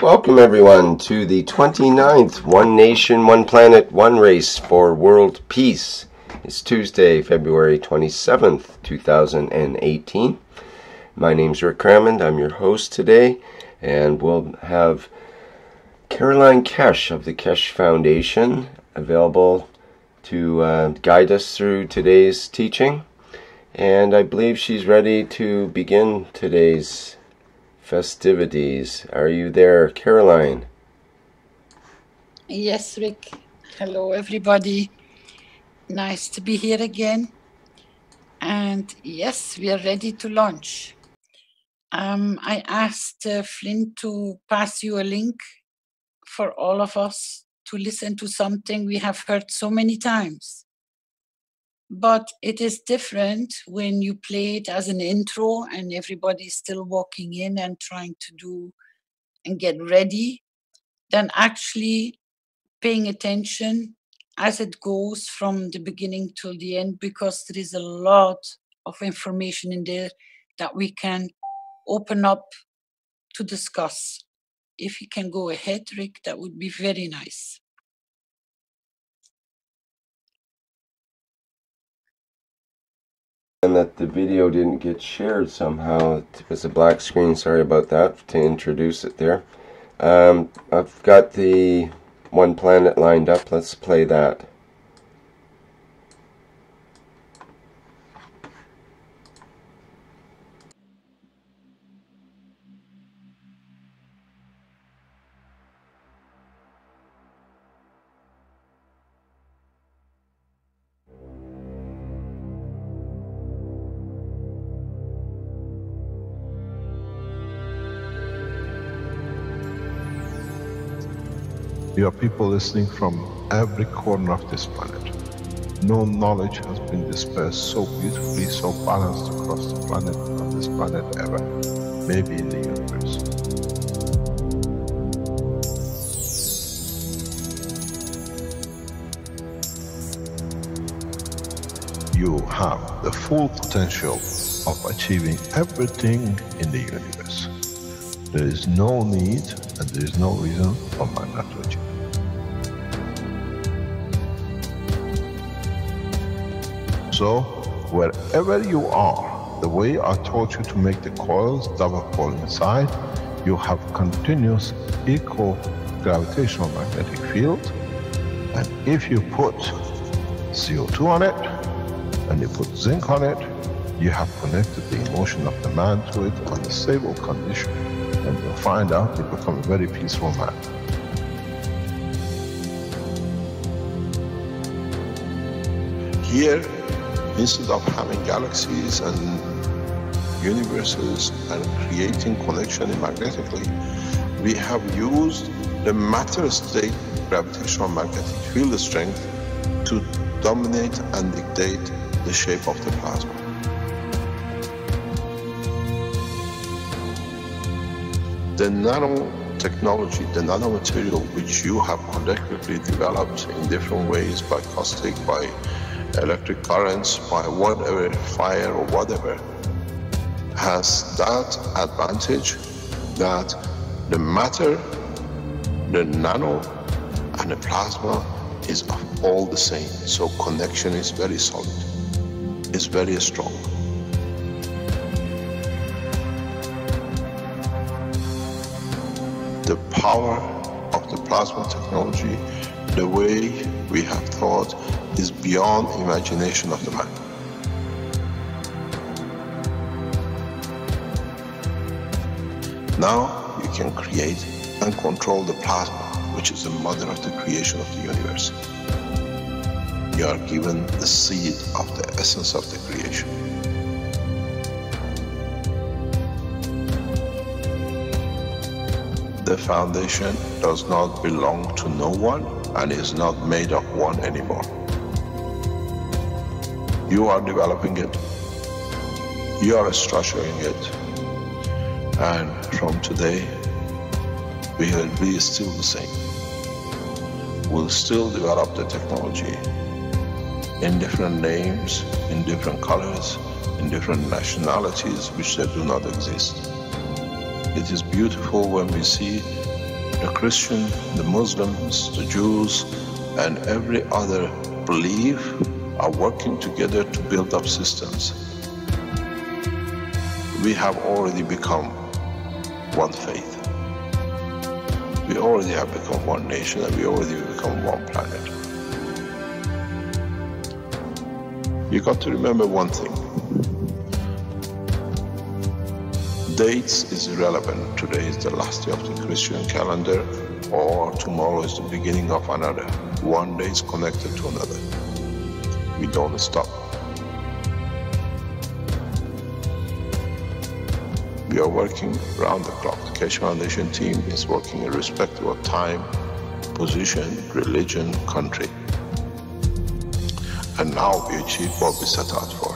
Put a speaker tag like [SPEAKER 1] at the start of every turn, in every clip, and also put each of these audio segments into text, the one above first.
[SPEAKER 1] Welcome everyone to the 29th One Nation, One Planet, One Race for World Peace. It's Tuesday, February 27th, 2018. My name's Rick Crammond. I'm your host today, and we'll have Caroline Kesh of the Kesh Foundation available to guide us through today's teaching. And I believe she's ready to begin today's festivities. Are you there, Caroline?
[SPEAKER 2] Yes, Rick. Hello, everybody. Nice to be here again. And yes, we are ready to launch. I asked Flynn to pass you a link for all of us to listen to something we have heard so many times. But it is different when you play it as an intro and everybody's still walking in and trying to do and get ready, than actually paying attention as it goes from the beginning till the end, because there is a lot of information in there that we can open up to discuss. If you can go ahead, Rick, that would be very nice.
[SPEAKER 1] And that the video didn't get shared somehow. It was a black screen, sorry about that, to introduce it there. I've got the One Planet lined up. Let's play that.
[SPEAKER 3] You are people listening from every corner of this planet. No knowledge has been dispersed so beautifully, so balanced across the planet, on this planet ever, maybe in the universe. You have the full potential of achieving everything in the universe. There is no need and there is no reason for man not to achieve. So, wherever you are, the way I taught you to make the coils double coil inside, you have continuous equal gravitational magnetic field, and if you put CO2 on it, and you put zinc on it, you have connected the emotion of the man to it on a stable condition, and you'll find out you become a very peaceful man. Here, instead of having galaxies and universes and creating connection magnetically, we have used the matter state gravitational magnetic field strength to dominate and dictate the shape of the plasma. The nano-technology, the nano-material which you have collectively developed in different ways, by caustic, by electric currents, by whatever, fire or whatever, has that advantage that the matter, the nano and the plasma is all the same. So connection is very solid, it's very strong. The power of the plasma technology, the way we have thought, is beyond imagination of the man. Now you can create and control the plasma, which is the mother of the creation of the universe. You are given the seed of the essence of the creation. The foundation does not belong to no one and is not made of one anymore. You are developing it, you are structuring it, and from today we will be still the same. We'll still develop the technology in different names, in different colors, in different nationalities which they do not exist. It is beautiful when we see the Christian, the Muslims, the Jews, and every other belief are working together to build up systems. We have already become one faith. We already have become one nation, and we already become one planet. You got to remember one thing. Dates is irrelevant. Today is the last day of the Christian calendar, or tomorrow is the beginning of another. One day is connected to another. We don't stop. We are working around the clock. The Keshe Foundation team is working irrespective of time, position, religion, country. And now we achieve what we set out for.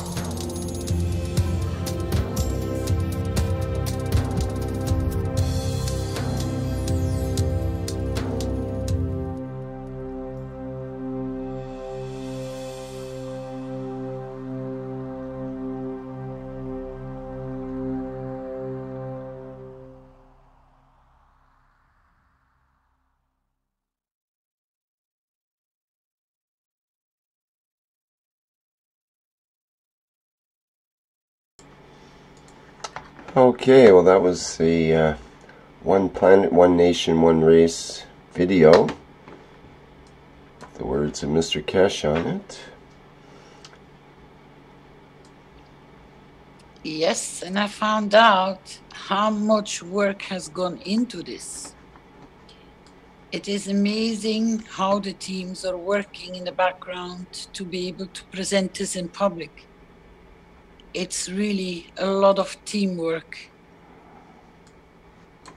[SPEAKER 1] Okay, well that was the One Planet, One Nation, One Race video. The words of Mr. Keshe on it.
[SPEAKER 2] Yes, and I found out how much work has gone into this. It is amazing how the teams are working in the background to be able to present this in public. It's really a lot of teamwork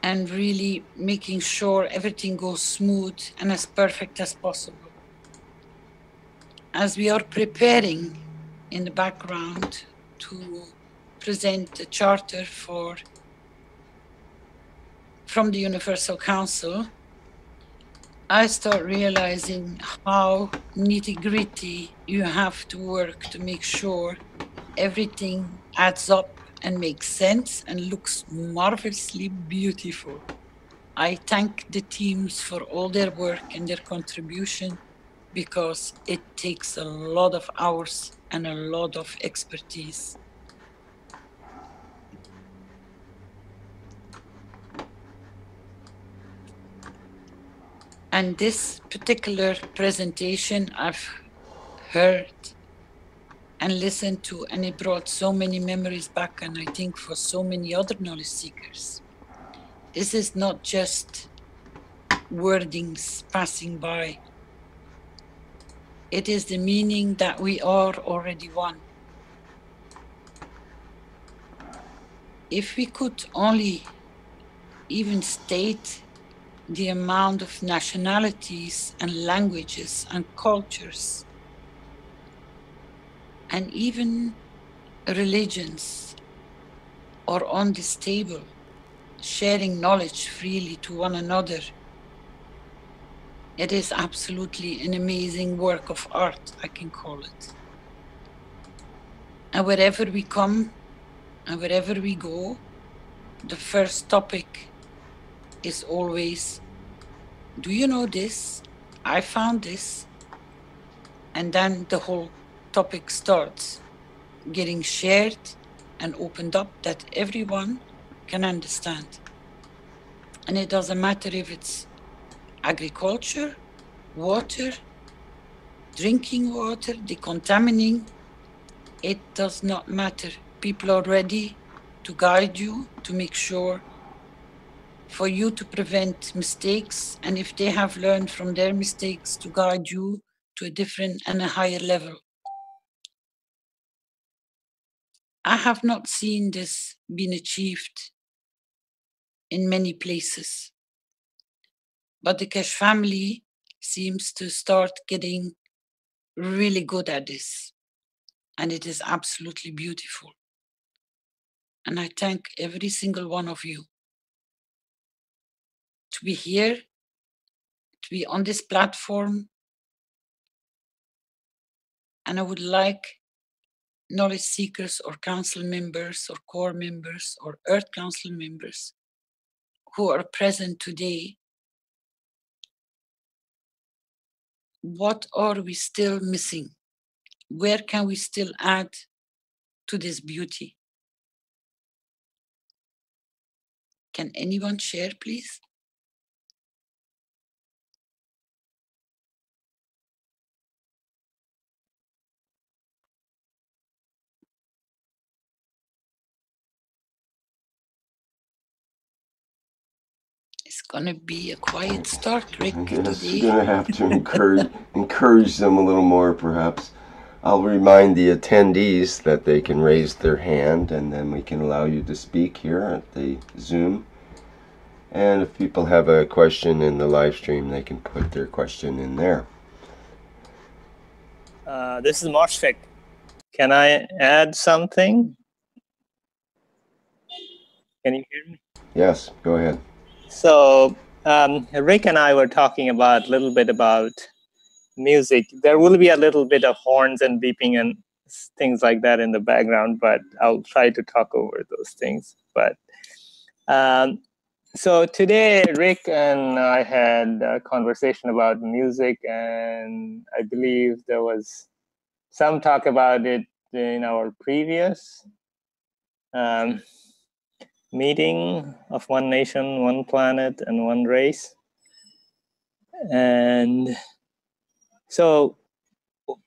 [SPEAKER 2] and really making sure everything goes smooth and as perfect as possible. As we are preparing in the background to present the charter from the Universal Council, I start realizing how nitty-gritty you have to work to make sure everything adds up and makes sense and looks marvelously beautiful. I thank the teams for all their work and their contribution, because it takes a lot of hours and a lot of expertise. And this particular presentation I've heard and listened to, and it brought so many memories back, and I think for so many other knowledge seekers. This is not just wordings passing by. It is the meaning that we are already one. If we could only even state the amount of nationalities and languages and cultures and even religions are on this table, sharing knowledge freely to one another, it is absolutely an amazing work of art, I can call it. And wherever we come and wherever we go, the first topic is always, do you know this? I found this. And then the whole topic starts getting shared and opened up that everyone can understand. And it doesn't matter if it's agriculture, water, drinking water, decontaminating, it does not matter. People are ready to guide you, to make sure for you to prevent mistakes, and if they have learned from their mistakes, to guide you to a different and a higher level. I have not seen this being achieved in many places, but the Keshe family seems to start getting really good at this, and it is absolutely beautiful. And I thank every single one of you to be here, to be on this platform. And I would like knowledge seekers or council members or core members or Earth Council members who are present today what are we still missing? Where can we still add to this beauty? Can anyone share, please? It's gonna be a quiet start, Rick,
[SPEAKER 1] Yes,
[SPEAKER 2] today.
[SPEAKER 1] you're gonna have to encourage them a little more, perhaps. I'll remind the attendees that they can raise their hand, and then we can allow you to speak here at the Zoom. And if people have a question in the live stream, they can put their question in there.
[SPEAKER 4] This is Moshfik. Can I add something? Can you hear me?
[SPEAKER 1] Yes, go ahead.
[SPEAKER 4] So Rick and I were talking about a little bit about music. There will be a little bit of horns and beeping and things like that in the background, but I'll try to talk over those things. But so today, Rick and I had a conversation about music, and I believe there was some talk about it in our previous meeting of One Nation, One Planet, and One Race. And so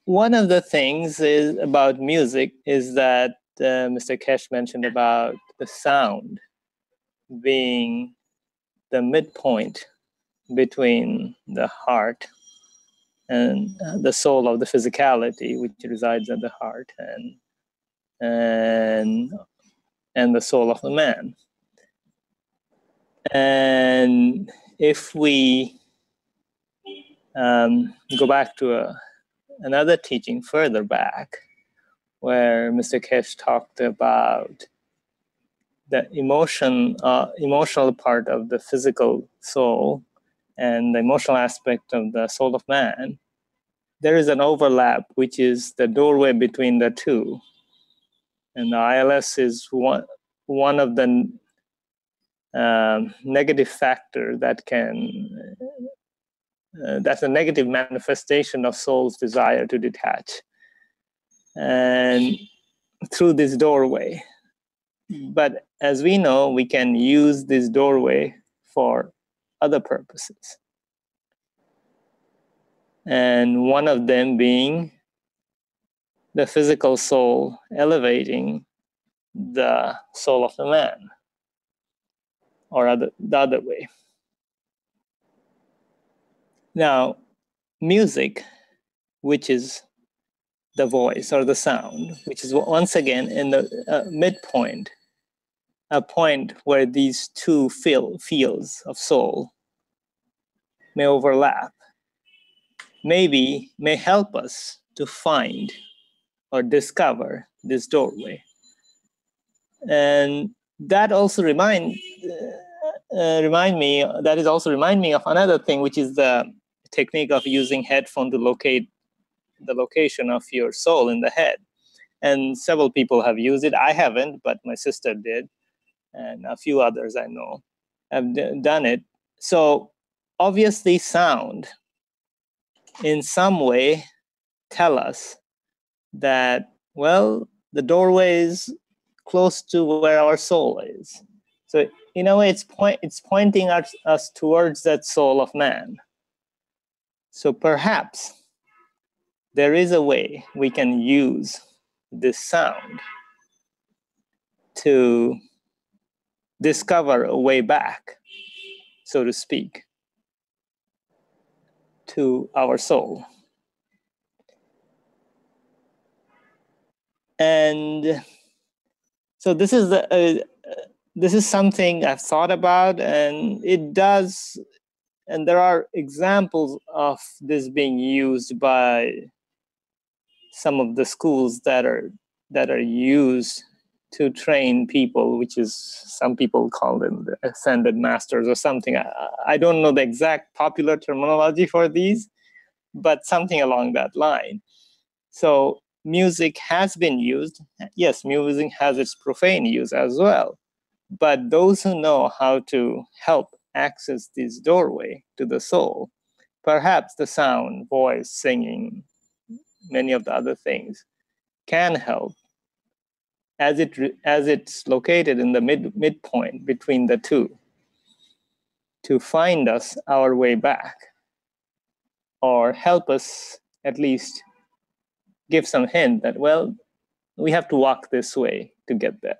[SPEAKER 4] one of the things is about music is that Mr. Kesh mentioned about the sound being the midpoint between the heart and the soul of the physicality, which resides at the heart, and the soul of the man. And if we go back to another teaching further back, where Mr. Kesh talked about the emotional part of the physical soul and the emotional aspect of the soul of man, there is an overlap, which is the doorway between the two. And the ILS is one of the negative factor that can, that's a negative manifestation of soul's desire to detach. And through this doorway. But as we know, we can use this doorway for other purposes. And one of them being the physical soul elevating the soul of the man, or the other way. Now, music, which is the voice or the sound, which is once again in the midpoint, a point where these two fields of soul may overlap, maybe may help us to find or discover this doorway. And that also remind me of another thing, which is the technique of using headphone to locate the location of your soul in the head. And several people have used it. I haven't, but my sister did, and a few others I know have done it. So obviously sound in some way tell us that, well, the doorway is close to where our soul is. So in a way, it's pointing us towards that soul of man. So perhaps there is a way we can use this sound to discover a way back, so to speak, to our soul. And so this is something I've thought about, and it does. And there are examples of this being used by some of the schools that are used to train people, which is, some people call them the ascended masters or something. I don't know the exact popular terminology for these, but something along that line. So music has been used. Yes, music has its profane use as well. But those who know how to help access this doorway to the soul, perhaps the sound, voice, singing, many of the other things can help, as it's located in the midpoint between the two, to find us our way back, or help us at least give some hint that, well, we have to walk this way to get there.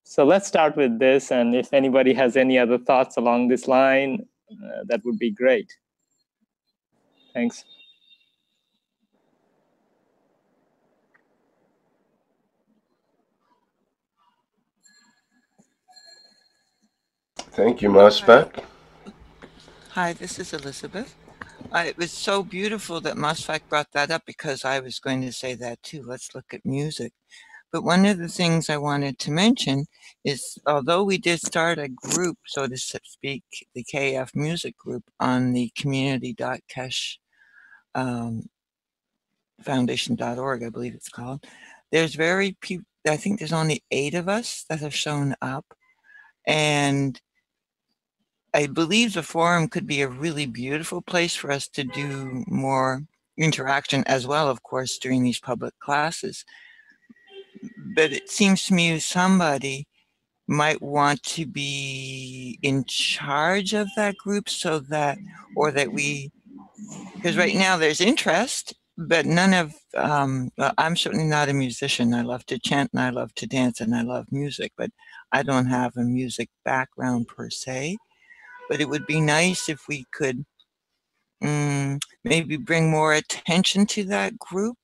[SPEAKER 4] So let's start with this, and if anybody has any other thoughts along this line, that would be great. Thanks.
[SPEAKER 1] Thank you, Mosfak.
[SPEAKER 5] Hi, this is Elizabeth. It was so beautiful that Mosfak brought that up, because I was going to say that too. Let's look at music. But one of the things I wanted to mention is, although we did start a group, so to speak, the KF music group on the community.keshe foundation.org, I believe it's called, there's I think there's only 8 of us that have shown up. And I believe the forum could be a really beautiful place for us to do more interaction as well, of course, during these public classes. But it seems to me somebody might want to be in charge of that group, so that, or that we, because right now there's interest, but none of, well, I'm certainly not a musician. I love to chant and I love to dance and I love music, but I don't have a music background per se. But it would be nice if we could maybe bring more attention to that group,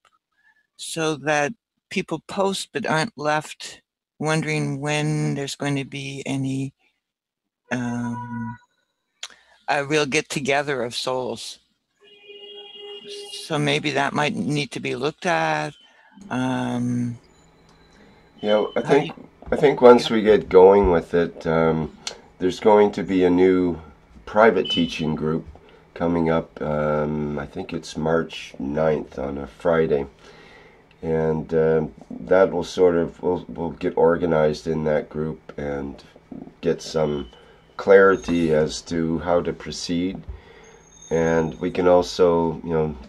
[SPEAKER 5] so that people post but aren't left wondering when there's going to be any a real get-together of souls. So maybe that might need to be looked at.
[SPEAKER 1] Yeah, I think once we get going with it, there's going to be a new private teaching group coming up. I think it's March 9th on a Friday. And that will sort of, we'll get organized in that group and get some clarity as to how to proceed. And we can also,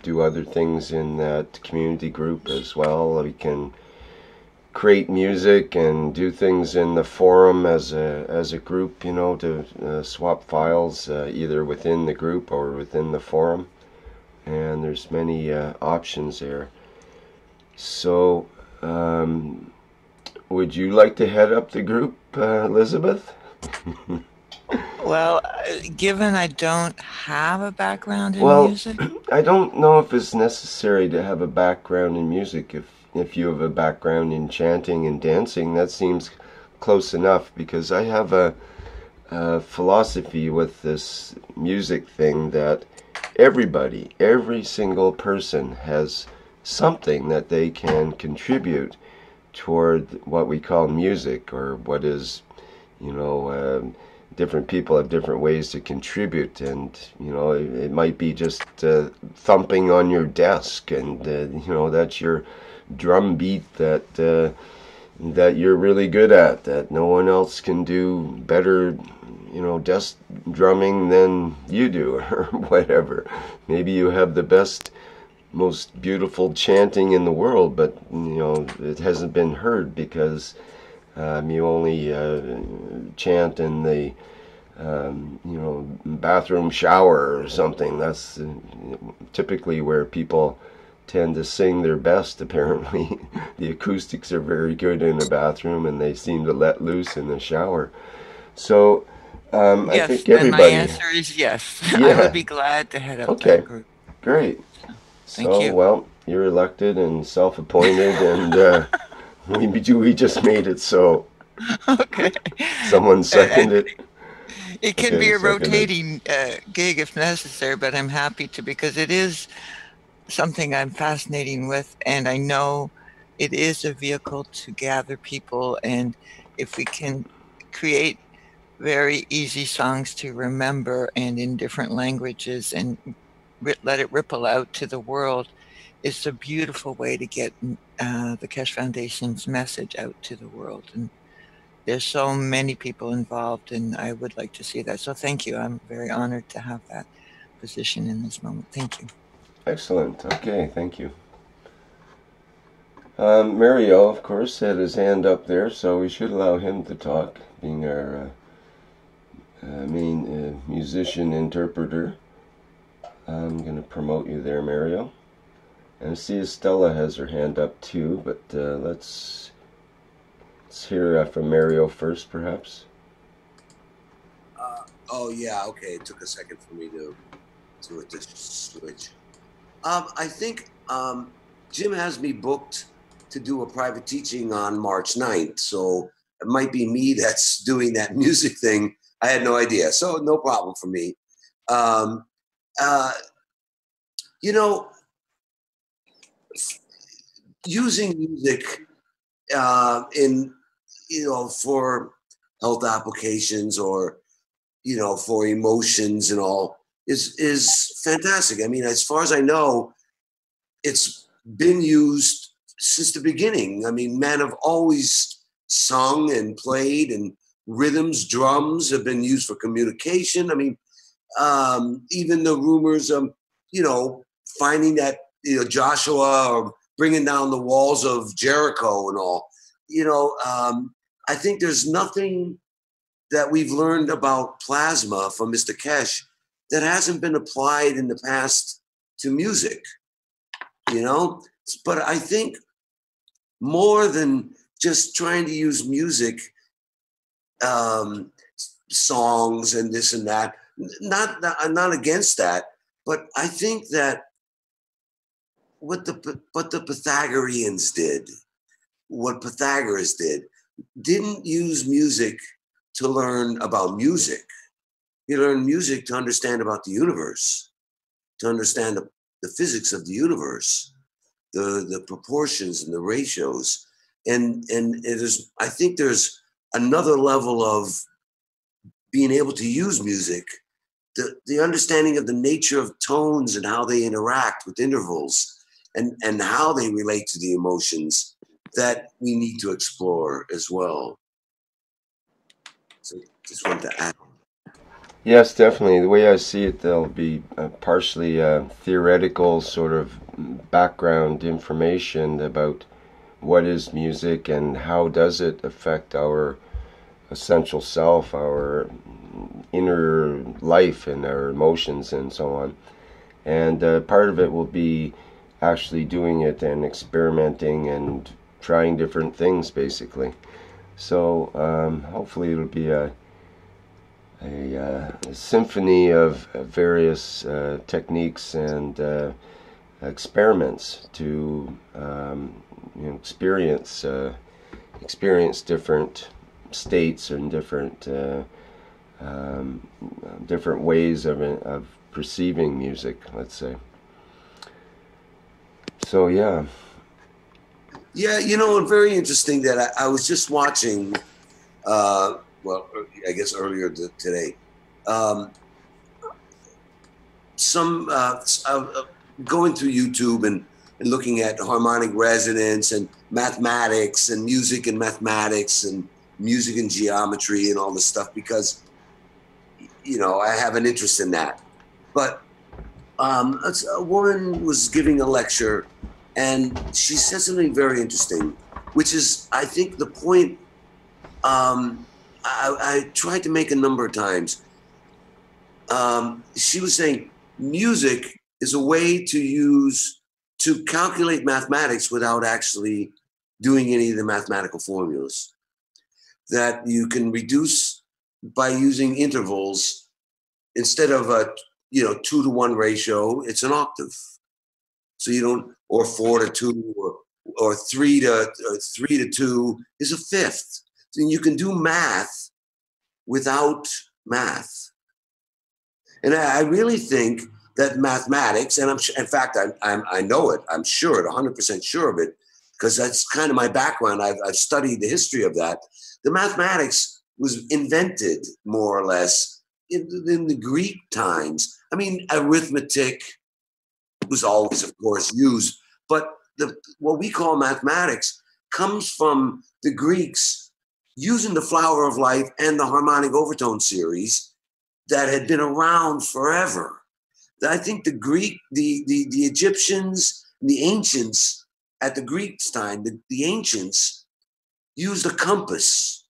[SPEAKER 1] do other things in that community group as well. We can create music and do things in the forum as a group, to swap files either within the group or within the forum. And there's many options there. So, would you like to head up the group, Elizabeth?
[SPEAKER 5] Well, given I don't have a background in music?
[SPEAKER 1] I don't know if it's necessary to have a background in music. If you have a background in chanting and dancing, that seems close enough, because I have a philosophy with this music thing that every single person has something that they can contribute toward what we call music, or what is, different people have different ways to contribute, and it might be just thumping on your desk, and that's your drum beat that you're really good at, that no one else can do better, desk drumming than you do, or whatever. Maybe you have the best, most beautiful chanting in the world, but it hasn't been heard because you only chant in the bathroom shower or something. That's typically where people tend to sing their best, apparently. The acoustics are very good in a bathroom, and they seem to let loose in the shower. So
[SPEAKER 5] yes,
[SPEAKER 1] I think everybody...
[SPEAKER 5] my answer is yes. Yeah. I would be glad to head up that group.
[SPEAKER 1] Great.
[SPEAKER 5] Thank you.
[SPEAKER 1] Well, you're elected and self-appointed, and we just made it so.
[SPEAKER 5] Okay.
[SPEAKER 1] Someone seconded it.
[SPEAKER 5] It can be a rotating gig if necessary, but I'm happy to, because it is something I'm fascinating with, and I know it is a vehicle to gather people. And if we can create very easy songs to remember and in different languages, and let it ripple out to the world, it's a beautiful way to get the Keshe Foundation's message out to the world. And there's so many people involved, and I would like to see that. So thank you. I'm very honored to have that. position in this moment. Thank you.
[SPEAKER 1] Excellent. Okay, thank you. Mario, of course, had his hand up there, so we should allow him to talk, being our main musician interpreter. I'm going to promote you there, Mario. And I see Estella has her hand up too, but let's hear from Mario first, perhaps.
[SPEAKER 6] Oh yeah, okay. It took a second for me to switch. I think Jim has me booked to do a private teaching on March 9th, so it might be me that's doing that music thing. I had no idea, so no problem for me. You know, using music in, you know, for health applications or, you know, for emotions and all is fantastic. I mean, as far as I know, it's been used since the beginning. I mean, men have always sung and played, and rhythms, drums have been used for communication. I mean, even the rumors of, you know, finding that, you know, Joshua or bringing down the walls of Jericho and all, you know, I think there's nothing that we've learned about plasma from Mr. Kesh that hasn't been applied in the past to music, you know? But I think more than just trying to use music, songs and this and that, I'm not against that, but I think that what the Pythagoreans did, what Pythagoras didn't use music to learn about music. He learned music to understand about the universe, to understand the physics of the universe, the proportions and the ratios. And it is, I think there's another level of being able to use music, the understanding of the nature of tones and how they interact with intervals and how they relate to the emotions that we need to explore as well. So just wanted to add.
[SPEAKER 1] Yes, definitely. The way I see it, there'll be partially theoretical sort of background information about what is music and how does it affect our essential self, our inner life and our emotions and so on. And part of it will be actually doing it and experimenting and trying different things, basically. So hopefully it'll be a symphony of various techniques and experiments to you know, experience different states and different different ways of perceiving music, let's say. So yeah.
[SPEAKER 6] Yeah, you know, very interesting that I was just watching, well, I guess earlier today, some going through YouTube and looking at harmonic resonance and mathematics and music and mathematics and music and geometry and all this stuff, because, you know, I have an interest in that. But a woman was giving a lecture and she said something very interesting, which is, I think, the point I tried to make a number of times. She was saying music is a way to calculate mathematics without actually doing any of the mathematical formulas. That you can reduce by using intervals. Instead of a 2-to-1 ratio, it's an octave. So you don't, or 4-to-2, or 3-to-2 is a fifth. So you can do math without math. And I really think that mathematics, and in fact, I know it, I'm sure, 100% sure of it, because that's kind of my background. I've studied the history of that. The mathematics was invented more or less in the Greek times. I mean, arithmetic was always, of course, used, but what we call mathematics comes from the Greeks using the flower of life and the harmonic overtone series that had been around forever. I think the Egyptians, the ancients at the Greek time, the ancients used a compass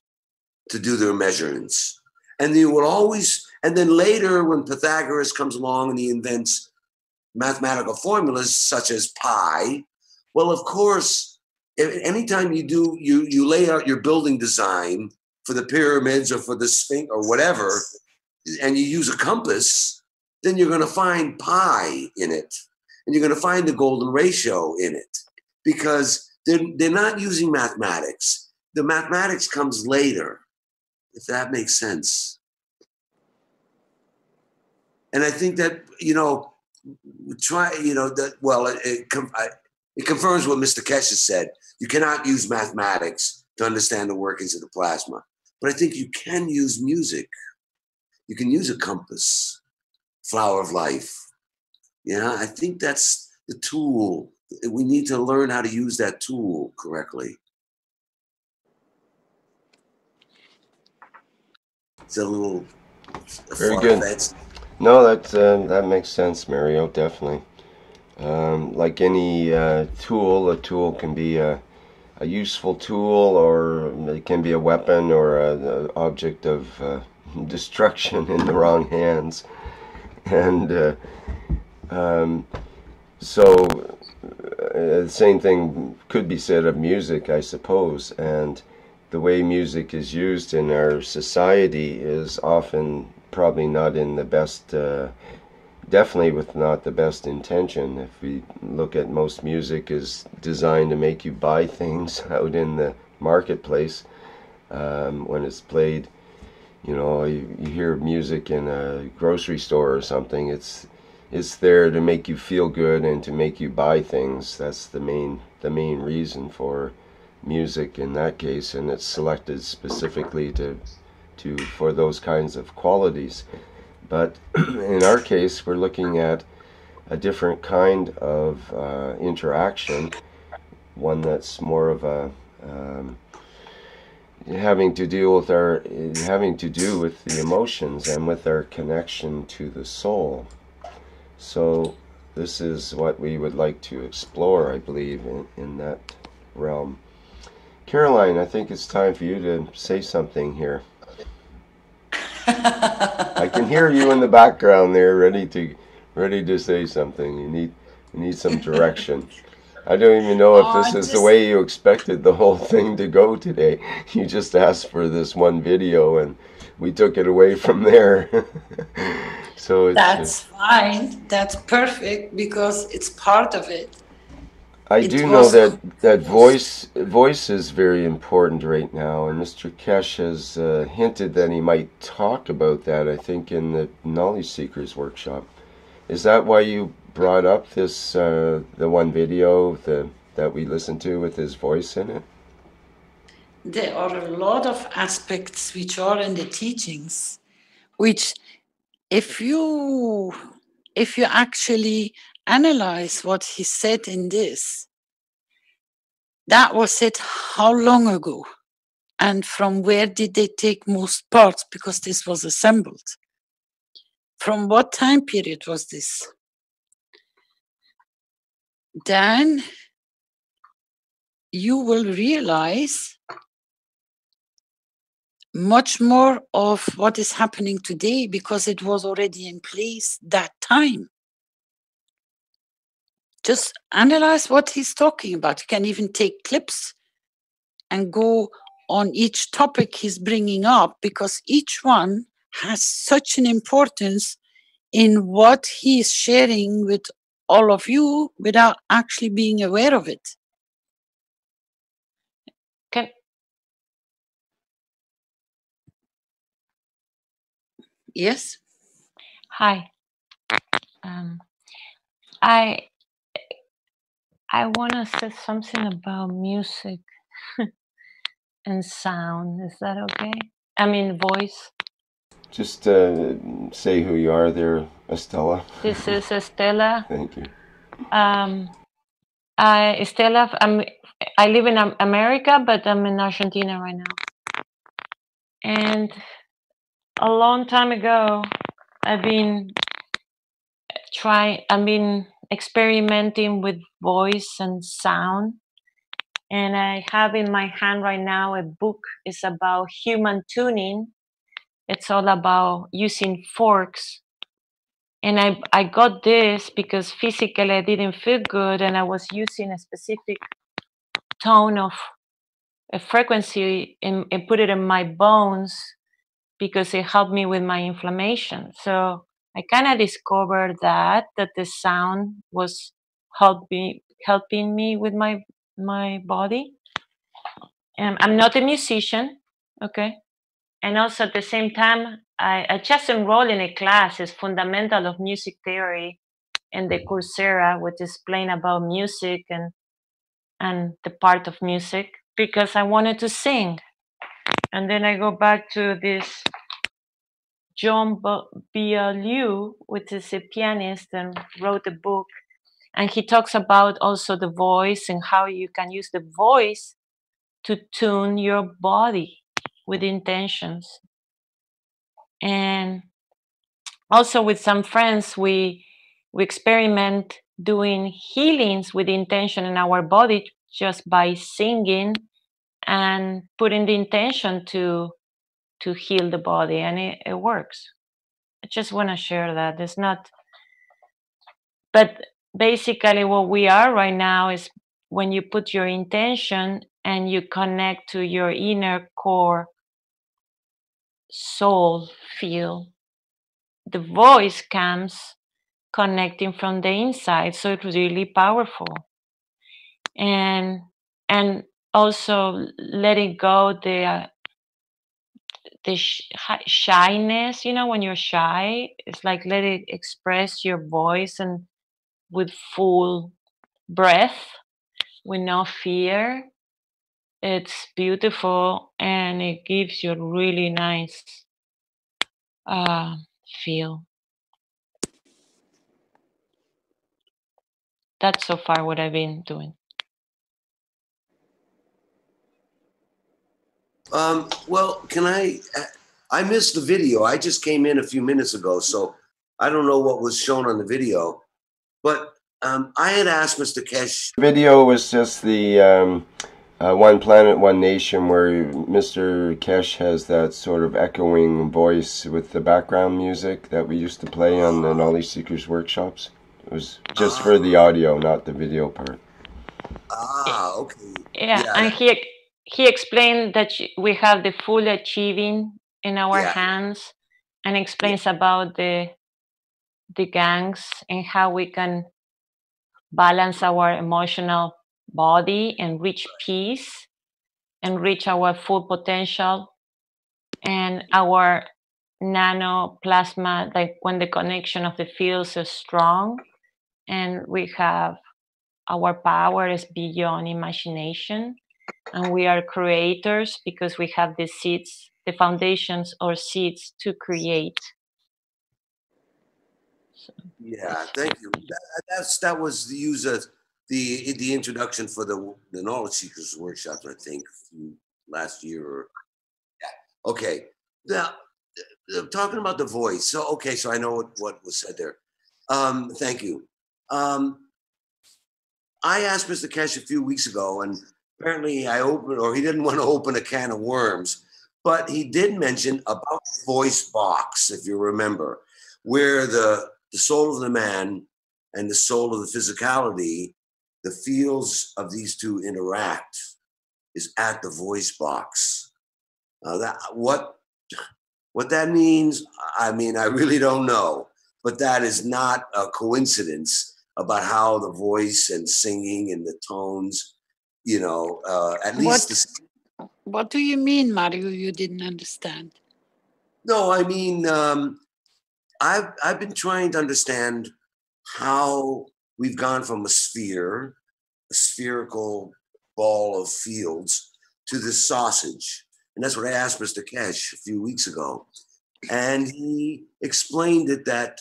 [SPEAKER 6] to do their measurements. And they would always, and then later when Pythagoras comes along and he invents mathematical formulas such as pi, well, of course, anytime you lay out your building design for the pyramids or for the Sphinx or whatever, and you use a compass, then you're going to find pi in it. And you're going to find the golden ratio in it, because they're not using mathematics. The mathematics comes later, if that makes sense. And I think that, it confirms what Mr. Kesh has said. You cannot use mathematics to understand the workings of the plasma. But I think you can use music. You can use a compass, flower of life. Yeah, I think that's the tool. We need to learn how to use that tool correctly. It's a little
[SPEAKER 1] very good. No, that makes sense, Mario. Definitely. Like any tool, a tool can be a useful tool, or it can be a weapon or an object of destruction in the wrong hands. And so the same thing could be said of music, I suppose. And the way music is used in our society is often probably not in the best, definitely with not the best intention. If we look at most music is designed to make you buy things out in the marketplace. When it's played, you hear music in a grocery store or something, it's there to make you feel good and to make you buy things. That's the main reason for music in that case, and it's selected specifically for those kinds of qualities. But in our case, we're looking at a different kind of interaction, one that's more of a having to do with the emotions and with our connection to the soul. So this is what we would like to explore, I believe, in that realm. Caroline, I think it's time for you to say something here. I can hear you in the background there, ready to say something. You need some direction. I don't even know if this is the way you expected the whole thing to go today. You just asked for this one video, and we took it away from there. So
[SPEAKER 2] that's fine. That's perfect, because it's part of it.
[SPEAKER 1] I do know that voice is very important right now, and Mr. Kesh has hinted that he might talk about that, I think, in the Knowledge Seekers workshop. Is that why you brought up this the one video that we listened to with his voice in it?
[SPEAKER 2] There are a lot of aspects which are in the teachings, which if you actually analyze what he said in this, that was said how long ago, and from where did they take most parts, because this was assembled. From what time period was this? Then you will realize much more of what is happening today, because it was already in place that time. Just analyze what he's talking about. You can even take clips and go on each topic he's bringing up, because each one has such an importance in what he is sharing with all of you without actually being aware of it. Yes?
[SPEAKER 7] Hi. I want to say something about music and sound. Is that okay? I mean, voice.
[SPEAKER 1] Just say who you are there, Estella.
[SPEAKER 7] This is Estella.
[SPEAKER 1] Thank you.
[SPEAKER 7] Estella, I live in America, but I'm in Argentina right now. And a long time ago, I've been I've been experimenting with voice and sound. And I have in my hand right now a book. It's about human tuning. It's all about using forks. And I got this because physically I didn't feel good, and I was using a specific tone of a frequency and put it in my bones because it helped me with my inflammation. So I kind of discovered that the sound was helping me with my body. And I'm not a musician, okay? And also at the same time, I just enrolled in a class. It's Fundamental of Music Theory in the Coursera, which is explain about music and the part of music, because I wanted to sing. And then I go back to this John Bialyeu, which is a pianist and wrote a book. And he talks about also the voice and how you can use the voice to tune your body with intentions. And also with some friends, we experiment doing healings with intention in our body just by singing and putting the intention to heal the body, and it works. I just want to share that. It's not, but basically what we are right now is when you put your intention and you connect to your inner core soul feel, the voice comes connecting from the inside, so it's really powerful. And also letting go the shyness, you know, when you're shy, it's like let it express your voice and with full breath, with no fear. It's beautiful and it gives you a really nice feel. That's so far what I've been doing.
[SPEAKER 6] Well, I missed the video. I just came in a few minutes ago, so I don't know what was shown on the video. But I had asked Mr. Kesh.
[SPEAKER 1] The video was just the One Planet, One Nation, where Mr. Kesh has that sort of echoing voice with the background music that we used to play on the Knowledge Seekers workshops. It was just for the audio, not the video part.
[SPEAKER 6] Okay.
[SPEAKER 7] Yeah, and he explained that we have the full achieving in our hands, and explains about the gangs and how we can balance our emotional body and reach peace and reach our full potential, and our nanoplasma, like when the connection of the fields is strong, and we have our power is beyond imagination, and we are creators because we have the seeds, the foundations or seeds to create. So,
[SPEAKER 6] yeah, thank you. That was the use of the introduction for the Knowledge Seekers workshop, I think, last year. Or okay. Now, talking about the voice. So okay, so I know what was said there. Thank you. I asked Mr. Kesh a few weeks ago, and apparently I opened, or he didn't want to open a can of worms, but he did mention about voice box, if you remember, where the soul of the man and the soul of the physicality, the fields of these two interact, is at the voice box. What that means, I mean, I really don't know, but that is not a coincidence about how the voice and singing and the tones, you know, at least.
[SPEAKER 2] What do you mean, Mario? You didn't understand.
[SPEAKER 6] No, I mean, I've been trying to understand how we've gone from a spherical ball of fields, to this sausage. And that's what I asked Mr. Kesh a few weeks ago. And he explained it that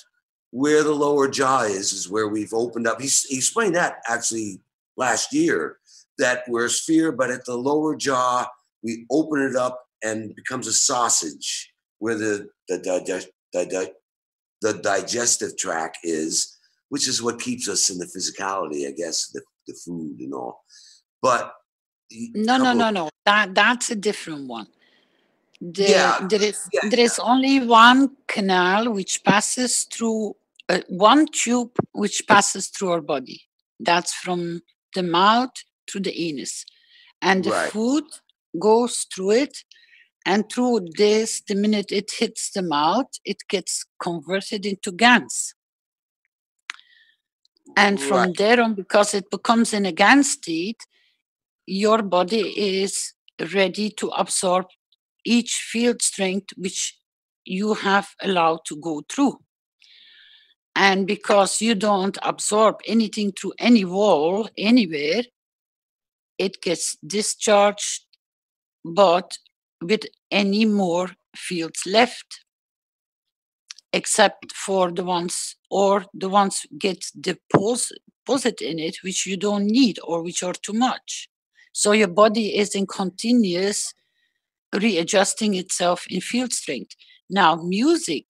[SPEAKER 6] where the lower jaw is where we've opened up. He explained that actually last year, that we're a sphere, but at the lower jaw, we open it up and it becomes a sausage where the digestive tract is. which is what keeps us in the physicality, I guess, the food and all. But
[SPEAKER 2] no. That's a different one.
[SPEAKER 6] Yeah.
[SPEAKER 2] There is only one canal which passes through, one tube which passes through our body. That's from the mouth to the anus. And the
[SPEAKER 6] Right.
[SPEAKER 2] food goes through it. And through this, the minute it hits the mouth, it gets converted into GANs. And from there on, because it becomes in a GAN state, your body is ready to absorb each field strength which you have allowed to go through. And because you don't absorb anything through any wall anywhere, it gets discharged, but with any more fields left, except for the ones get deposited in it which you don't need or which are too much. So your body is in continuous readjusting itself in field strength. Now, music,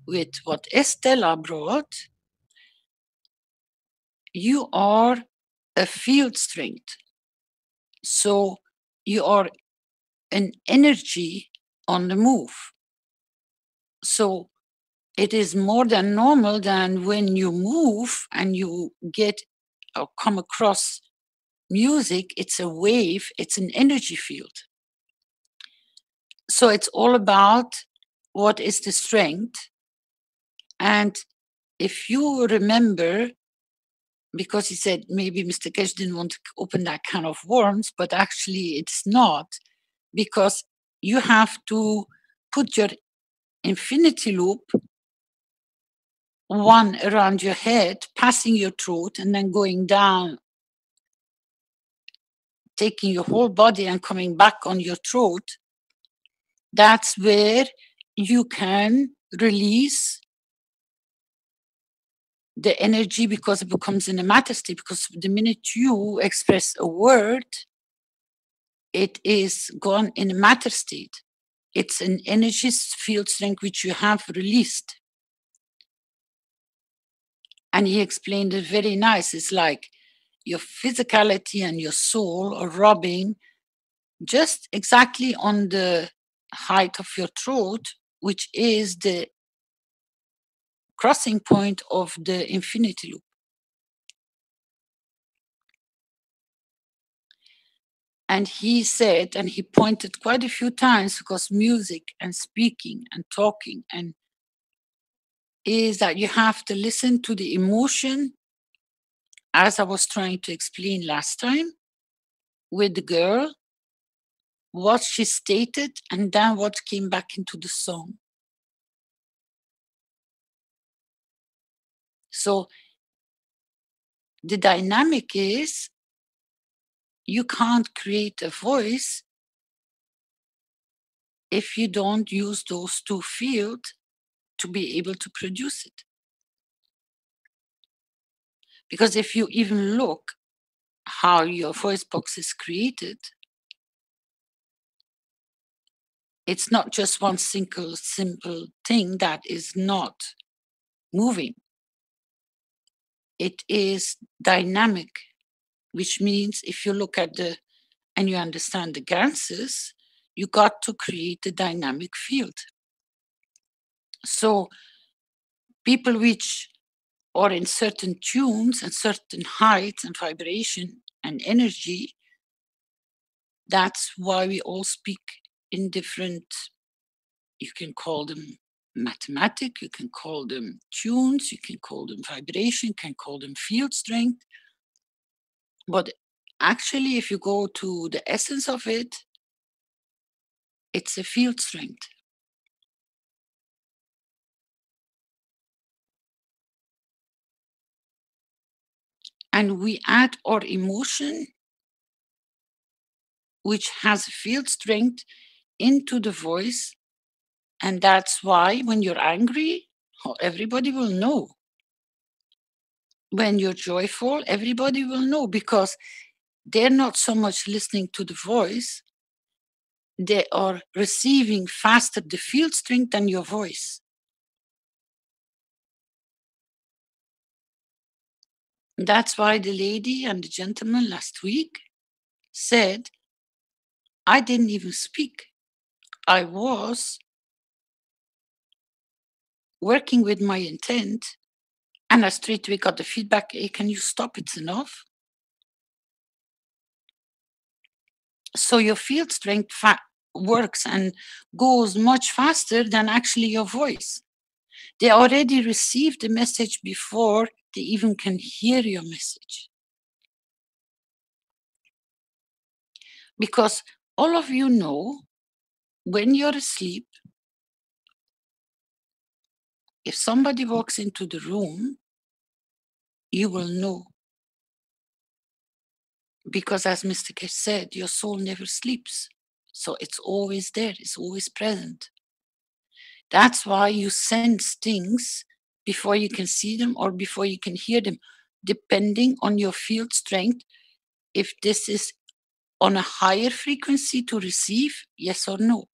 [SPEAKER 2] with what Estella brought, you are a field strength. So you are an energy on the move. So it is more than normal than when you move and you get or come across music, it's a wave, it's an energy field. So it's all about what is the strength. And if you remember, because he said maybe Mr. Kesh didn't want to open that can of worms, but actually it's not, because you have to put your infinity loop one around your head, passing your throat, and then going down, taking your whole body and coming back on your throat. That's where you can release the energy, because it becomes in a matter state. Because the minute you express a word, it is gone in a matter state. It's an energy field strength which you have released. And he explained it very nice. It's like your physicality and your soul are rubbing just exactly on the height of your throat, which is the crossing point of the infinity loop. And he said, and he pointed quite a few times, because music and speaking and talking and is that you have to listen to the emotion, as I was trying to explain last time with the girl, what she stated and then what came back into the song. So the dynamic is, you can't create a voice if you don't use those two fields to be able to produce it. Because if you even look how your voice box is created, it's not just one simple thing that is not moving. It is dynamic, which means if you look at and you understand the ganses, you got to create a dynamic field. So people which are in certain tunes and certain heights and vibration and energy, that's why we all speak in different, you can call them mathematic, you can call them tunes, you can call them vibration, you can call them field strength. But actually, if you go to the essence of it, it's a field strength. And we add our emotion, which has a field strength, into the voice. And that's why when you're angry, everybody will know. When you're joyful, everybody will know, because they're not so much listening to the voice, they are receiving faster the field strength than your voice. That's why the lady and the gentleman last week said, I didn't even speak. I was working with my intent, and I straight away got the feedback, hey, can you stop? It's enough. So your field strength works and goes much faster than actually your voice. They already received the message before they even can hear your message. Because all of you know, when you're asleep, if somebody walks into the room, you will know. Because as Mr. Kesh said, your soul never sleeps. So it's always there, it's always present. That's why you sense things before you can see them or before you can hear them, depending on your field strength. If this is on a higher frequency to receive, yes or no.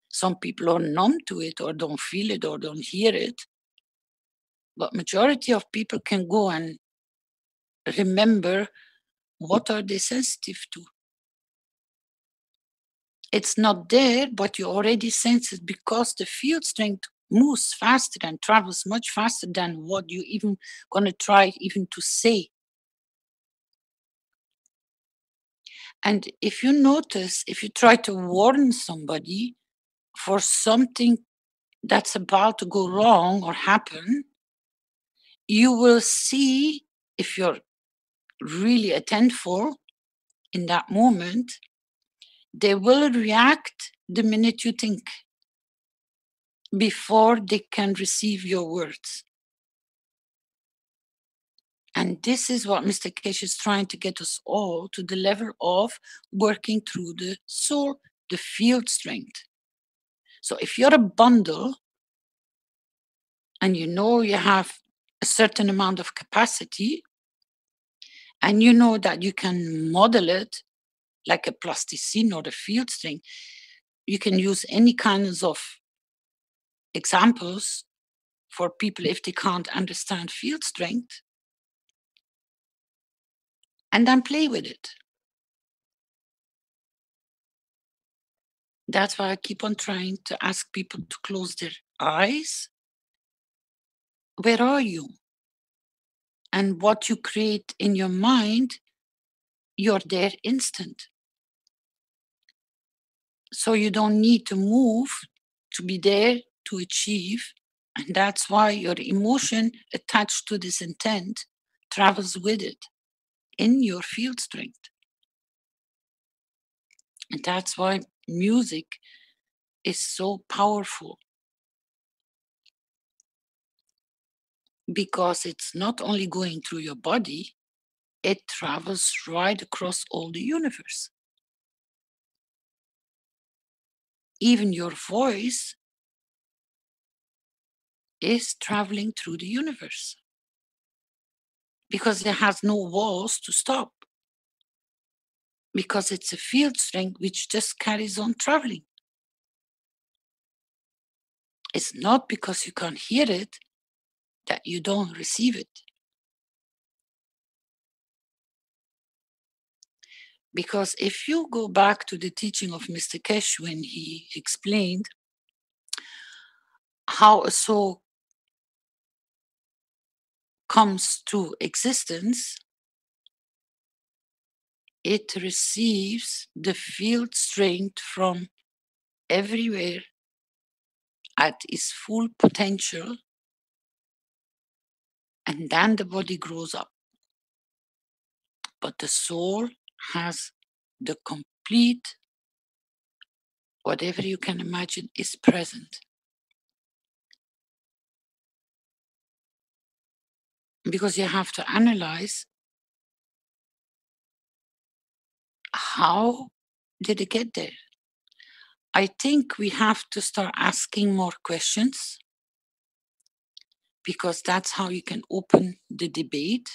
[SPEAKER 2] Some people are numb to it or don't feel it or don't hear it. But majority of people can go and remember what are they sensitive to. It's not there, but you already sense it because the field strength moves faster and travels much faster than what you even gonna try even to say. And if you notice, if you try to warn somebody for something that's about to go wrong or happen, you will see, if you're really attentful in that moment, they will react the minute you think before they can receive your words. And this is what Mr. Kesh is trying to get us all to the level of working through the soul, the field strength. So if you're a bundle and you know you have a certain amount of capacity and you know that you can model it like a plasticine or the field strength, you can use any kinds of examples for people if they can't understand field strength, and then play with it. That's why I keep on trying to ask people to close their eyes. Where are you? And what you create in your mind, you're there instant. So you don't need to move to be there to achieve. And that's why your emotion attached to this intent travels with it in your field strength. And that's why music is so powerful. Because it's not only going through your body, it travels right across all the universe. Even your voice is traveling through the universe because it has no walls to stop. Because it's a field strength which just carries on traveling. It's not because you can't hear it that you don't receive it. Because if you go back to the teaching of Mr. Kesh when he explained how a soul comes to existence, it receives the field strength from everywhere at its full potential, and then the body grows up. But the soul has the complete, whatever you can imagine is present. Because you have to analyze how did it get there? I think we have to start asking more questions because that's how you can open the debate.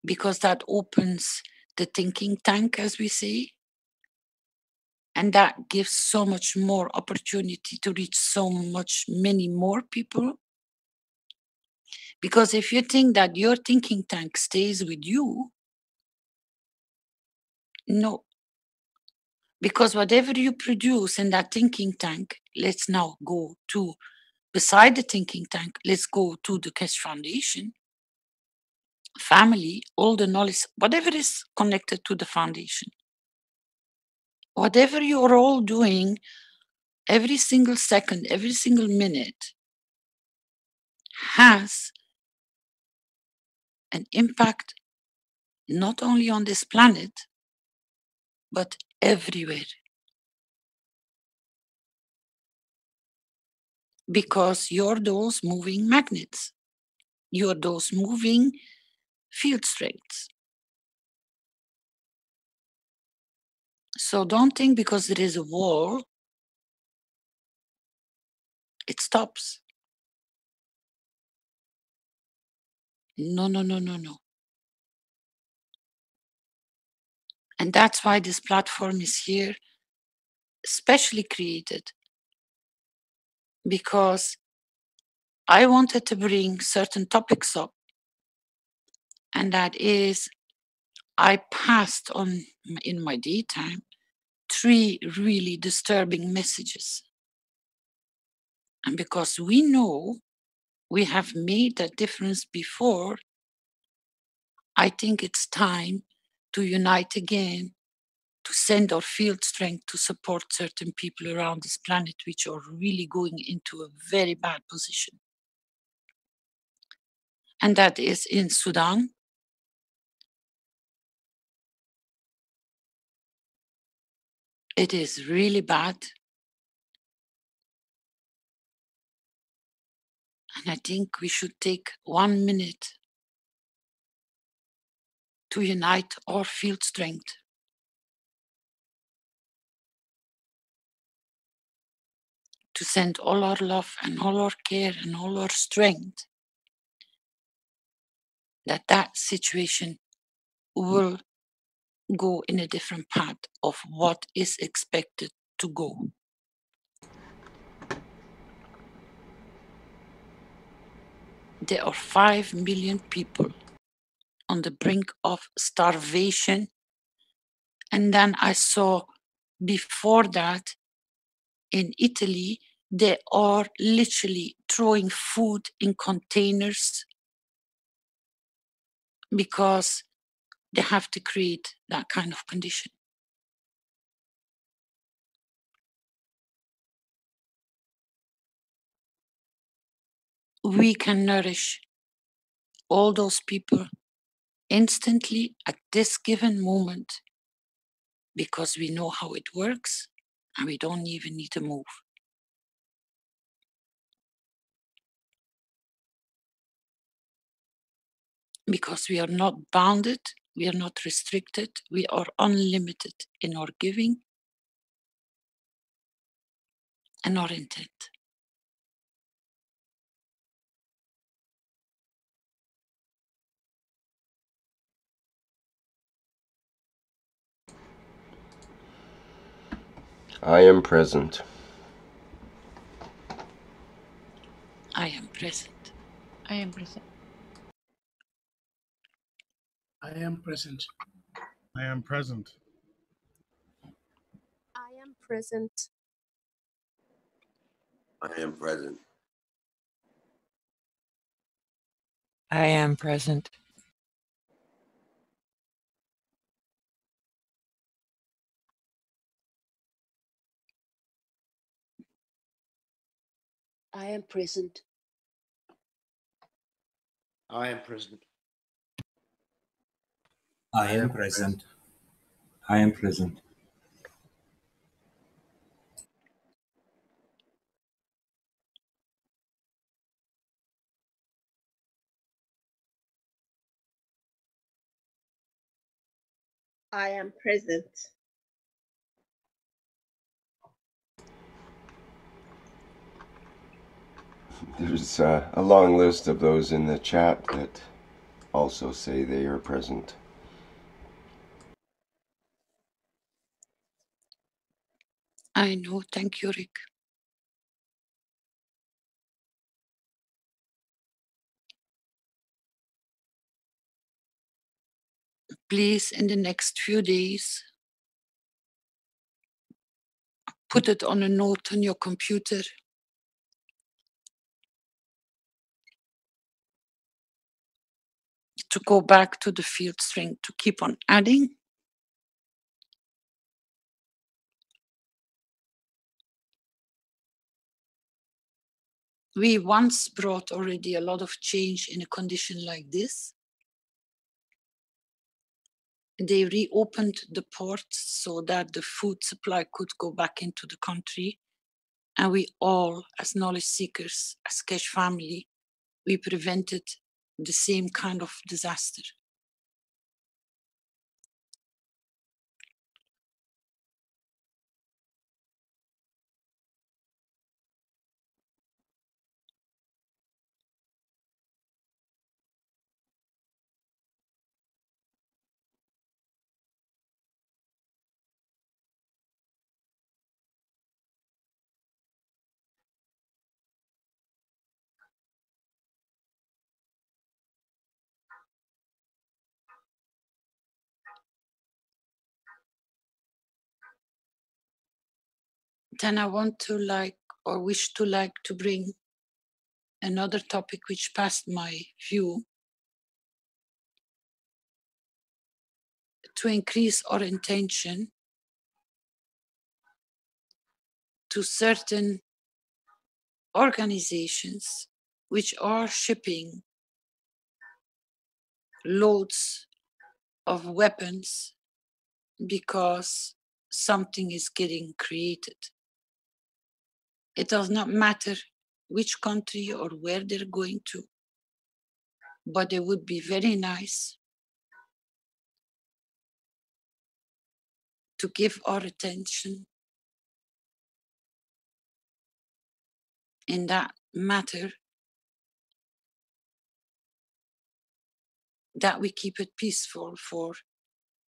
[SPEAKER 2] Because that opens the thinking tank, as we say. And that gives so much more opportunity to reach so many more people Because if you think that your thinking tank stays with you, no. Because whatever you produce in that thinking tank, let's now go to beside the thinking tank, let's go to the Keshe Foundation, family, all the knowledge, whatever is connected to the foundation. Whatever you're all doing, every single second, every single minute has an impact not only on this planet, but everywhere. Because you're those moving magnets. You're those moving field strengths. So don't think because there is a wall, it stops. No, no, no, no, no. And that's why this platform is here, specially created, because I wanted to bring certain topics up. And that is, I passed on in my daytime 3 really disturbing messages. And because we know we have made that difference before, I think it's time to unite again, to send our field strength to support certain people around this planet which are really going into a very bad position. And that is in Sudan. It is really bad. And I think we should take 1 minute to unite our field strength. To send all our love and all our care and all our strength, that situation will go in a different path of what is expected to go. There are 5 million people on the brink of starvation. And then I saw before that in Italy, they are literally throwing food in containers because they have to create that kind of condition. We can nourish all those people instantly at this given moment because we know how it works and we don't even need to move. Because we are not bounded, we are not restricted, we are unlimited in our giving and our intent.
[SPEAKER 1] I am present.
[SPEAKER 2] I am present.
[SPEAKER 7] I am present.
[SPEAKER 8] I am present.
[SPEAKER 9] I am present.
[SPEAKER 10] I am present.
[SPEAKER 6] I am present.
[SPEAKER 5] I am present.
[SPEAKER 10] I am present.
[SPEAKER 8] I am present.
[SPEAKER 11] I am present. I am present.
[SPEAKER 10] I am present.
[SPEAKER 1] There's a long list of those in the chat that also say they are present.
[SPEAKER 2] I know, thank you, Rick. please, in the next few days, put it on a note on your computer. To go back to the field strength, to keep on adding. We once brought already a lot of change in a condition like this. They reopened the ports so that the food supply could go back into the country. And we all, as knowledge seekers, as Keshe family, we prevented the same kind of disaster. Then I want to wish to bring another topic which passed my view, to increase our attention to certain organizations which are shipping loads of weapons because something is getting created. It does not matter which country or where they're going to, but it would be very nice to give our attention in that matter, that we keep it peaceful for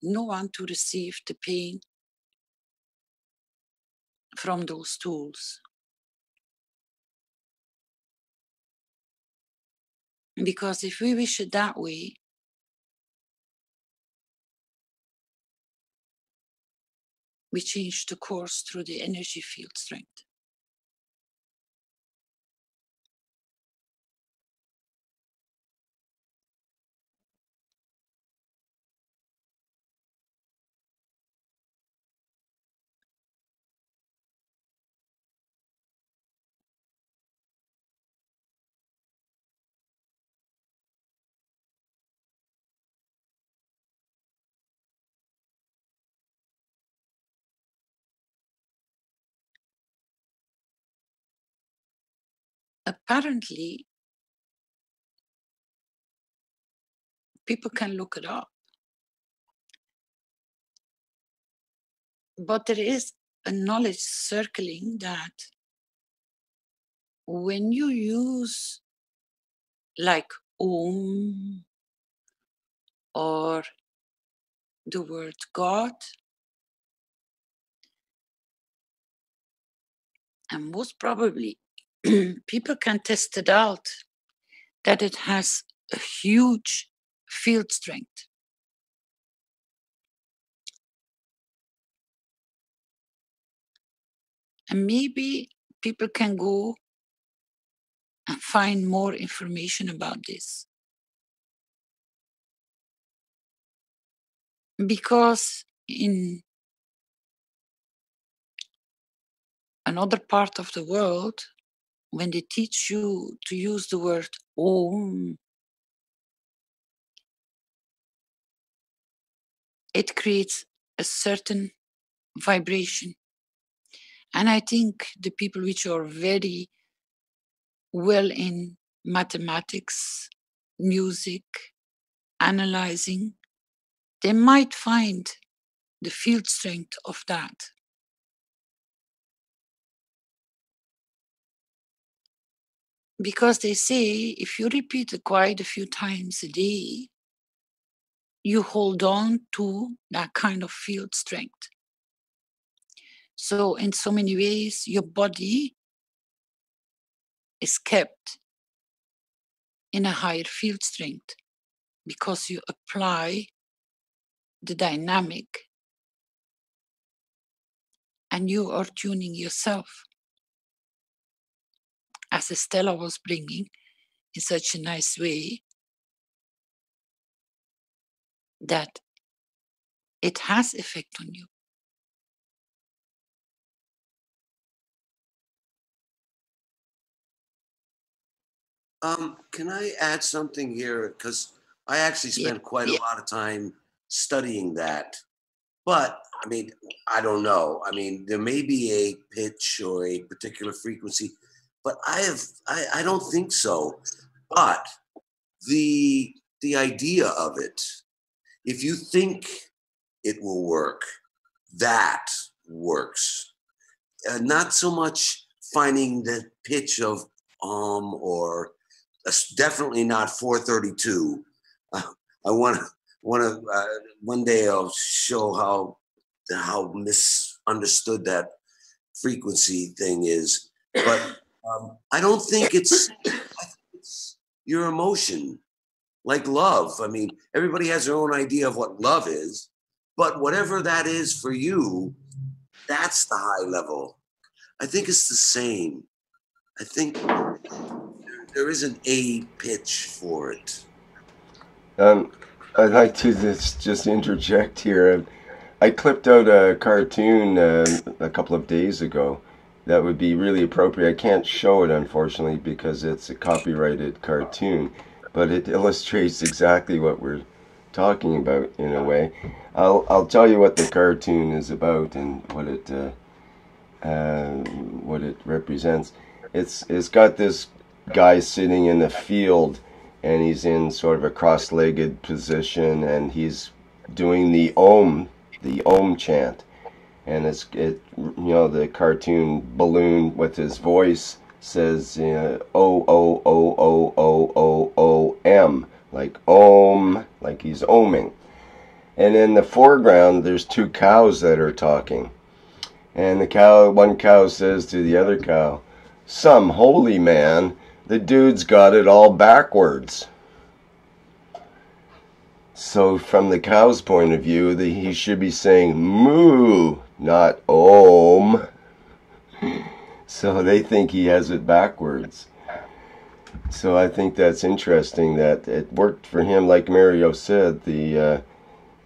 [SPEAKER 2] no one to receive the pain from those tools. Because if we wish it that way, we change the course through the energy field strength. Apparently, people can look it up, but there is a knowledge circling that when you use like Om or the word God, and most probably people can test it out, that it has a huge field strength. And maybe people can go and find more information about this. Because in another part of the world, when they teach you to use the word Om, it creates a certain vibration. And I think the people which are very well in mathematics, music, analyzing, they might find the field strength of that. Because they say if you repeat it quite a few times a day, you hold on to that kind of field strength. So in so many ways, your body is kept in a higher field strength because you apply the dynamic, and you are tuning yourself, as Estella was bringing in such a nice way, that it has effect on you.
[SPEAKER 6] Can I add something here? Because I actually spent quite a lot of time studying that. But I mean, I don't know. I mean, there may be a pitch or a particular frequency, but I don't think so. But the idea of it, if you think it will work, that works. Not so much finding the pitch of or definitely not 432. I want to one day I'll show how misunderstood that frequency thing is. But I don't think it's your emotion, like love. I mean, everybody has their own idea of what love is, but whatever that is for you, that's the high level. I think it's the same. I think there isn't a pitch for it.
[SPEAKER 1] I'd like to just interject here. I clipped out a cartoon a couple of days ago that would be really appropriate. I can't show it, unfortunately, because it's a copyrighted cartoon, but it illustrates exactly what we're talking about in a way. I'll tell you what the cartoon is about and what it represents. It's got this guy sitting in a field, and he's in sort of a cross-legged position, and he's doing the Om chant, and the cartoon balloon with his voice says O O O O O O O M, like Om, like he's oming. And in the foreground, there's two cows that are talking, and one cow says to the other cow, "Some holy man, the dude's got it all backwards." So from the cow's point of view, he should be saying moo, not om. So they think he has it backwards. So I think that's interesting that it worked for him. Like Mario said, the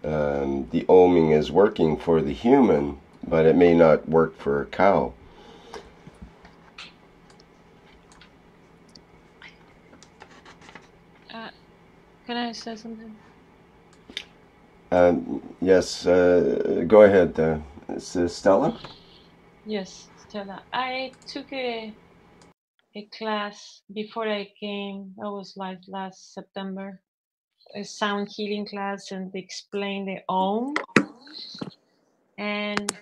[SPEAKER 1] oming is working for the human, but it may not work for a cow.
[SPEAKER 7] Can I say something?
[SPEAKER 1] Yes, go ahead. Is this Stella?
[SPEAKER 7] Yes, Stella. I took a class before I came. That was like last September. A sound healing class, and they explained the Om. And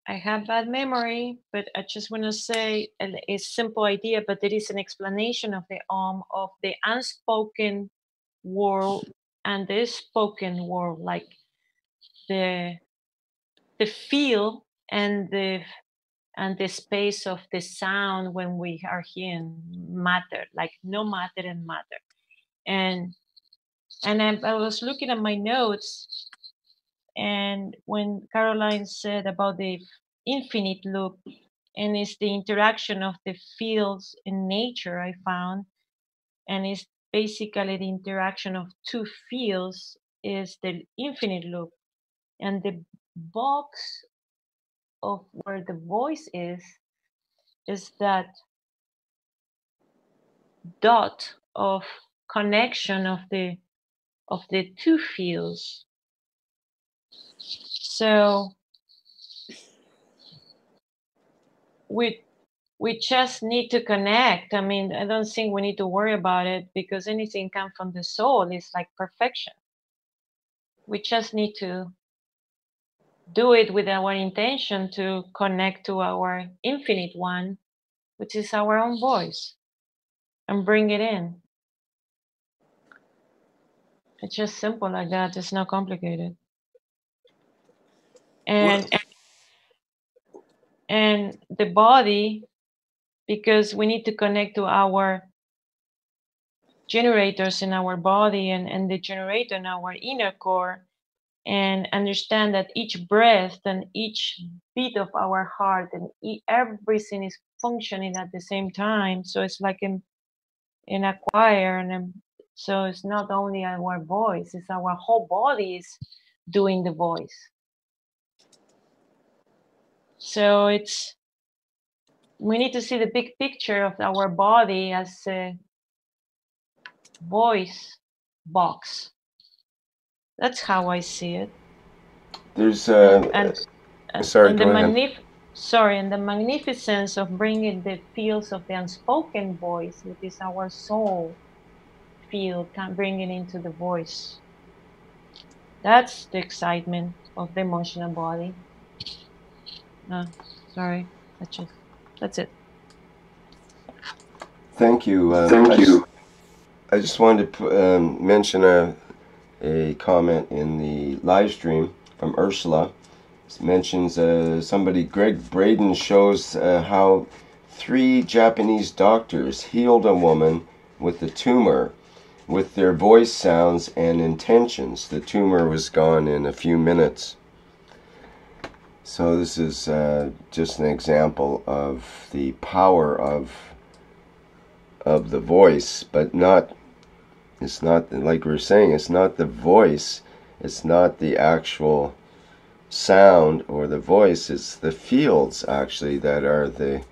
[SPEAKER 7] I have bad memory, but I just want to say a simple idea, but there is an explanation of the Om, of the unspoken world and the spoken world, like the feel and the space of the sound when we are hearing matter, like no matter and matter. And I was looking at my notes, and when Caroline said about the infinite loop, and it's the interaction of the fields in nature, I found, and it's basically the interaction of two fields is the infinite loop, and the box of where the voice is that dot of connection of the two fields. So we just need to connect. I mean, I don't think we need to worry about it, because anything comes from the soul is like perfection. We just need to do it with our intention to connect to our infinite one, which is our own voice, and bring it in. It's just simple like that. It's not complicated. And the body, because we need to connect to our generators in our body, and the generator in our inner core, and understand that each breath and each beat of our heart and everything is functioning at the same time. So it's like in a choir, and so it's not only our voice, it's our whole body is doing the voice. So we need to see the big picture of our body as a voice box. That's how I see it.
[SPEAKER 1] There's
[SPEAKER 7] sorry,
[SPEAKER 1] go ahead.
[SPEAKER 7] And the magnificence of bringing the fields of the unspoken voice, which is our soul field, can bring it into the voice. That's the excitement of the emotional body. Sorry, that's it.
[SPEAKER 1] Thank you.
[SPEAKER 6] Thank you.
[SPEAKER 1] I just wanted to mention a comment in the live stream from Ursula. It mentions somebody, Greg Braden, shows how 3 Japanese doctors healed a woman with a tumor with their voice sounds and intentions. The tumor was gone in a few minutes. So this is just an example of the power of the voice, but it's not, like we were saying, it's not the voice, it's not the actual sound or the voice, it's the fields actually that are the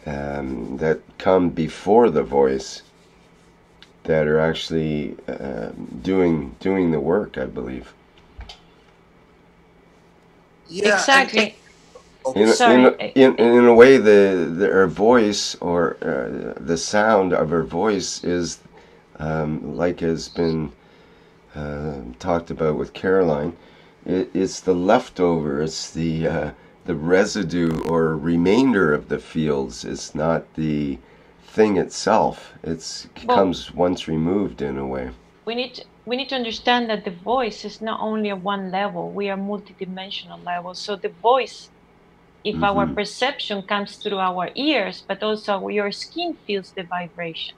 [SPEAKER 1] that come before the voice that are actually doing the work, I believe.
[SPEAKER 7] Yeah, exactly.
[SPEAKER 1] In a way, her voice, or the sound of her voice, is like has been talked about with Caroline. It's the leftover. It's the residue or remainder of the fields. It's not the thing itself. It comes once removed in a way.
[SPEAKER 7] We need to understand that the voice is not only at one level. We are multidimensional levels. So the voice, if our perception comes through our ears, but also your skin feels the vibration.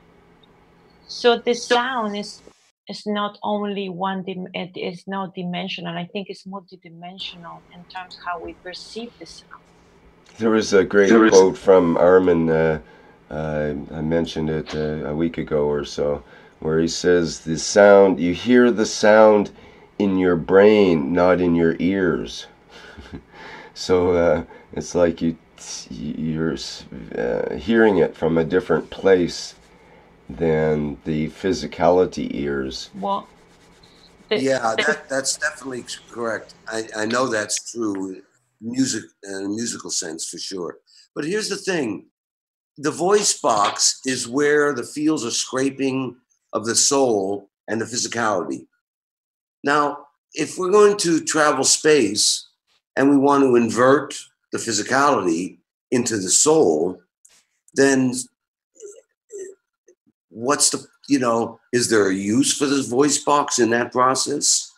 [SPEAKER 7] So the sound is not only it is not dimensional. I think it's multidimensional in terms of how we perceive the sound.
[SPEAKER 1] There was a great quote from Armin, I mentioned it a week ago or so, where he says, the sound, you hear the sound in your brain, not in your ears. So it's like you're hearing it from a different place than the physicality ears.
[SPEAKER 7] Well,
[SPEAKER 6] yeah, that's definitely correct. I know that's true, in a musical sense for sure. But here's the thing. The voice box is where the fields are scraping of the soul and the physicality. Now, if we're going to travel space and we want to invert the physicality into the soul, then what's the, is there a use for this voice box in that process?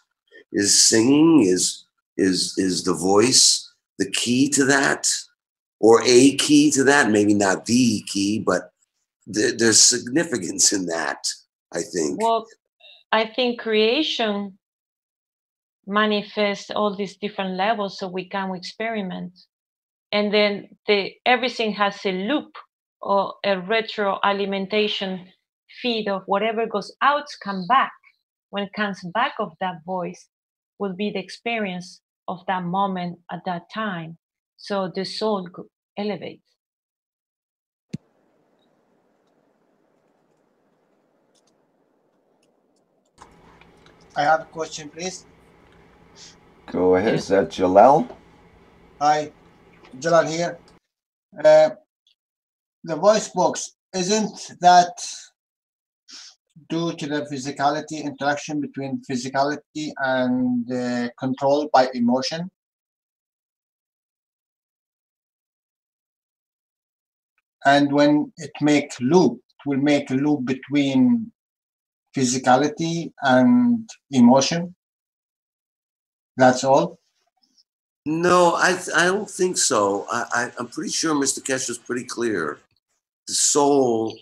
[SPEAKER 6] Is singing, is the voice the key to that? Or a key to that? Maybe not the key, but there's significance in that, I think.
[SPEAKER 7] Well, I think creation manifests all these different levels so we can experiment. And then everything has a loop or a retroalimentation feed of whatever goes out come back. When it comes back of that voice will be the experience of that moment at that time. So the soul elevates.
[SPEAKER 12] I have a question, please.
[SPEAKER 1] Go ahead. Yes. Is that Jalal?
[SPEAKER 12] Hi, Jalal here. The voice box, isn't that due to the physicality, interaction between physicality and control by emotion? And when it will make a loop between physicality and emotion? That's all?
[SPEAKER 6] No, I don't think so. I'm pretty sure Mr. Keshe was pretty clear. The soul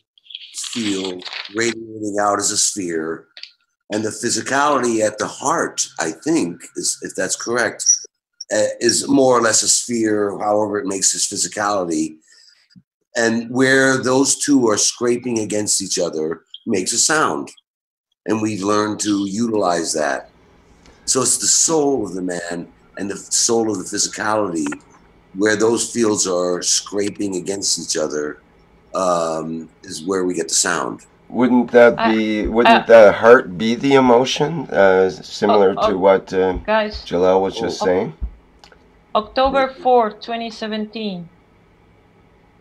[SPEAKER 6] field radiating out as a sphere. And the physicality at the heart, I think, is, if that's correct, is more or less a sphere, however it makes its physicality. And where those two are scraping against each other makes a sound. And we've learned to utilize that. So it's the soul of the man and the soul of the physicality, where those fields are scraping against each other, is where we get the sound.
[SPEAKER 1] Wouldn't that be? Wouldn't the heart be the emotion, similar to what
[SPEAKER 7] guys,
[SPEAKER 1] Jalal was just saying?
[SPEAKER 7] October 4th, 2017.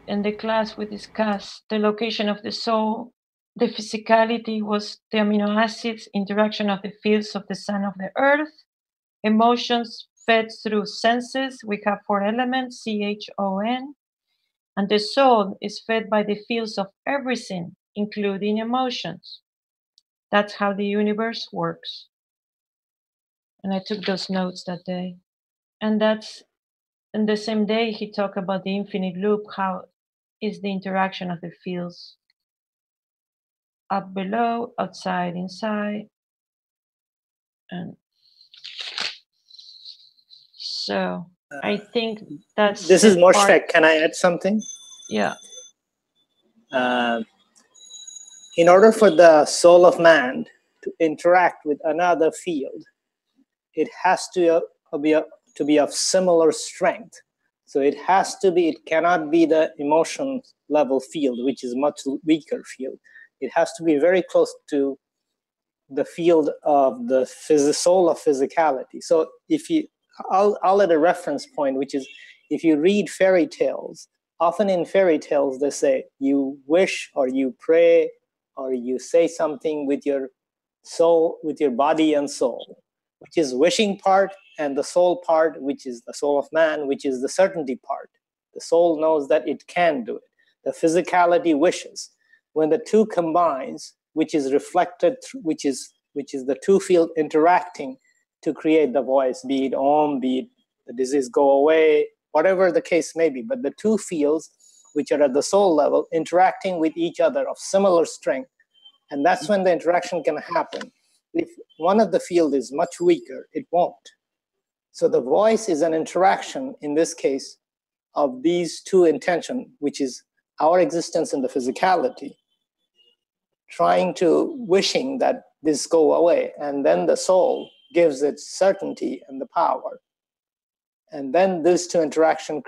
[SPEAKER 7] In the class, we discussed the location of the soul. The physicality was the amino acids, interaction of the fields of the sun of the earth, emotions fed through senses. We have 4 elements, CHON, and the soul is fed by the fields of everything, including emotions. That's how the universe works. And I took those notes that day. And that's in the same day he talked about the infinite loop, how is the interaction of the fields up below, outside, inside. And so I think that's
[SPEAKER 4] this is Moshfek. Can I add something?
[SPEAKER 7] Yeah.
[SPEAKER 4] In order for the soul of man to interact with another field, it has to be of similar strength. So it has to be, it cannot be the emotion level field, which is much weaker field. It has to be very close to the field of the soul of physicality. So if you, I'll add a reference point, which is if you read fairy tales, often in fairy tales, they say you wish or you pray or you say something with your soul, with your body and soul, which is wishing part, and the soul part, which is the soul of man, which is the certainty part. The soul knows that it can do it. The physicality wishes. When the two combines, which is reflected, which is the two field interacting to create the voice, be it Om, be it the disease go away, whatever the case may be. But the two fields, which are at the soul level, interacting with each other of similar strength. And that's when the interaction can happen. If one of the field is much weaker, it won't. So the voice is an interaction, in this case, of these two intention, which is our existence in the physicality, trying to, wishing that this go away. And then the soul gives its certainty and the power. And then this two interaction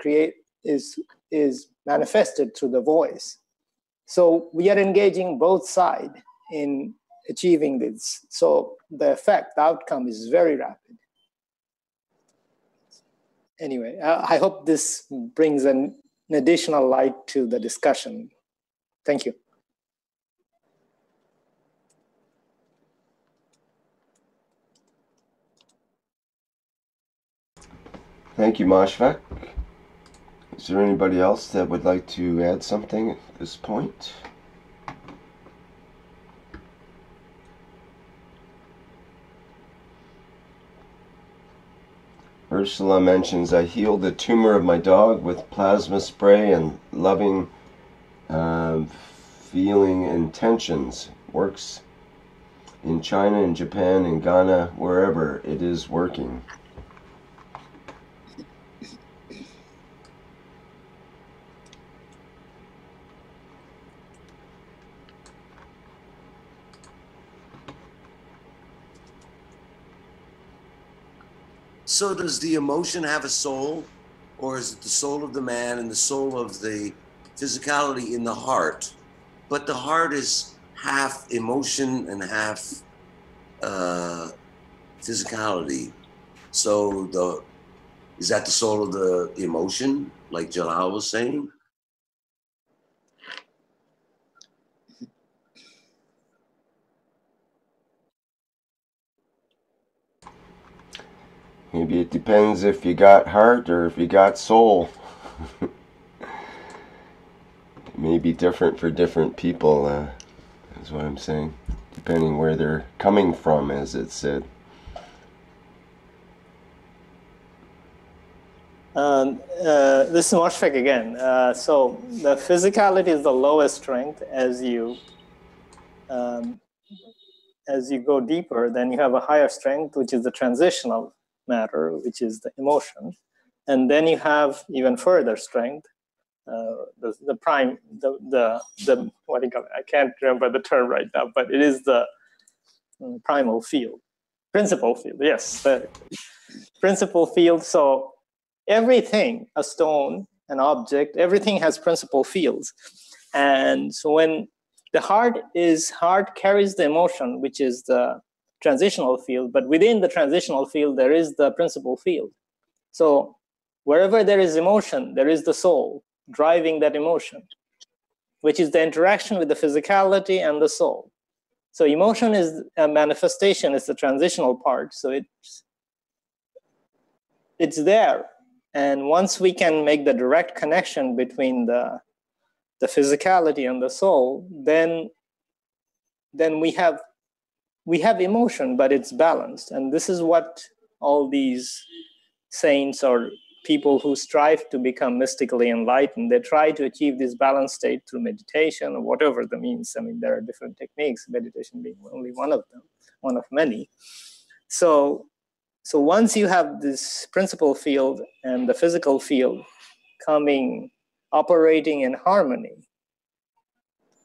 [SPEAKER 4] is manifested through the voice. So we are engaging both sides in achieving this. So the effect, the outcome is very rapid. Anyway, I hope this brings an additional light to the discussion. Thank you.
[SPEAKER 1] Thank you, Moshfek. Is there anybody else that would like to add something at this point? Ursula mentions, I healed the tumor of my dog with plasma spray and loving feeling intentions. Works in China, in Japan, in Ghana, wherever it is working.
[SPEAKER 6] So does the emotion have a soul, or is it the soul of the man and the soul of the physicality in the heart? But the heart is half emotion and half physicality. So is that the soul of the emotion, like Jalal was saying?
[SPEAKER 1] Maybe it depends if you got heart or if you got soul. It may be different for different people, is what I'm saying. Depending where they're coming from, as it said.
[SPEAKER 4] This is Moshfek again. So the physicality is the lowest strength, as you as you go deeper, then you have a higher strength, which is the transitional matter, which is the emotion. And then you have even further strength, the prime, the what do you call it? I can't remember the term right now, but it is the primal field, principal field. Yes, the principal field. So everything, a stone, an object, everything has principal fields. And so when the heart carries the emotion, which is the transitional field, but within the transitional field, there is the principal field. So wherever there is emotion, there is the soul driving that emotion, which is the interaction with the physicality and the soul. So emotion is a manifestation, it's the transitional part. So it's there. And once we can make the direct connection between the physicality and the soul, then we have emotion, but it's balanced. And this is what all these saints or people who strive to become mystically enlightened, they try to achieve this balanced state through meditation or whatever the means. I mean, there are different techniques, meditation being only one of them, one of many. So once you have this principal field and the physical field operating in harmony,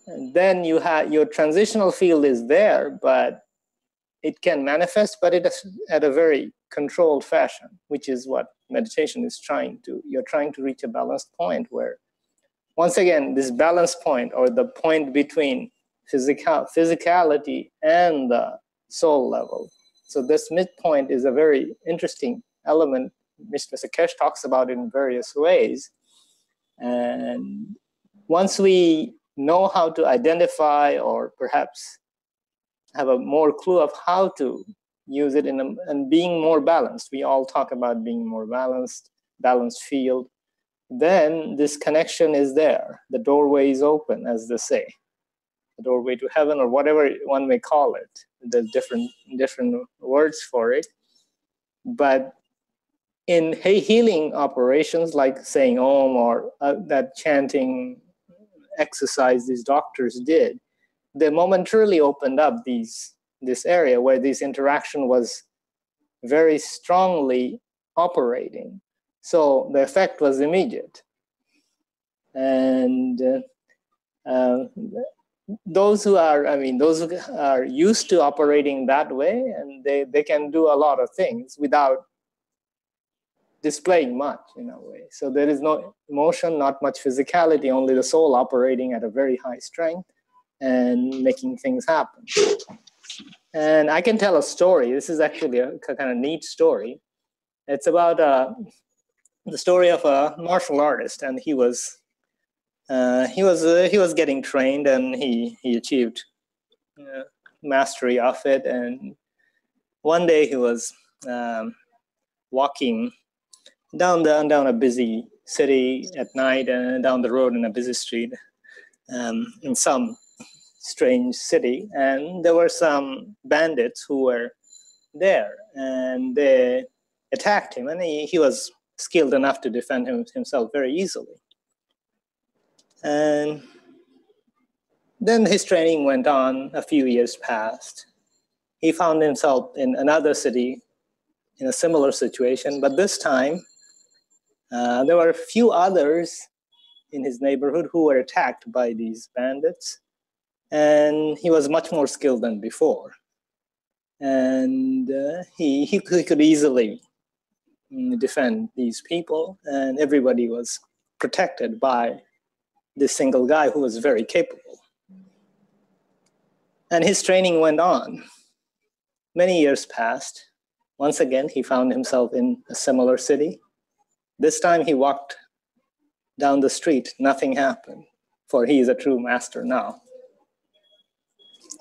[SPEAKER 4] and then you have your transitional field is there, but it can manifest, but it is at a very controlled fashion, which is what meditation is you're trying to reach a balanced point where, once again, this balanced point, or the point between physicality and the soul level. So this midpoint is a very interesting element. Mr. Sakesh talks about it in various ways. And once we know how to identify, or perhaps have a more clue of how to use it and being more balanced. We all talk about being more balanced field. Then this connection is there. The doorway is open, as they say. The doorway to heaven, or whatever one may call it. There's different words for it. But in healing operations, like saying Om or that chanting exercise these doctors did, they momentarily opened up this area where this interaction was very strongly operating. So the effect was immediate. And those who are used to operating that way, and they can do a lot of things without displaying much in a way. So there is no emotion, not much physicality, only the soul operating at a very high strength and making things happen. And I can tell a story. This is actually a kind of neat story. It's about the story of a martial artist, and he was getting trained, and he achieved mastery of it. And one day he was walking down a busy city at night, and down the road in a busy street in some strange city, and there were some bandits who were there, and they attacked him, and he was skilled enough to defend himself very easily. And then his training went on. A few years passed. He found himself in another city in a similar situation, but this time there were a few others in his neighborhood who were attacked by these bandits. And he was much more skilled than before. And he could easily defend these people, and everybody was protected by this single guy who was very capable. And his training went on. Many years passed. Once again, he found himself in a similar city. This time he walked down the street. Nothing happened, for he is a true master now.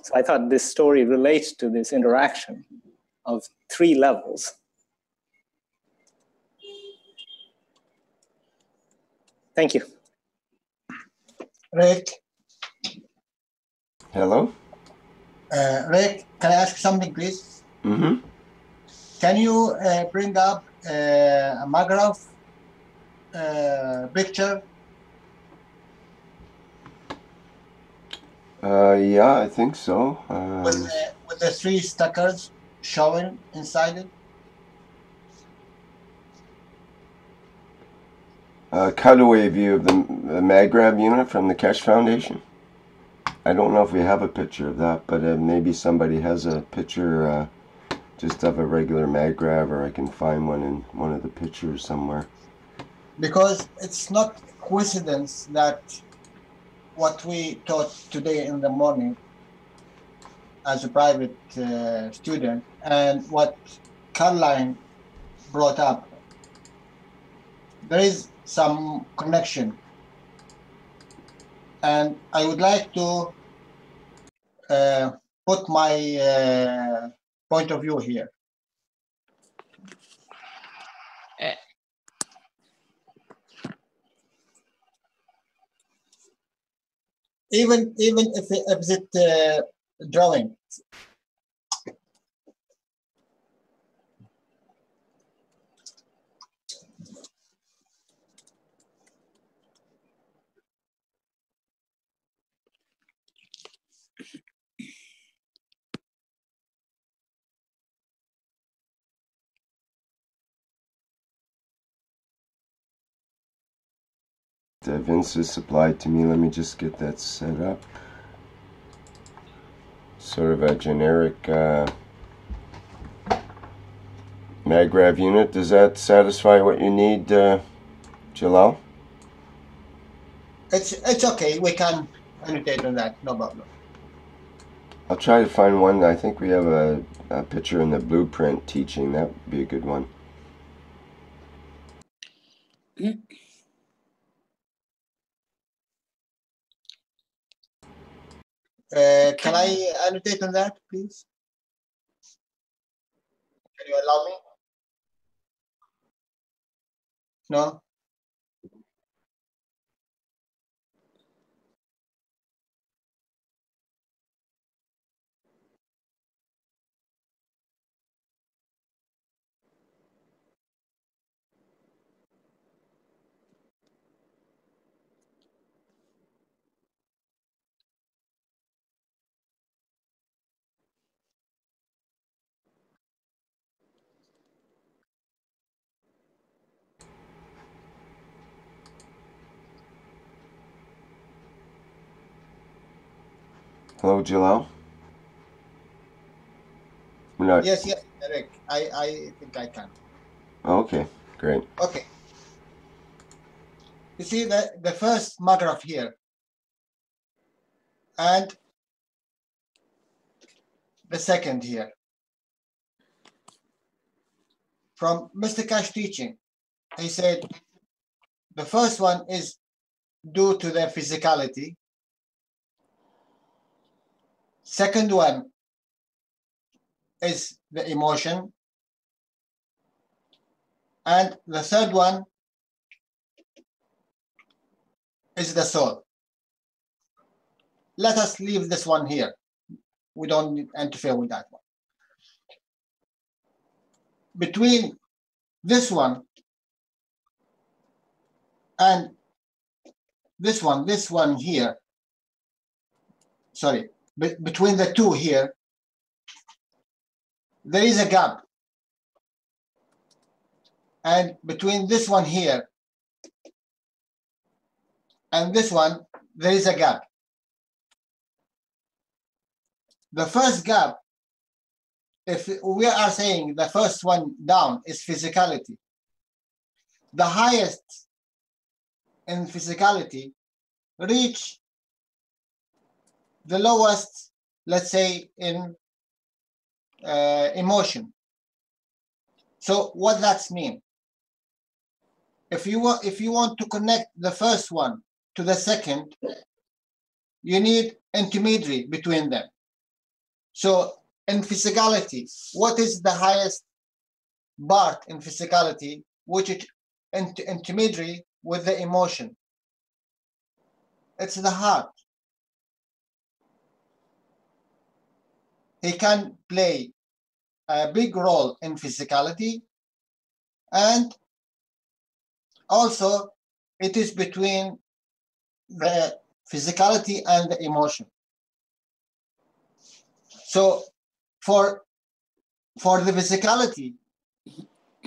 [SPEAKER 4] So I thought this story relates to this interaction of 3 levels. Thank you.
[SPEAKER 12] Rick.
[SPEAKER 1] Hello?
[SPEAKER 12] Rick, can I ask something, please?
[SPEAKER 1] Mm-hmm.
[SPEAKER 12] Can you bring up a Maghraf picture?
[SPEAKER 1] Yeah, I think so.
[SPEAKER 12] With the three stickers showing inside it?
[SPEAKER 1] A cutaway view of the MagGrav unit from the Keshe Foundation. I don't know if we have a picture of that, but maybe somebody has a picture just of a regular MagGrav, or I can find one in one of the pictures somewhere.
[SPEAKER 12] Because it's not coincidence that what we taught today in the morning as a private student and what Caroline brought up, there is some connection. And I would like to put my point of view here. Even if it's drawing.
[SPEAKER 1] Vince has supplied to me. Let me just get that set up. Sort of a generic MagGrav unit. Does that satisfy what you need, Jalal?
[SPEAKER 12] It's okay. We can annotate on that. No problem.
[SPEAKER 1] I'll try to find one. I think we have a picture in the blueprint teaching. That would be a good one.
[SPEAKER 12] Can I annotate on that, please? Can you allow me? No?
[SPEAKER 1] Hello, Jalal?
[SPEAKER 12] Yes, Eric. I think I can.
[SPEAKER 1] Okay, great.
[SPEAKER 12] Okay. You see the first MagGrav here and the second here. From Mr. Keshe teaching, he said the first one is due to the physicality. Second one is the emotion. And the third one is the soul. Let us leave this one here. We don't need to interfere with that one. Between this one and this one here, sorry, between the two here, there is a gap. And between this one here and this one, there is a gap. The first gap, if we are saying the first one down is physicality, the highest in physicality reach the lowest, let's say, in emotion. So what that mean? If you want to connect the first one to the second, you need intermediary between them. So in physicality, what is the highest part in physicality, which is intermediary with the emotion? It's the heart. He can play a big role in physicality, and also it is between the physicality and the emotion. So for the physicality,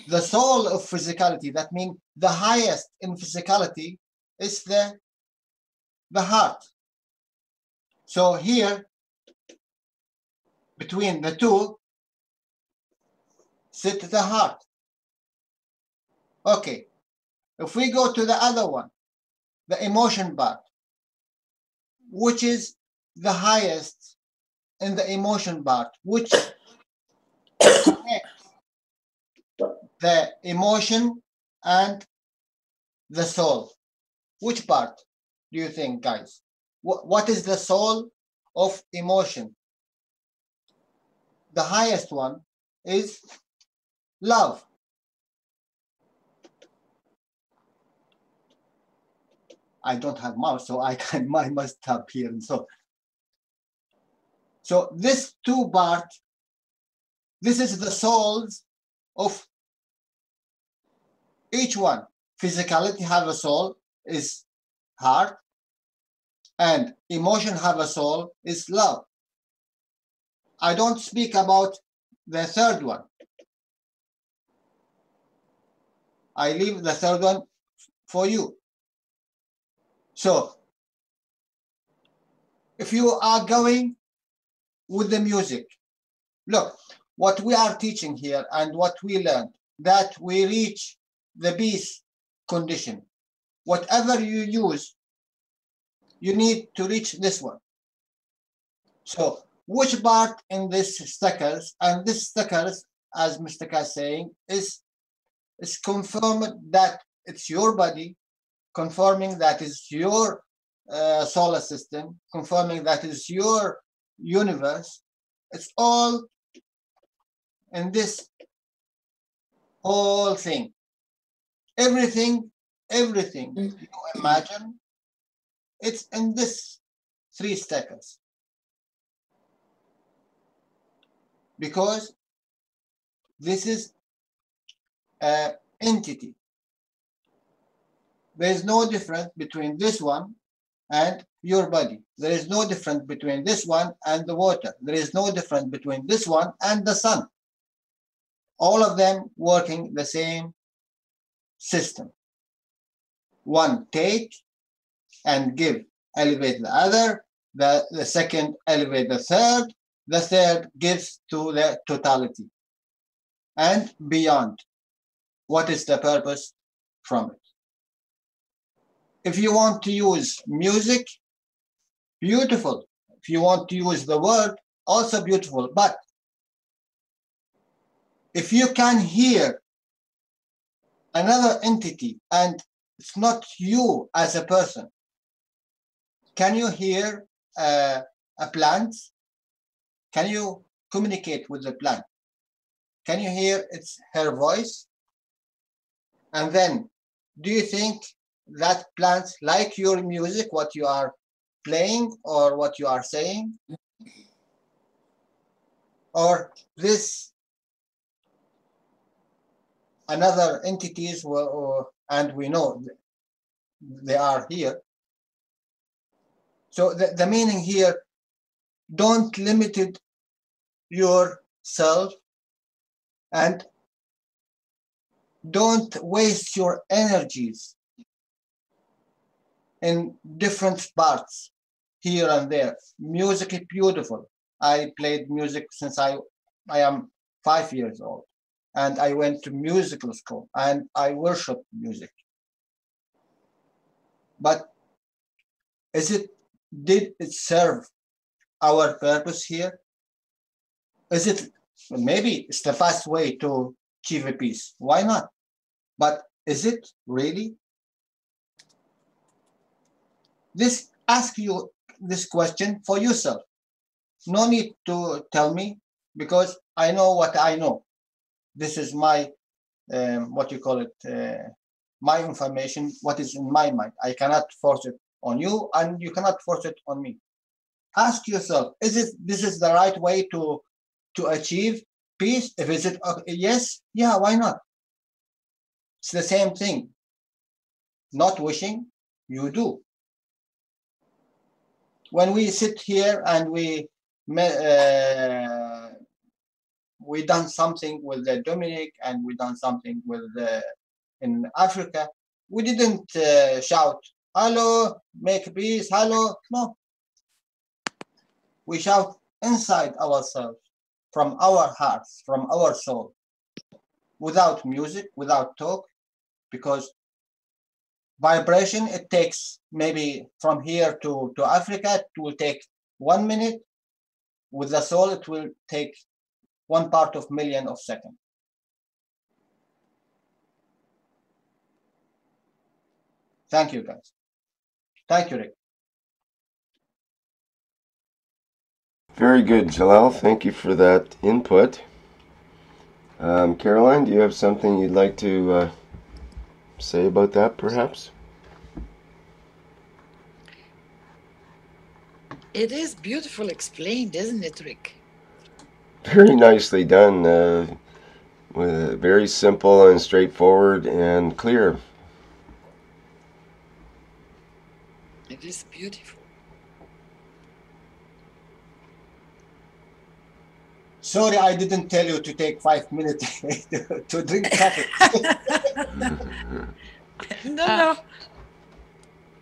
[SPEAKER 12] the soul of physicality, that means the highest in physicality is the heart. So here, between the two, sit the heart. Okay, if we go to the other one, the emotion part, which is the highest in the emotion part, which connects the emotion and the soul. Which part do you think, guys? What is the soul of emotion? The highest one is love. I don't have mouse, so I must tap here and so this two part, this is the souls of each one. Physicality have a soul, is heart, and emotion have a soul, is love. I don't speak about the third one. I leave the third one for you. So if you are going with the music, look, what we are teaching here and what we learned, that we reach the peace condition. Whatever you use, you need to reach this one. So which part in this stickers, and this stickers, as Mr. K is saying, is confirmed that it's your body, confirming that is your solar system, confirming that is your universe. It's all in this whole thing. Everything you imagine, it's in this three stickers. Because this is an entity. There is no difference between this one and your body. There is no difference between this one and the water. There is no difference between this one and the sun. All of them working the same system. One take and give, elevate the other, the second elevate the third gives to the totality and beyond. What is the purpose from it? If you want to use music, beautiful. If you want to use the word, also beautiful. But if you can hear another entity and it's not you as a person, can you hear a plant? Can you communicate with the plant? Can you hear her voice? And then, do you think that plant like your music, what you are playing or what you are saying? Or this another entities and we know they are here. So the meaning here, don't limit yourself and don't waste your energies in different parts here and there. Music is beautiful. I played music since I am 5 years old, and I went to musical school and I worship music. But did it serve our purpose here? Is it, maybe it's the fast way to achieve a peace. Why not? But is it really? Ask you this question for yourself. No need to tell me, because I know what I know. This is my, what you call it, my information, what is in my mind. I cannot force it on you, and you cannot force it on me. Ask yourself, this is the right way to achieve peace? If is it yes, yeah, why not? It's the same thing. Not wishing, you do. When we sit here and we we done something with the Dominic, and we done something with in Africa. We didn't shout, "Hello, make peace, hello." No, we shout inside ourselves, from our hearts, from our soul, without music, without talk, because vibration, it takes maybe from here to Africa, it will take 1 minute. With the soul, it will take 1 part of million of second. Thank you, guys. Thank you, Rick.
[SPEAKER 1] Very good, Jalal. Thank you for that input. Caroline, do you have something you'd like to say about that, perhaps?
[SPEAKER 2] It is beautiful explained, isn't it, Rick?
[SPEAKER 1] Very nicely done. Very simple and straightforward and clear.
[SPEAKER 2] It is beautiful.
[SPEAKER 12] Sorry, I didn't tell you to take 5 minutes to drink coffee.
[SPEAKER 2] No.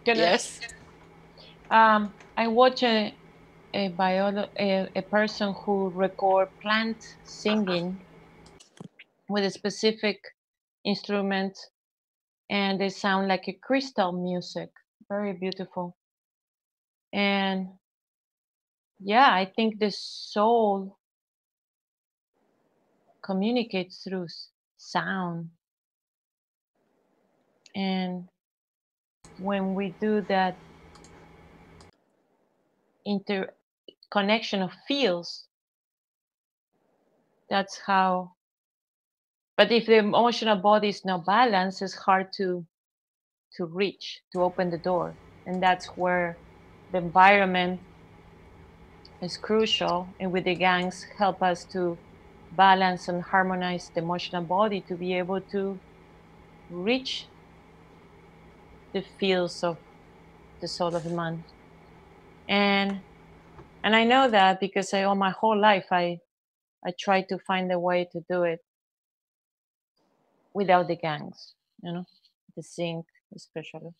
[SPEAKER 2] Yes.
[SPEAKER 7] I watch a person who record plant singing with a specific instrument, and they sound like a crystal music, very beautiful. And yeah, I think the soul communicates through sound, and when we do that interconnection of fields, that's how. But if the emotional body is not balanced, it's hard to reach, to open the door. And that's where the environment is crucial. And with the gangs, help us to balance and harmonize the emotional body to be able to reach the fields of the soul of the man. And I know that because all my whole life I try to find a way to do it without the gangs, the zinc especially.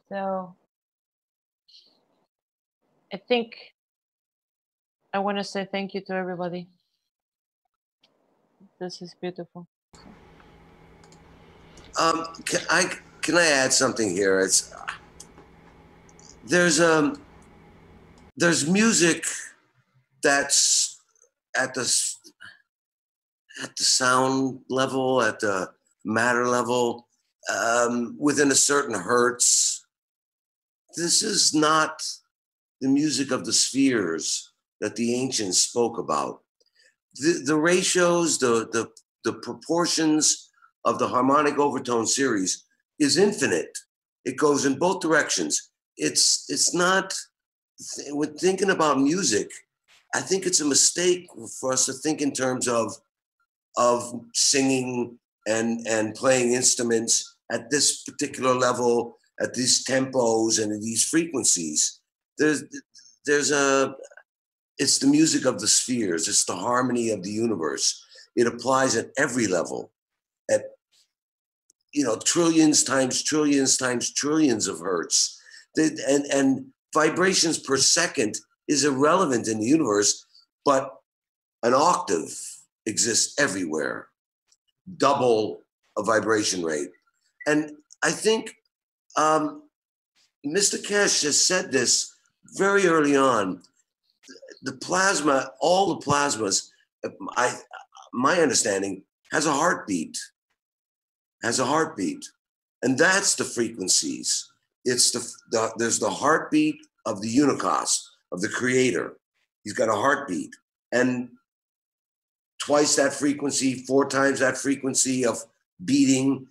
[SPEAKER 7] So I think I want to say thank you to everybody. This is beautiful.
[SPEAKER 6] Can I add something here? There's music that's at the sound level, at the matter level, within a certain hertz. This is not the music of the spheres that the ancients spoke about. The ratios, the proportions of the harmonic overtone series is infinite. It goes in both directions. It's not, when thinking about music, I think it's a mistake for us to think in terms of singing and playing instruments at this particular level, at these tempos and these frequencies. It's the music of the spheres. It's the harmony of the universe. It applies at every level, at trillions times trillions times trillions of hertz. And vibrations per second is irrelevant in the universe, but an octave exists everywhere, double a vibration rate. And I think Mr. Kesh has said this very early on. The plasma, all the plasmas, my understanding, has a heartbeat. And that's the frequencies. It's there's the heartbeat of the Unicos, of the creator. He's got a heartbeat. And twice that frequency, 4 times that frequency of beating,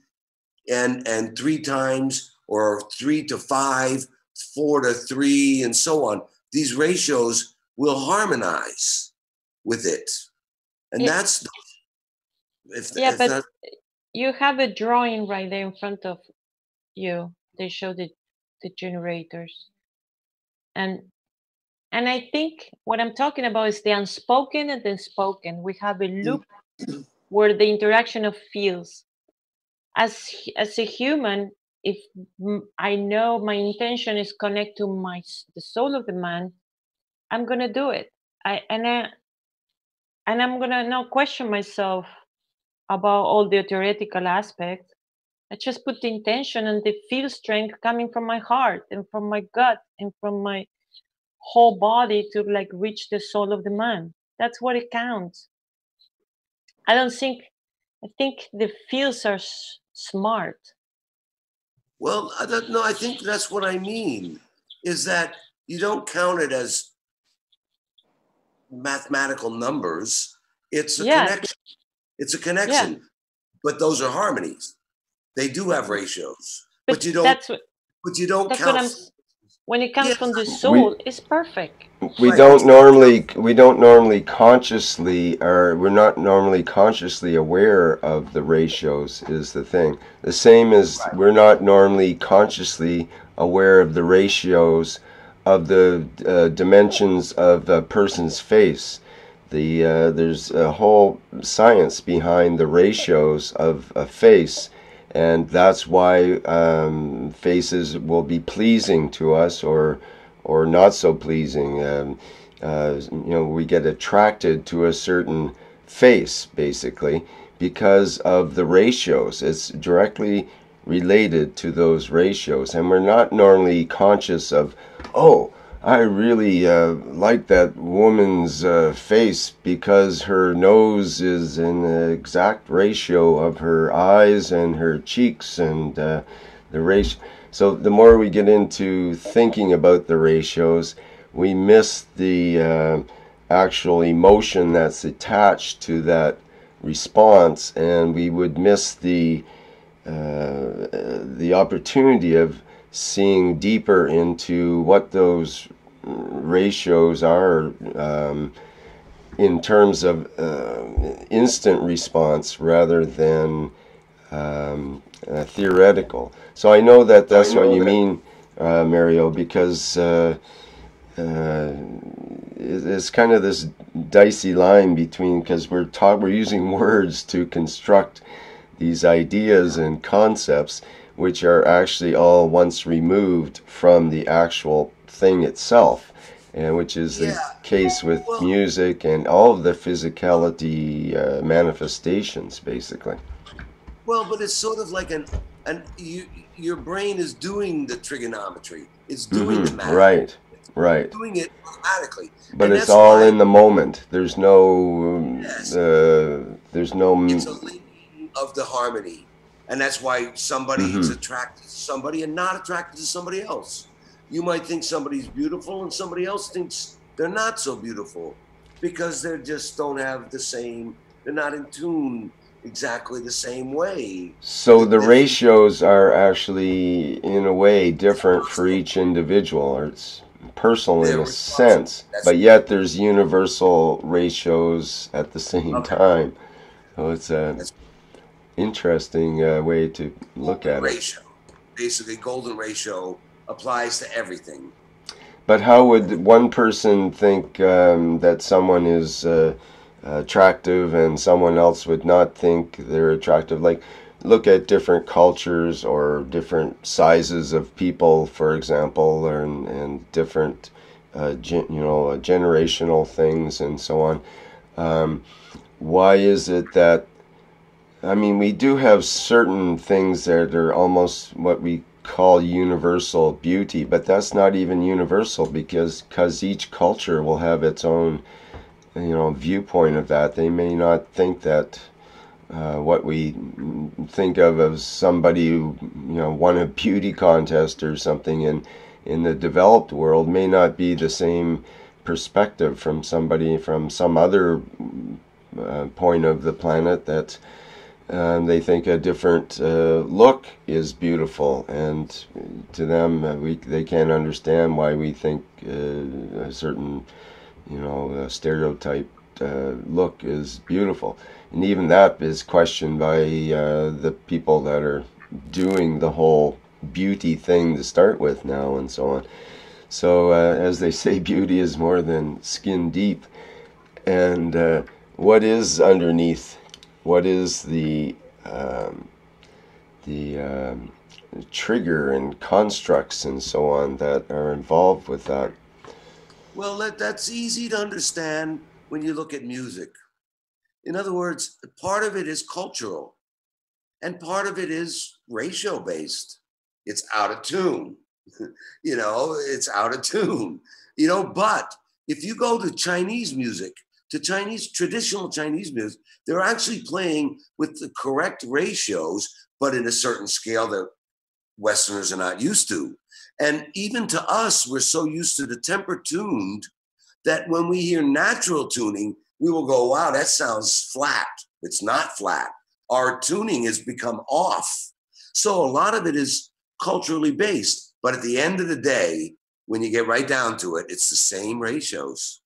[SPEAKER 6] and 3 times, or 3 to 5, 4 to 3, and so on. These ratios will harmonize with it. And that's...
[SPEAKER 7] But you have a drawing right there in front of you. They show the generators. And And I think what I'm talking about is the unspoken and the spoken. We have a loop where the interaction of feels. As a human, if I know my intention is connect to the soul of the man, I'm gonna do it. And I'm gonna not question myself about all the theoretical aspects. I just put the intention and the feel strength coming from my heart and from my gut and from my whole body to like reach the soul of the man. That's what it counts. I think the feels are smart.
[SPEAKER 6] Well, no, I think that's what I mean, is that you don't count it as mathematical numbers. It's a connection. It's a connection. Yeah. But those are harmonies. They do have ratios. But you don't count.
[SPEAKER 7] When it comes from the soul, it's perfect.
[SPEAKER 1] We don't normally consciously, or we're not normally consciously aware of the ratios is the thing. The same as we're not normally consciously aware of the ratios of the dimensions of a person's face. There's a whole science behind the ratios of a face. And that's why faces will be pleasing to us or not so pleasing. We get attracted to a certain face, basically, because of the ratios. It's directly related to those ratios. And we're not normally conscious of, oh, I really like that woman's face because her nose is in the exact ratio of her eyes and her cheeks and the ratio. So the more we get into thinking about the ratios, we miss the actual emotion that's attached to that response, and we would miss the opportunity of seeing deeper into what those ratios are in terms of instant response rather than theoretical. So I know that that's what you mean, Mario, because it's kind of this dicey line between, because we're using words to construct these ideas and concepts which are actually all once removed from the actual thing itself, and which is the case with music and all of the physicality manifestations, basically.
[SPEAKER 6] Well, but it's sort of like your brain is doing the trigonometry. It's doing the math.
[SPEAKER 1] Right.
[SPEAKER 6] It's doing it automatically.
[SPEAKER 1] But it's all in the moment. There's no.
[SPEAKER 6] It's a linking of the harmony. And that's why somebody is attracted to somebody and not attracted to somebody else. You might think somebody's beautiful and somebody else thinks they're not so beautiful because they just don't have the same, they're not in tune exactly the same way.
[SPEAKER 1] So the ratios are actually, in a way, different for each individual, or it's personal in a sense, but yet there's universal ratios at the same time. So it's a interesting way to look at it.
[SPEAKER 6] Basically, golden ratio applies to everything.
[SPEAKER 1] But how would one person think that someone is attractive and someone else would not think they're attractive? Like, look at different cultures or different sizes of people, for example, and different generational things and so on. Why is it that, I mean, we do have certain things that are almost what we call universal beauty, but that's not even universal because each culture will have its own, viewpoint of that. They may not think that what we think of as somebody who, won a beauty contest or something in the developed world may not be the same perspective from somebody from some other point of the planet that they think a different look is beautiful, and to them they can't understand why we think a certain stereotyped look is beautiful. And even that is questioned by the people that are doing the whole beauty thing to start with now and so on. So as they say, beauty is more than skin deep. And what is underneath? What is the trigger and constructs and so on that are involved with that?
[SPEAKER 6] Well, that's easy to understand when you look at music. In other words, part of it is cultural and part of it is ratio based. It's out of tune. It's out of tune. But if you go to Chinese music, to traditional Chinese music, they're actually playing with the correct ratios, but in a certain scale that Westerners are not used to. And even to us, we're so used to the temper tuned that when we hear natural tuning, we will go, wow, that sounds flat. It's not flat. Our tuning has become off. So a lot of it is culturally based. But at the end of the day, when you get right down to it, it's the same ratios.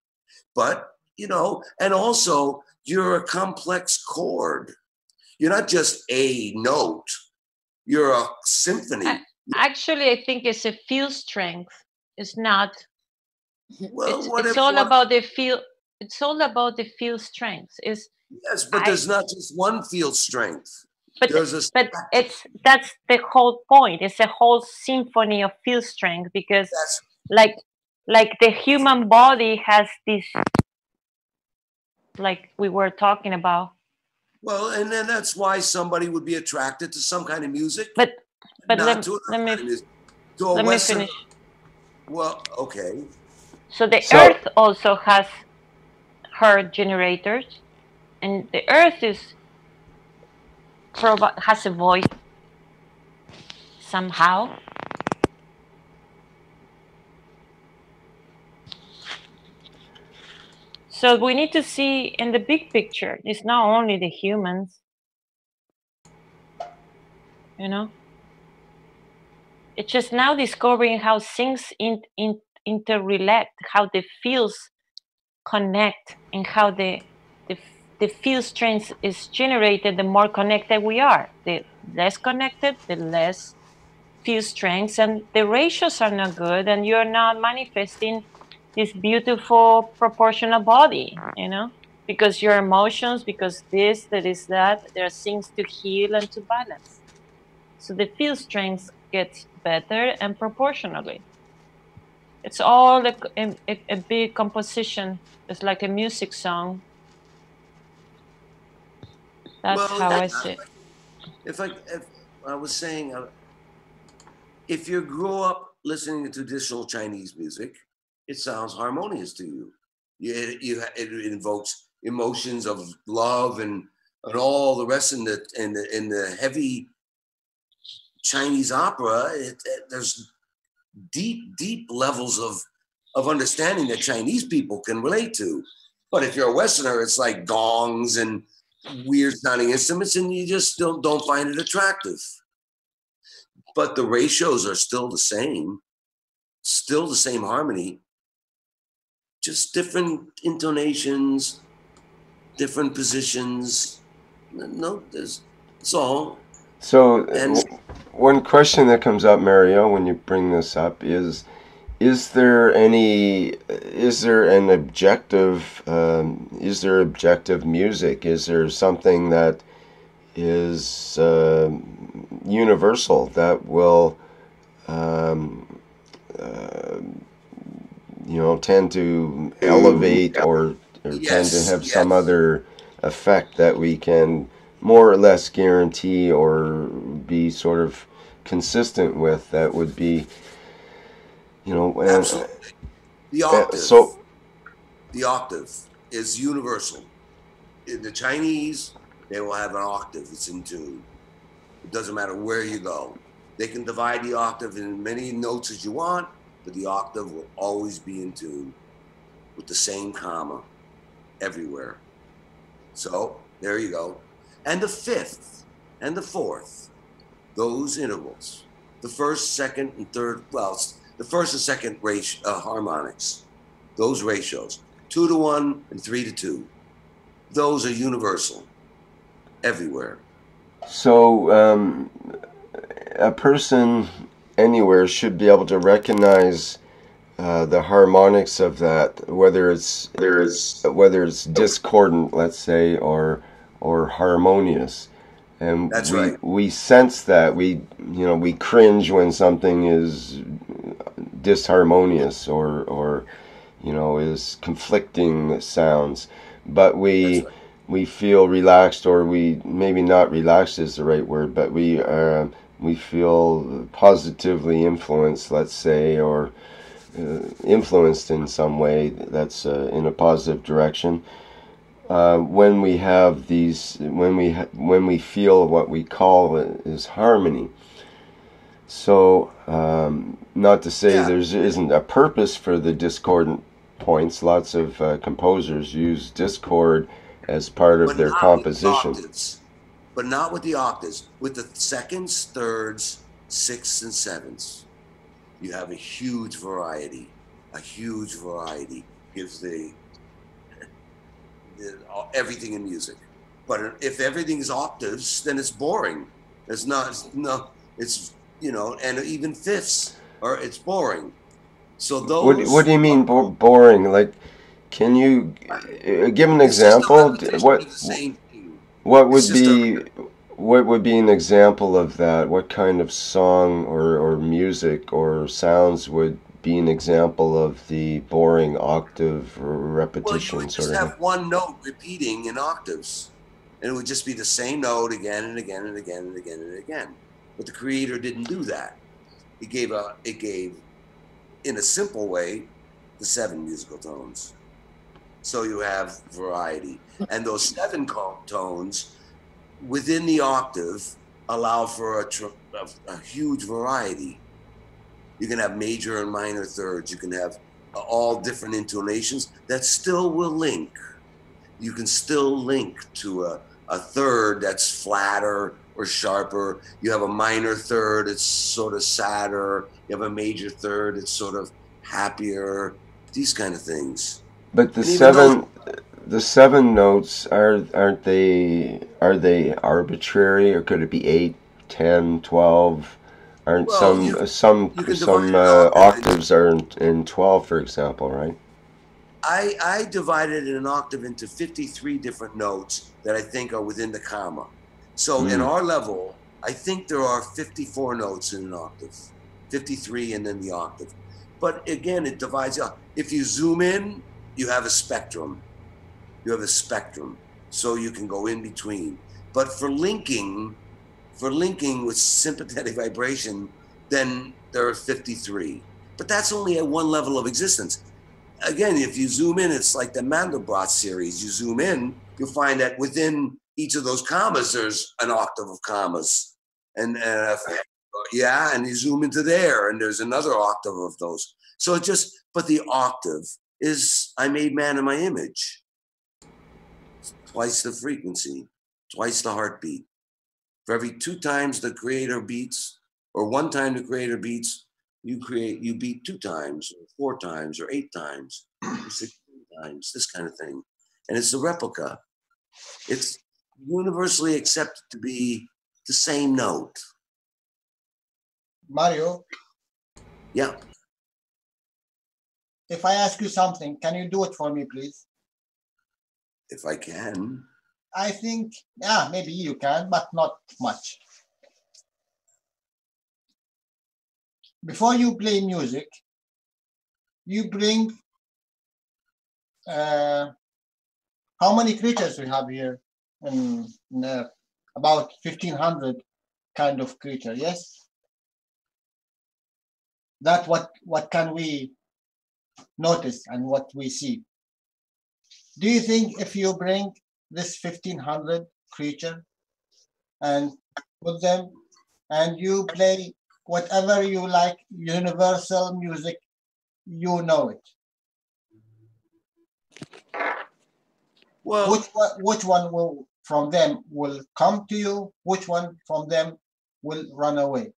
[SPEAKER 6] But, and also you're a complex chord. You're not just a note. You're a symphony.
[SPEAKER 7] Actually, I think it's a field strength. It's not.
[SPEAKER 6] Well,
[SPEAKER 7] it's all about the field. It's all about the field strength.
[SPEAKER 6] Yes, but there's not just one field strength.
[SPEAKER 7] But that's the whole point. It's a whole symphony of field strength because, like the human body has this, like we were talking about.
[SPEAKER 6] Well, and then that's why somebody would be attracted to some kind of music.
[SPEAKER 7] But
[SPEAKER 6] let
[SPEAKER 7] me finish.
[SPEAKER 6] Well, okay.
[SPEAKER 7] So the Earth also has her generators, and the Earth has a voice somehow. So we need to see in the big picture. It's not only the humans, It's just now discovering how things interrelate, how the fields connect, and how the field strength is generated. The more connected we are, the less connected, the less field strengths, and the ratios are not good, and you're not manifesting this beautiful proportional body, because your emotions, because there is that, there are things to heal and to balance. So the field strength gets better and proportionally. It's all a big composition. It's like a music song. That's how I see it.
[SPEAKER 6] If I was saying, if you grow up listening to traditional Chinese music, it sounds harmonious to you. It invokes emotions of love and all the rest in the heavy Chinese opera. There's deep levels of understanding that Chinese people can relate to. But if you're a Westerner, it's like gongs and weird sounding instruments, and you just don't find it attractive. But the ratios are still the same harmony, just different intonations, different positions. No, it's all.
[SPEAKER 1] So one question that comes up, Mario, when you bring this up is there objective music? Is there something that is universal that will tend to elevate or tend to have some other effect that we can more or less guarantee or be sort of consistent with? That would be,
[SPEAKER 6] absolutely. The octave. The octave is universal. In the Chinese, they will have an octave. It's in tune. It doesn't matter where you go. They can divide the octave in many notes as you want, but the octave will always be in tune with the same comma everywhere. So there you go. And the fifth and the fourth, those intervals, the first, second, and third, the first and second harmonics, those ratios, 2-to-1 and 3-to-2, those are universal everywhere.
[SPEAKER 1] So a person anywhere should be able to recognize the harmonics of that, whether it's discordant, let's say, or harmonious, and
[SPEAKER 6] That's
[SPEAKER 1] we
[SPEAKER 6] right.
[SPEAKER 1] we sense that we cringe when something is disharmonious or is conflicting sounds, but we feel relaxed, or we maybe not relaxed is the right word, but we feel positively influenced, let's say, or influenced in some way that's in a positive direction. When we have these, when we feel what we call is harmony. So, not to say there isn't a purpose for the discordant points. Lots of composers use discord as part of their composition.
[SPEAKER 6] But not with the octaves. With the seconds, thirds, sixths, and sevenths, you have a huge variety. A huge variety gives the everything in music. But if everything is octaves, then it's boring. It's not. No, it's and even fifths, or it's boring. So those.
[SPEAKER 1] What do you mean boring? Like, can you give an example? What would be an example of that? What kind of song or music or sounds would be an example of the boring octave or repetition?
[SPEAKER 6] Well, you would just have one note repeating in octaves, and it would just be the same note again and again and again and again and again. But the creator didn't do that. It gave, in a simple way, the 7 musical tones. So you have variety, and those 7 tones within the octave allow for a huge variety. You can have major and minor thirds. You can have all different intonations that still will link. You can still link to a third that's flatter or sharper. You have a minor third, it's sort of sadder. You have a major third, it's sort of happier. These kind of things.
[SPEAKER 1] But the seven notes are they arbitrary, or could it be 8, 10, 12? Aren't some octaves are in 12, for example, right?
[SPEAKER 6] I divided an octave into 53 different notes that I think are within the comma. So in our level, I think there are 54 notes in an octave, 53 and then the octave. But again, it divides up. If you zoom in, you have a spectrum. You have a spectrum, so you can go in between. But for linking with sympathetic vibration, then there are 53. But that's only at one level of existence. Again, if you zoom in, it's like the Mandelbrot series. You zoom in, you'll find that within each of those commas, there's an octave of commas. And you zoom into there, and there's another octave of those. So but the octave is, I made man in my image. Twice the frequency, twice the heartbeat. For every 2 times the creator beats, or 1 time the creator beats, you beat 2 times, or 4 times, or 8 times, or 16 times, this kind of thing. And it's a replica. It's universally accepted to be the same note.
[SPEAKER 12] Mario?
[SPEAKER 6] Yeah.
[SPEAKER 12] If I ask you something, can you do it for me, please?
[SPEAKER 6] If I can.
[SPEAKER 12] I think, maybe you can, but not much. Before you play music, you bring how many creatures we have here? About 1,500 kind of creature, yes? That's what can we notice and what we see. Do you think if you bring this 1,500 creature and put them and you play whatever you like, universal music, you know it?
[SPEAKER 6] Well,
[SPEAKER 12] which one from them will come to you? Which one from them will run away?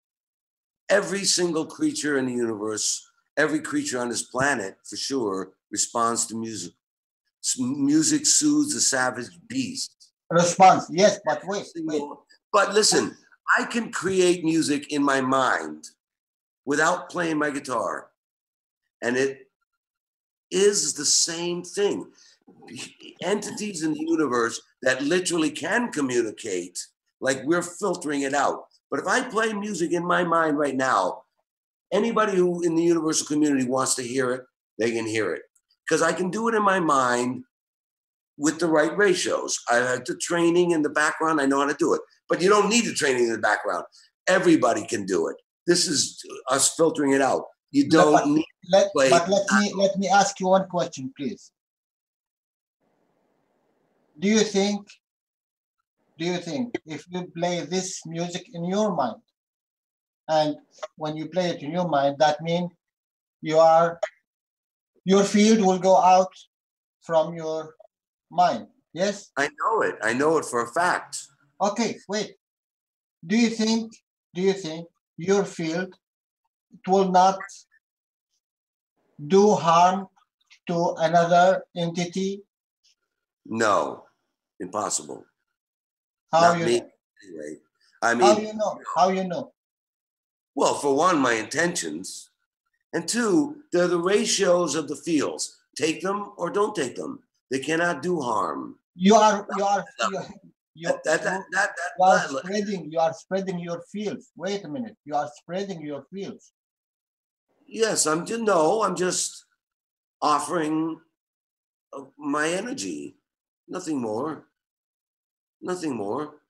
[SPEAKER 6] Every single creature in the universe, every creature on this planet, for sure, responds to music. Music soothes the savage beast.
[SPEAKER 12] Response, yes, but wait.
[SPEAKER 6] But listen, I can create music in my mind without playing my guitar. And it is the same thing. Entities in the universe that literally can communicate, like we're filtering it out. But if I play music in my mind right now, anybody who in the universal community wants to hear it, they can hear it. Because I can do it in my mind with the right ratios. I have the training in the background, I know how to do it. But you don't need the training in the background. Everybody can do it. This is us filtering it out. You don't need to play.
[SPEAKER 12] But let me ask you one question, please. Do you think if you play this music in your mind, and when you play it in your mind, that means your field will go out from your mind? Yes?
[SPEAKER 6] I know it. I know it for a fact.
[SPEAKER 12] Okay, wait. Do you think your field will not do harm to another entity?
[SPEAKER 6] No, impossible.
[SPEAKER 12] How
[SPEAKER 6] Not
[SPEAKER 12] you
[SPEAKER 6] me,
[SPEAKER 12] know?
[SPEAKER 6] anyway. I mean,
[SPEAKER 12] How you know?
[SPEAKER 6] Well, for one, my intentions, and two, they're the ratios of the fields. Take them or don't take them. They cannot do harm.
[SPEAKER 12] You are spreading your fields. Wait a minute. You are spreading your fields.
[SPEAKER 6] Yes, I'm just offering my energy. Nothing more. Nothing more.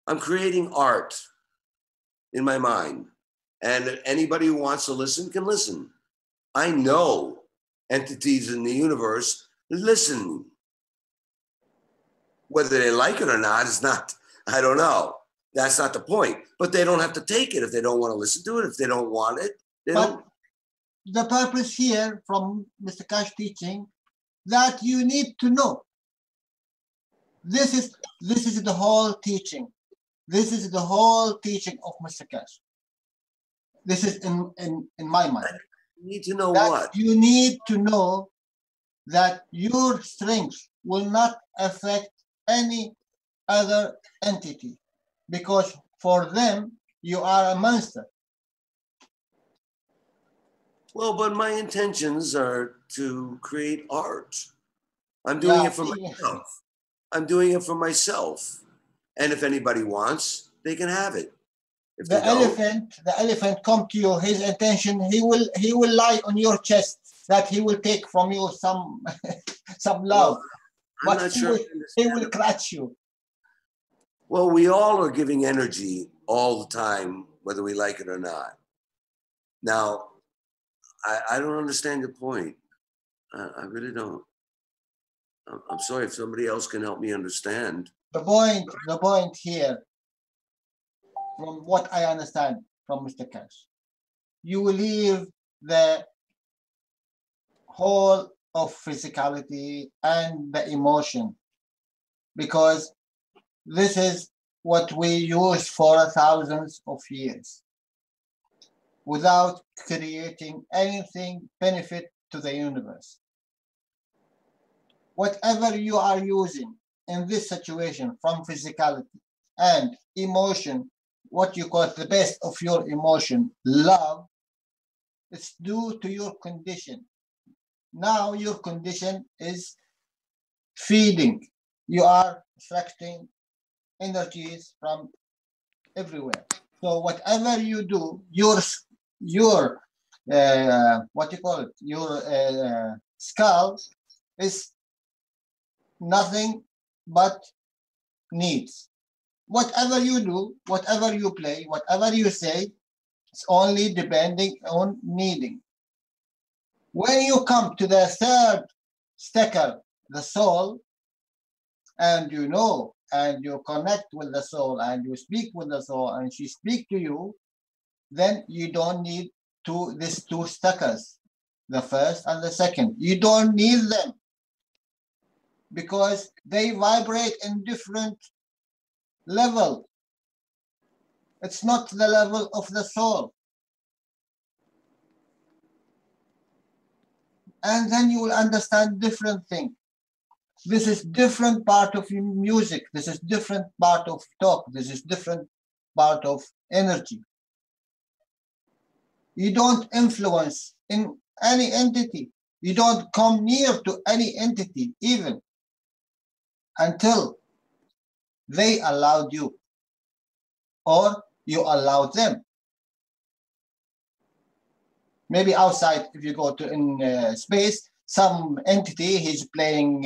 [SPEAKER 6] I'm creating art in my mind. And anybody who wants to listen can listen. I know entities in the universe listen. Whether they like it or not is not, I don't know. That's not the point. But they don't have to take it if they don't want to listen to it. If they don't want it, they don't.
[SPEAKER 12] The purpose here from Mr. Cash teaching that you need to know. This is the whole teaching. This is the whole teaching of Mr. Cash. This is in my mind.
[SPEAKER 6] You need to know
[SPEAKER 12] that
[SPEAKER 6] what?
[SPEAKER 12] You need to know that your strength will not affect any other entity, because for them you are a monster.
[SPEAKER 6] Well, but my intentions are to create art. I'm doing it for myself. I'm doing it for myself. And if anybody wants, they can have it. If
[SPEAKER 12] the elephant come to you, his intention, he will lie on your chest, that he will take from you some love.
[SPEAKER 6] I'm not sure
[SPEAKER 12] he will clutch you.
[SPEAKER 6] Well, we all are giving energy all the time, whether we like it or not. Now, I don't understand your point. I really don't. I'm sorry if somebody else can help me understand.
[SPEAKER 12] The point here, from what I understand from Mr. Cash, you will leave the whole of physicality and the emotion, because this is what we use for thousands of years without creating anything benefit to the universe. Whatever you are using in this situation from physicality and emotion, what you call the best of your emotion, love, it's due to your condition. Now your condition is feeding. You are extracting energies from everywhere. So whatever you do, your what you call it, your skull is nothing but needs. Whatever you do, whatever you play, whatever you say, it's only depending on needing. When you come to the third stacker, the soul, and you know, and you connect with the soul, and you speak with the soul, and she speaks to you, then you don't need these two stackers, the first and the second. You don't need them, because they vibrate in different level. It's not the level of the soul. And then you will understand different things. This is different part of music. This is different part of talk. This is different part of energy. You don't influence in any entity. You don't come near to any entity even until they allowed you or you allowed them. Maybe outside, if you go to in space, some entity he's playing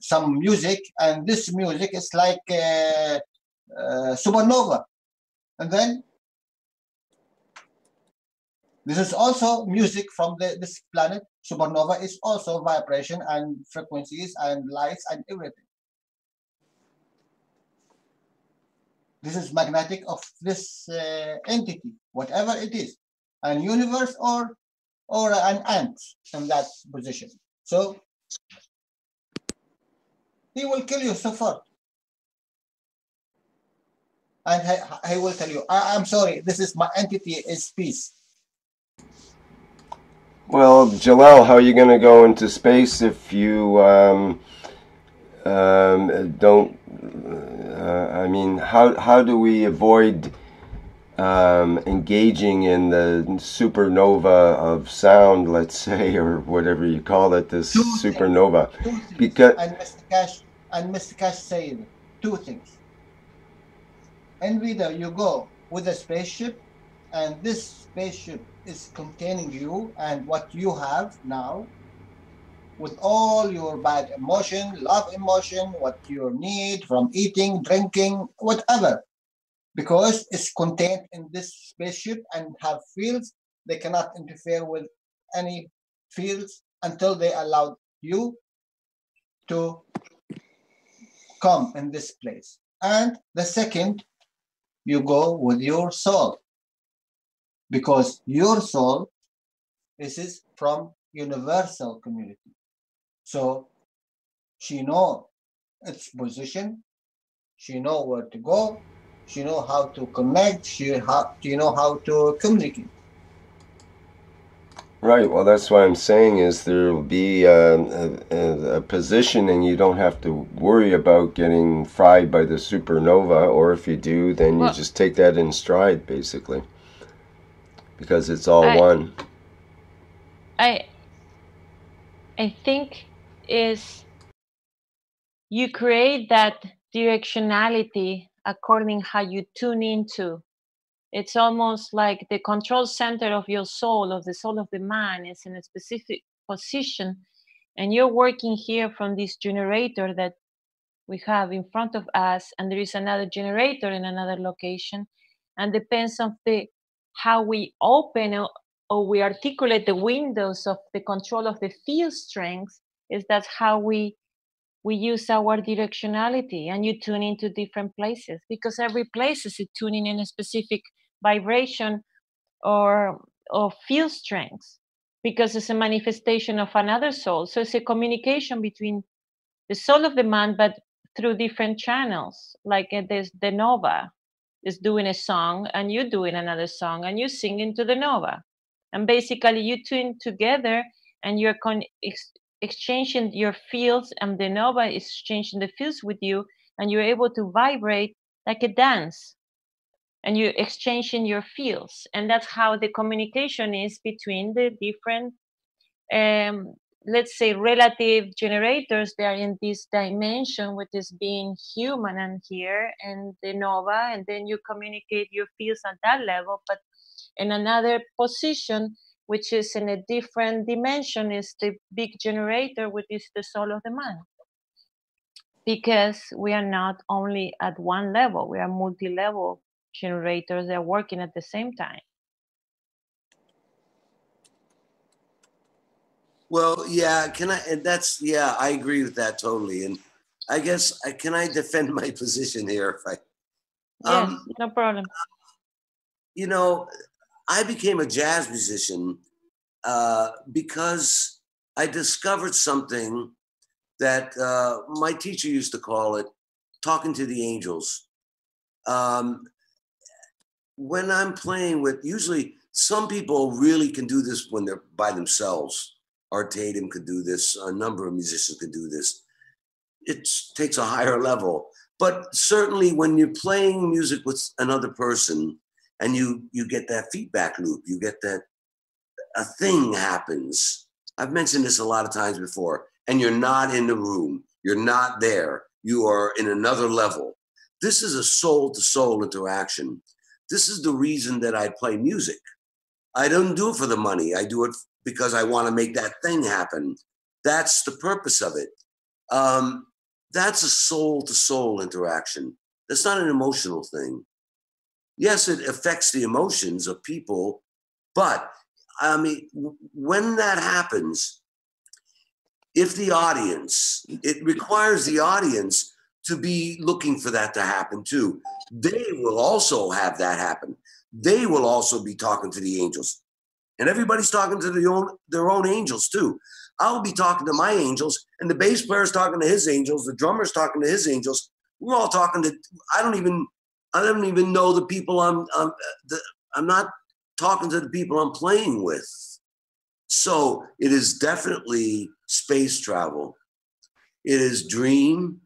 [SPEAKER 12] some music, and this music is like supernova, and then this is also music from this planet. Supernova is also vibration and frequencies and lights and everything. This is magnetic of this entity, whatever it is, an universe or an ant in that position. So he will kill you so far. And he will tell you, I'm sorry, this is my entity is peace.
[SPEAKER 1] Well, Jalal, how are you going to go into space if you don't? I mean, how do we avoid engaging in the supernova of sound, let's say, or whatever you call it, this supernova? Because
[SPEAKER 12] and Mr. Cash said two things. And either you go with a spaceship, and this spaceship is containing you and what you have now, with all your bad emotion, love emotion, what you need from eating, drinking, whatever, because it's contained in this spaceship and have fields. They cannot interfere with any fields until they allow you to come in this place. And the second, you go with your soul, because your soul is from universal community. So she know its position, she know where to go, she know how to connect, she know how to communicate.
[SPEAKER 1] Right. Well, that's what I'm saying is there will be a position, and you don't have to worry about getting fried by the supernova. Or if you do, then you just take that in stride, basically, because it's all one.
[SPEAKER 7] I think is you create that directionality according how you tune into. It's almost like the control center of your soul, of the soul of the man, is in a specific position, and you're working here from this generator that we have in front of us, and there is another generator in another location, and depends on how we open or we articulate the windows of the control of the field strength, is that's how we use our directionality, and you tune into different places, because every place is tuning in a specific vibration or field strength, because it's a manifestation of another soul. So it's a communication between the soul of the man, but through different channels. Like there's the nova is doing a song, and you're doing another song, and you sing into the nova, and basically you tune together, and you're exchanging your fields, and the nova is exchanging the fields with you, and you're able to vibrate like a dance, and you're exchanging your fields. And that's how the communication is between the different let's say relative generators. They are in this dimension, which is being human and here and the nova, and then you communicate your fields at that level. But in another position, which is in a different dimension, is the big generator, which is the soul of the man. Because we are not only at one level, we are multi-level generators that are working at the same time.
[SPEAKER 6] Well, yeah, I agree with that totally. And I guess, can I defend my position here?
[SPEAKER 7] Yes, no problem.
[SPEAKER 6] You know, I became a jazz musician because I discovered something that my teacher used to call it talking to the angels. When I'm playing with, usually some people really can do this when they're by themselves. Art Tatum could do this. A number of musicians could do this. It takes a higher level. But certainly when you're playing music with another person and you get that feedback loop, you get that a thing happens. I've mentioned this a lot of times before, and you're not in the room. You're not there. You are in another level. This is a soul-to-soul interaction. This is the reason that I play music. I don't do it for the money. I do it because I want to make that thing happen. That's the purpose of it. That's a soul-to-soul interaction. That's not an emotional thing. Yes, it affects the emotions of people, but I mean, when that happens, if the audience, it requires the audience to be looking for that to happen too. They will also have that happen. They will also be talking to the angels. And everybody's talking to their own angels too. I'll be talking to my angels, and the bass player's talking to his angels, the drummer's talking to his angels. We're all talking to, I don't even know the people I'm not talking to the people I'm playing with. So it is definitely space travel. It is dream.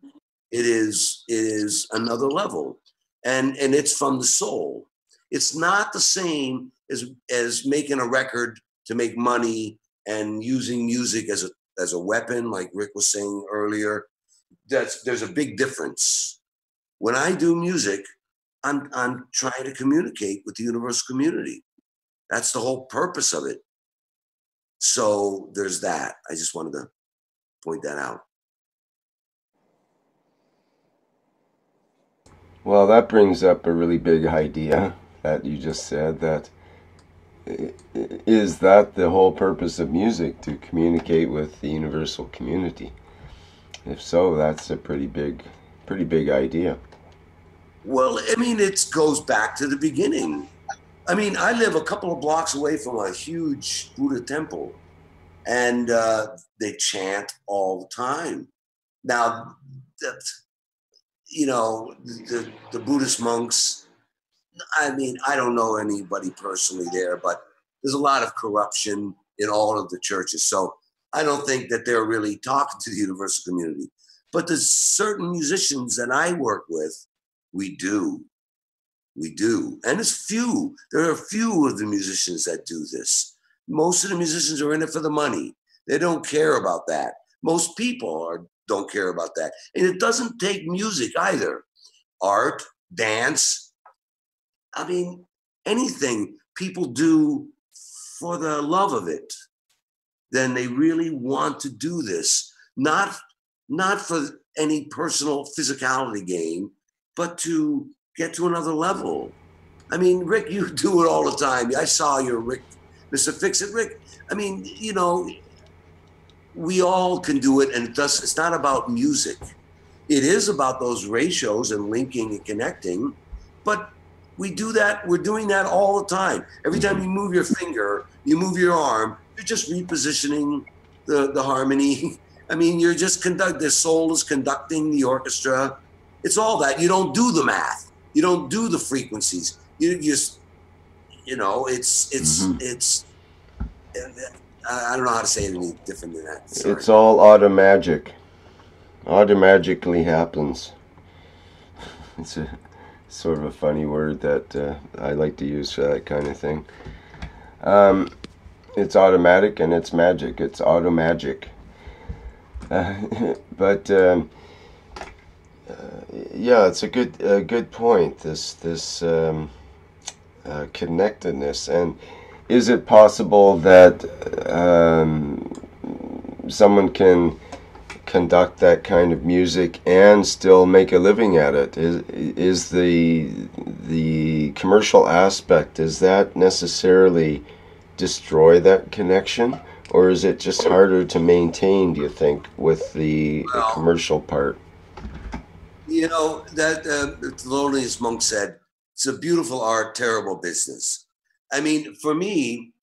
[SPEAKER 6] It is another level, and it's from the soul. It's not the same as making a record to make money and using music as a weapon, like Rick was saying earlier. There's a big difference. When I do music, I'm trying to communicate with the universal community. That's the whole purpose of it. So there's that. I just wanted to point that out.
[SPEAKER 1] Well, that brings up a really big idea that you just said, that is that the whole purpose of music, to communicate with the universal community? If so, that's a pretty big idea.
[SPEAKER 6] Well, I mean, it goes back to the beginning. I mean, I live a couple of blocks away from a huge Buddha temple, and they chant all the time. Now, you know, the Buddhist monks, I mean, I don't know anybody personally there, but there's a lot of corruption in all of the churches. So I don't think that they're really talking to the universal community. But there's certain musicians that I work with, we do. And it's few. There are a few of the musicians that do this. Most of the musicians are in it for the money. They don't care about that. Most people don't care about that. And it doesn't take music either. Art, dance, I mean, anything people do for the love of it, then they really want to do this, not for any personal physicality gain, but to get to another level. I mean, Rick, you do it all the time. I saw your Rick, Mr. Fix-It, Rick. I mean, you know, we all can do it, and it's not about music. It is about those ratios and linking and connecting, but we do that. We're doing that all the time. Every time you move your finger, you move your arm, you're just repositioning the harmony. I mean, you're just the soul is conducting the orchestra. It's all that. You don't do the math. You don't do the frequencies. You just, you know, it's I don't know how to say it any different than that. Sorry.
[SPEAKER 1] It's all automagic. Automagically happens. It's a sort of a funny word that I like to use for that kind of thing. It's automatic and it's magic. It's automagic. But yeah, it's a good point. This connectedness. And is it possible that someone can conduct that kind of music and still make a living at it? Is the commercial aspect, does that necessarily destroy that connection, or is it just harder to maintain, do you think, with the commercial part?
[SPEAKER 6] You know, that the Loneliest Monk said, it's a beautiful art, terrible business. I mean, for me,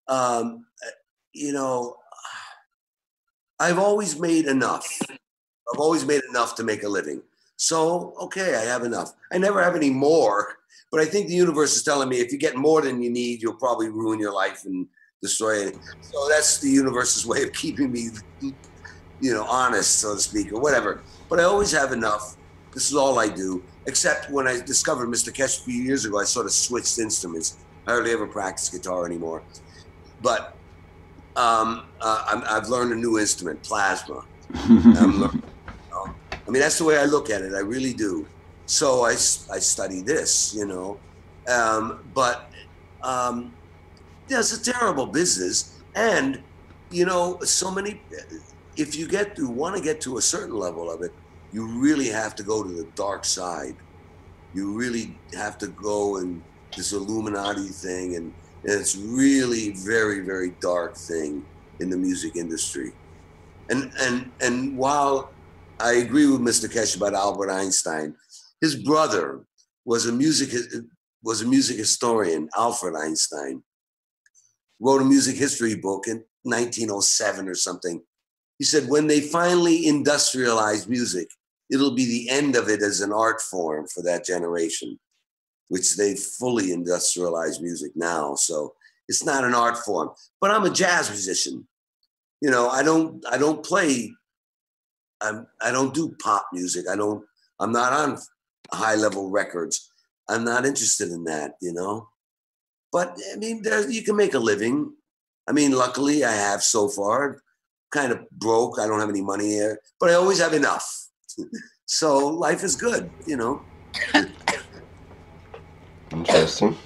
[SPEAKER 6] you know, I've always made enough. I've always made enough to make a living. So, okay, I have enough. I never have any more, but I think the universe is telling me if you get more than you need, you'll probably ruin your life and destroy it. So that's the universe's way of keeping me, you know, honest, so to speak, or whatever. But I always have enough. This is all I do, except when I discovered Mr. Keshe a few years ago, I sort of switched instruments. I hardly ever practice guitar anymore. But I've learned a new instrument, plasma. I mean, that's the way I look at it. I really do. So I study this, you know, yeah, it's a terrible business. And, you know, so many, if you want to get to a certain level of it, you really have to go to the dark side. You really have to go in this Illuminati thing. And it's really very, very dark thing in the music industry. And while I agree with Mr. Kesh about Albert Einstein, his brother was a music historian, Alfred Einstein, wrote a music history book in 1907 or something. He said, when they finally industrialize music, it'll be the end of it as an art form for that generation, which they fully industrialize music now. So it's not an art form, but I'm a jazz musician. You know, I don't play, I don't do pop music. I'm not on high level records. I'm not interested in that, you know? But I mean, you can make a living. I mean, luckily I have so far. Kind of broke. I don't have any money here, but I always have enough. So life is good, you know.
[SPEAKER 1] Interesting.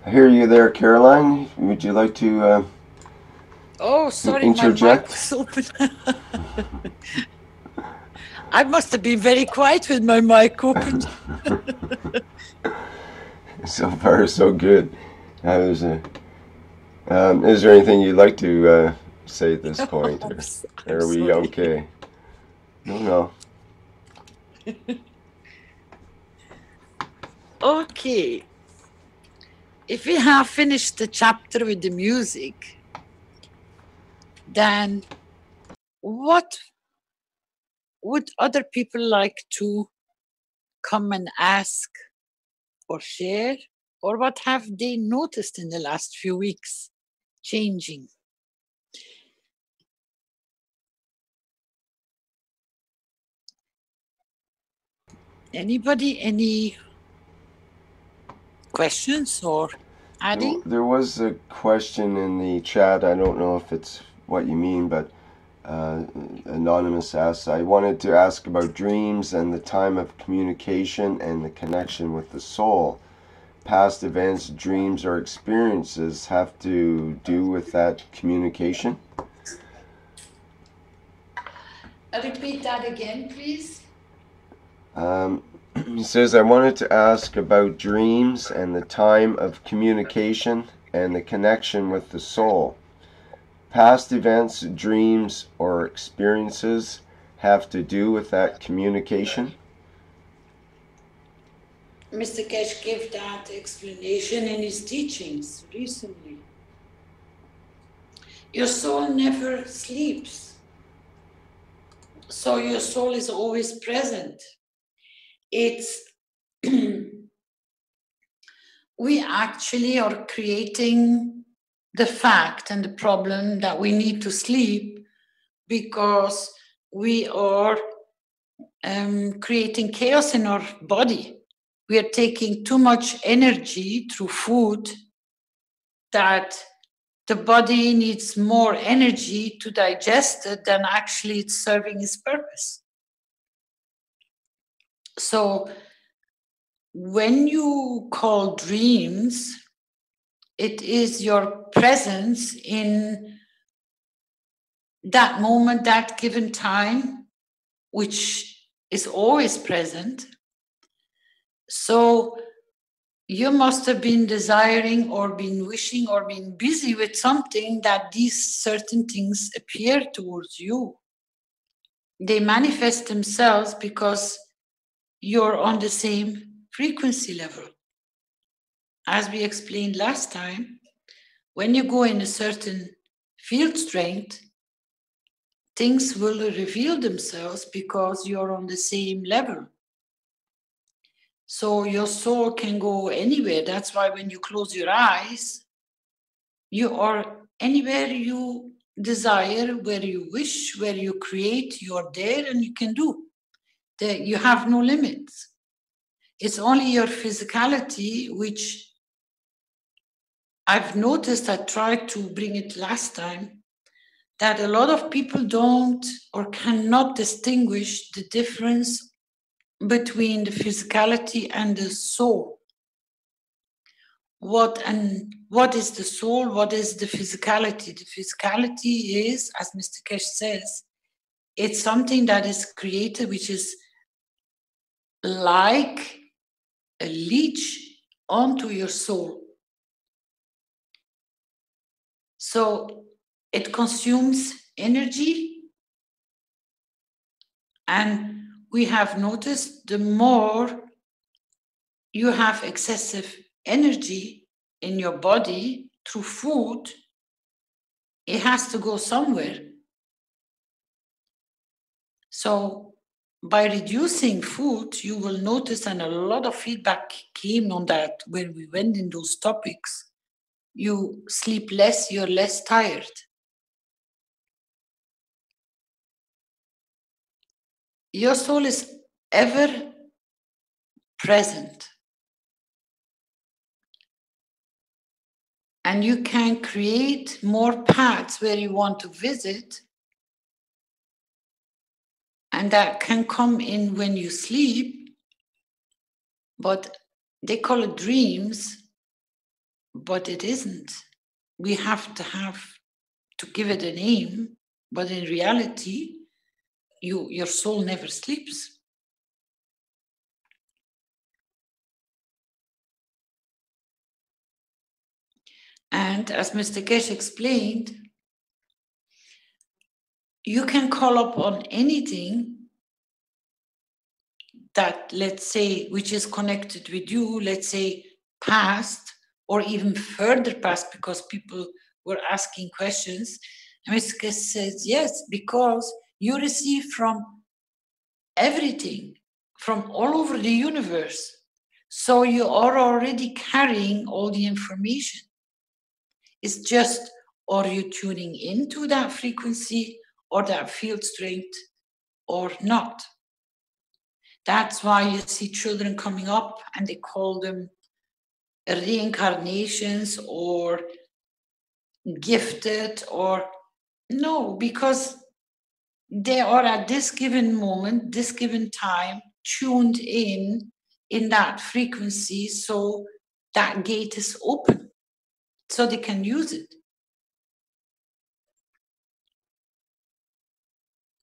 [SPEAKER 1] I hear you there, Caroline. Would you like to
[SPEAKER 2] oh, sorry,
[SPEAKER 1] interject?
[SPEAKER 2] my mic was open. I must have been very quiet with my mic open.
[SPEAKER 1] So far, so good. Is there anything you'd like to say at this point? Or are we okay? No.
[SPEAKER 2] Okay. If we have finished the chapter with the music, then what would other people like to come and ask or share? Or what have they noticed in the last few weeks changing? Anybody, any questions or adding?
[SPEAKER 1] There was a question in the chat. I don't know if it's what you mean, but Anonymous asks, I wanted to ask about dreams and the time of communication and the connection with the soul. Past events, dreams, or experiences have to do with that communication?
[SPEAKER 2] Repeat that again, please.
[SPEAKER 1] He says, I wanted to ask about dreams and the time of communication and the connection with the soul. Past events, dreams, or experiences have to do with that communication?
[SPEAKER 2] Mr. Kesh gave that explanation in his teachings recently. Your soul never sleeps. So your soul is always present. It's we actually are creating the fact and the problem that we need to sleep because we are creating chaos in our body. We are taking too much energy through food that the body needs more energy to digest it than actually it's serving its purpose. So when you call dreams, it is your presence in that moment, that given time, which is always present. So you must have been desiring or been wishing or been busy with something that these certain things appear towards you. They manifest themselves because you're on the same frequency level. As we explained last time, when you go in a certain field strength, things will reveal themselves because you're on the same level. So your soul can go anywhere. That's why when you close your eyes, you are anywhere you desire, where you wish, where you create, you're there and you can do. You have no limits. It's only your physicality which I've noticed, I tried to bring it last time, that a lot of people don't or cannot distinguish the difference between the physicality and the soul. What is the soul? What is the physicality? The physicality is, as Mr. Kesh says, it's something that is created, which is like a leech onto your soul. So it consumes energy, and we have noticed the more you have excessive energy in your body through food, it has to go somewhere. So by reducing food, you will notice, and a lot of feedback came on that when we went in those topics, you sleep less, you're less tired. Your soul is ever present. And you can create more paths where you want to visit. And that can come in when you sleep. But they call it dreams, but it isn't. We have to give it a name. But in reality, your soul never sleeps. And as Mr. Kesh explained, you can call upon anything that, let's say, which is connected with you, let's say past or even further past, because people were asking questions. And Mr. Kesh says, yes, because you receive from everything, from all over the universe. So you are already carrying all the information. It's just, are you tuning into that frequency or that field strength or not? That's why you see children coming up and they call them reincarnations or gifted, or no, because they are at this given moment, this given time, tuned in that frequency, so that gate is open, so they can use it.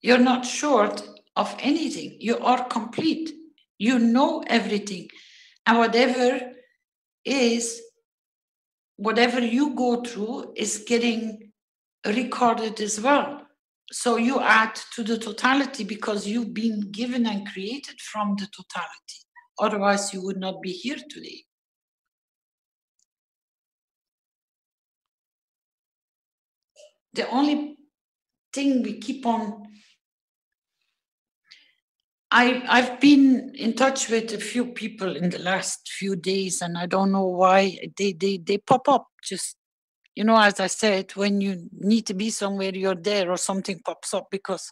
[SPEAKER 2] You're not short of anything. You are complete. You know everything. And whatever you go through is getting recorded as well. So you add to the totality because you've been given and created from the totality. Otherwise, you would not be here today. The only thing we keep on, I've been in touch with a few people in the last few days, and I don't know why they pop up. Just, you know, as I said, when you need to be somewhere, you're there, or something pops up because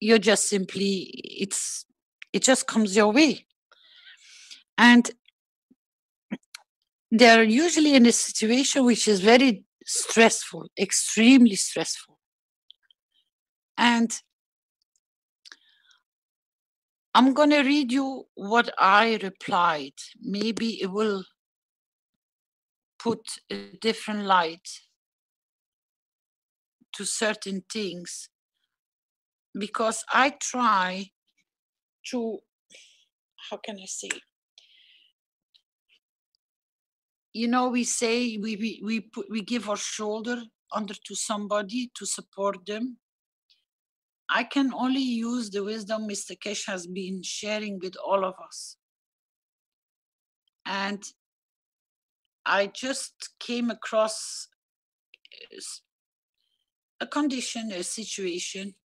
[SPEAKER 2] you're just simply, it just comes your way. And they're usually in a situation which is very stressful, extremely stressful. And I'm going to read you what I replied. Maybe it will put a different light to certain things, because I try to, how can I say? You know, we say we give our shoulder under to somebody to support them. I can only use the wisdom Mr. Kesh has been sharing with all of us. And I just came across a condition, a situation.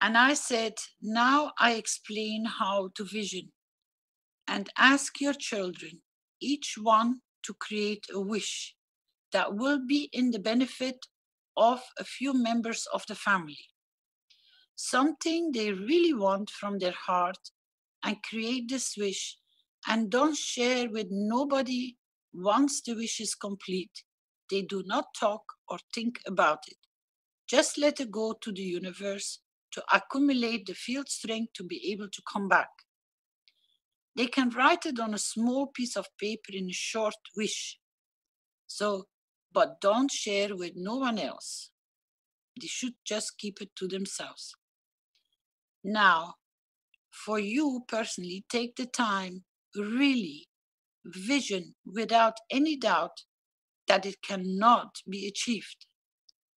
[SPEAKER 2] And I said, now I explain how to vision. And ask your children, each one, to create a wish that will be in the benefit of a few members of the family. Something they really want from their heart, and create this wish and don't share with nobody once the wish is complete. They do not talk or think about it. Just let it go to the universe to accumulate the field strength to be able to come back. They can write it on a small piece of paper in a short wish. But don't share with no one else. They should just keep it to themselves. Now, for you personally, take the time, really vision without any doubt that it cannot be achieved.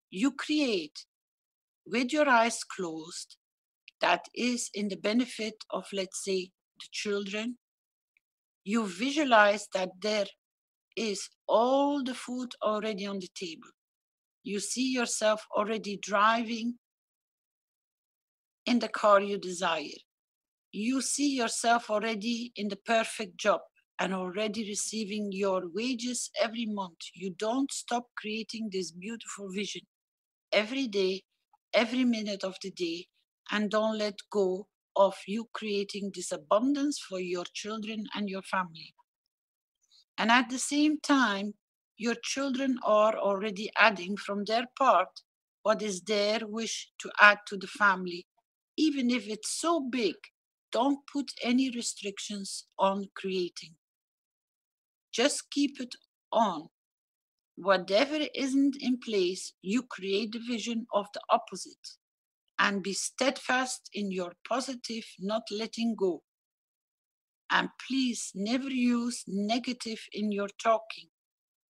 [SPEAKER 2] You create with your eyes closed, that is in the benefit of, let's say, the children. You visualize that there is all the food already on the table. You see yourself already driving in the car you desire. You see yourself already in the perfect job and already receiving your wages every month. You don't stop creating this beautiful vision every day, every minute of the day, and don't let go of you creating this abundance for your children and your family. And at the same time, your children are already adding from their part what is their wish to add to the family. Even if it's so big, don't put any restrictions on creating. Just keep it on. Whatever isn't in place, you create the vision of the opposite. And be steadfast in your positive, not letting go. And please never use negative in your talking,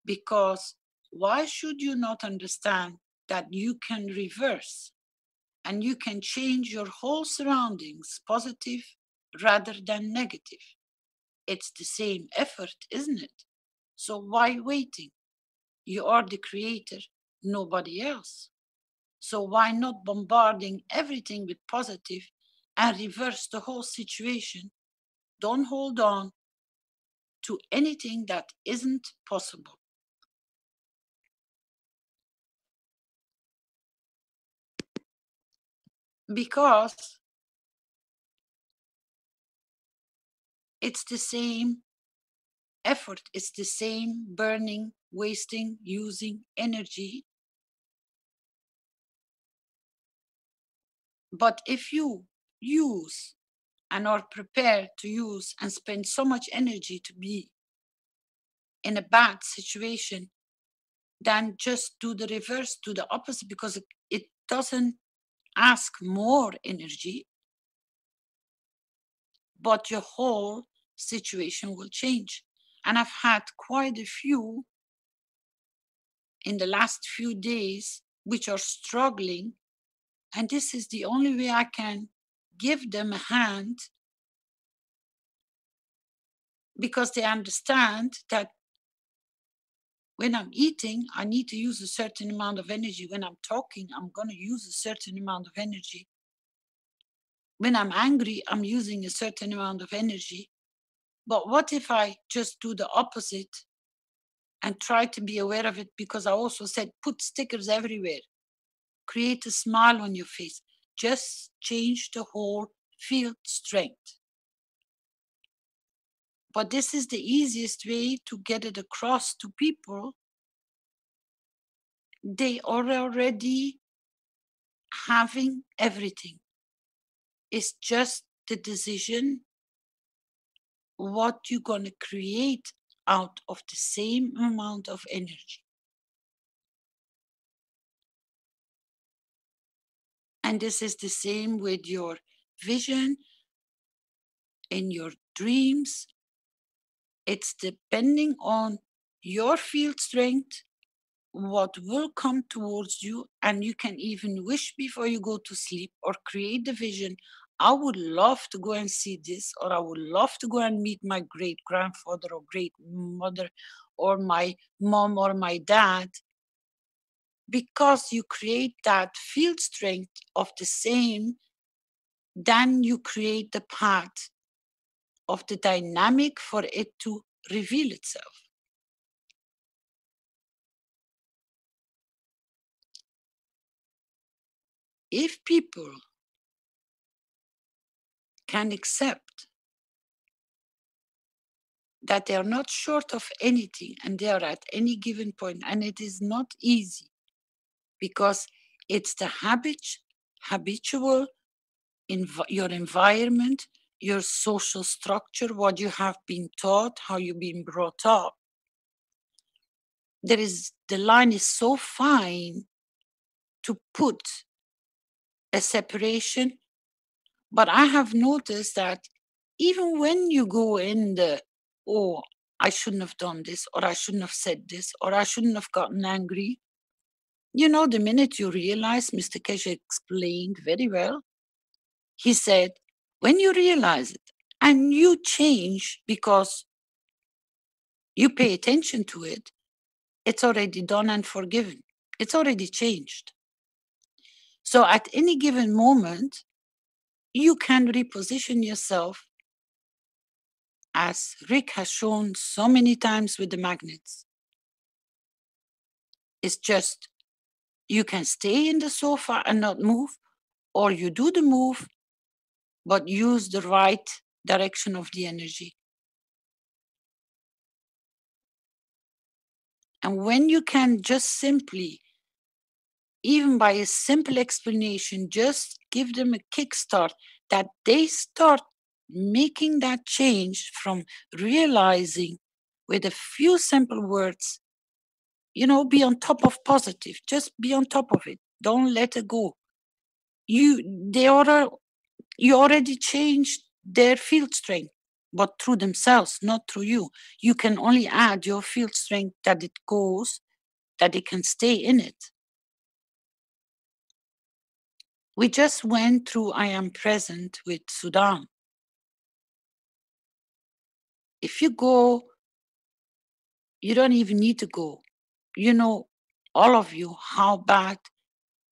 [SPEAKER 2] because why should you not understand that you can reverse and you can change your whole surroundings positive rather than negative? It's the same effort, isn't it? So why waiting? You are the creator, nobody else. So why not bombarding everything with positive and reverse the whole situation? Don't hold on to anything that isn't possible. Because it's the same effort, it's the same burning, wasting, using energy. But if you use and are prepared to use and spend so much energy to be in a bad situation, then just do the reverse, do the opposite, because it doesn't ask more energy, but your whole situation will change. And I've had quite a few in the last few days which are struggling, and this is the only way I can give them a hand, because they understand that when I'm eating, I need to use a certain amount of energy. When I'm talking, I'm going to use a certain amount of energy. When I'm angry, I'm using a certain amount of energy. But what if I just do the opposite and try to be aware of it? Because I also said, put stickers everywhere. Create a smile on your face. Just change the whole field strength. But this is the easiest way to get it across to people. They are already having everything. It's just the decision what you're going to create out of the same amount of energy. And this is the same with your vision, in your dreams. It's depending on your field strength, what will come towards you, and you can even wish before you go to sleep or create the vision. I would love to go and see this, or I would love to go and meet my great grandfather or great mother or my mom or my dad. Because you create that field strength of the same, then you create the path of the dynamic for it to reveal itself. If people can accept that they are not short of anything and they are at any given point. And it is not easy because it's the habitual, your environment, your social structure, what you have been taught, how you've been brought up. The line is so fine to put a separation, but I have noticed that even when you go in the, oh, I shouldn't have done this, or I shouldn't have said this, or I shouldn't have gotten angry, you know, the minute you realize, Mr. Keshe explained very well, he said, when you realize it and you change because you pay attention to it, it's already done and forgiven. It's already changed. So at any given moment, you can reposition yourself, as Rick has shown so many times with the magnets. It's just, you can stay in the sofa and not move, or you do the move, but use the right direction of the energy. And when you can just simply, even by a simple explanation, just give them a kickstart, that they start making that change from realizing with a few simple words, you know, be on top of positive, just be on top of it. Don't let it go. You already changed their field strength, but through themselves, not through you. You can only add your field strength that it goes, that it can stay in it. We just went through I Am Present with Sudan. If you go, you don't even need to go. You know, all of you, how bad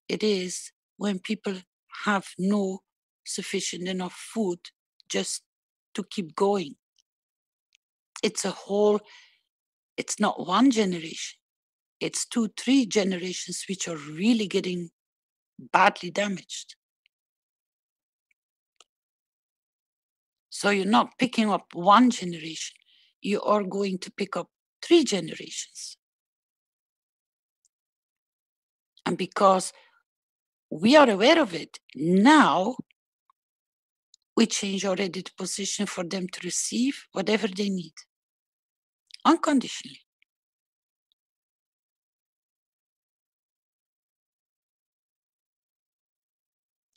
[SPEAKER 2] it is when people have no sufficient enough food just to keep going. It's it's not one generation. It's 2, 3 generations which are really getting badly damaged. So you're not picking up one generation. You are going to pick up 3 generations. And because we are aware of it, now we change already the position for them to receive whatever they need, unconditionally.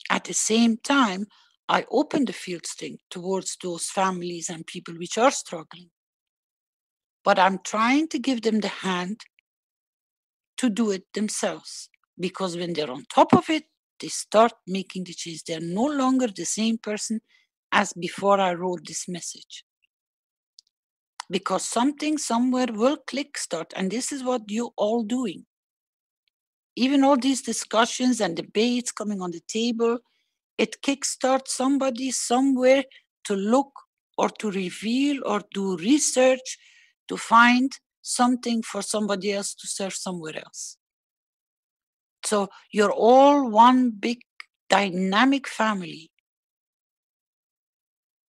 [SPEAKER 2] At the same time, I open the field strength towards those families and people which are struggling. But I'm trying to give them the hand to do it themselves. Because when they're on top of it, they start making the change. They're no longer the same person as before I wrote this message. Because something somewhere will click start, and this is what you're all doing. Even all these discussions and debates coming on the table, it kickstarts somebody somewhere to look or to reveal or do research to find something for somebody else to serve somewhere else. So you're all one big dynamic family.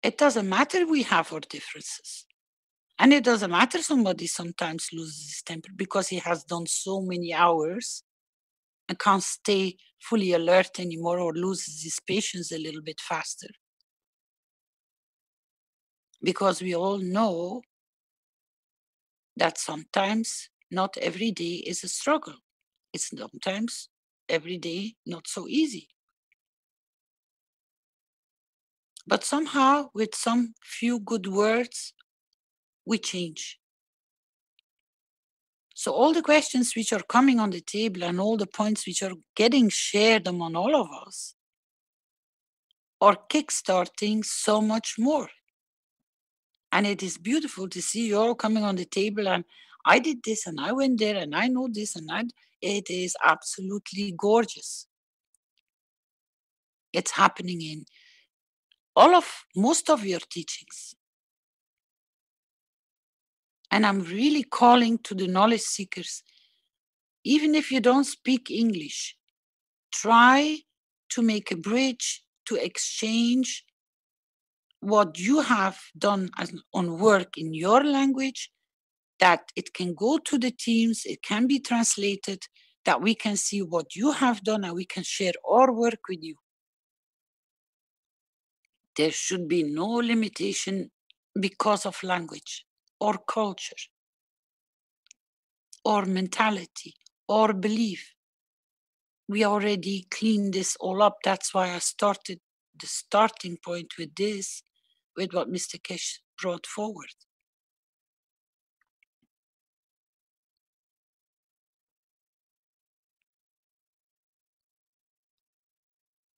[SPEAKER 2] It doesn't matter we have our differences. And it doesn't matter somebody sometimes loses his temper because he has done so many hours and can't stay fully alert anymore or loses his patience a little bit faster. Because we all know that sometimes not every day is a struggle. It's sometimes every day not so easy. But somehow with some few good words, we change. So all the questions which are coming on the table and all the points which are getting shared among all of us are kickstarting so much more. And it is beautiful to see you all coming on the table and I did this and I went there and I know this and it is absolutely gorgeous. It's happening in most of your teachings. And I'm really calling to the knowledge seekers, even if you don't speak English, try to make a bridge to exchange what you have done on work in your language, that it can go to the teams, it can be translated, that we can see what you have done and we can share our work with you. There should be no limitation because of language or culture or mentality or belief. We already cleaned this all up. That's why I started the starting point with this, with what Mr. Kesh brought forward.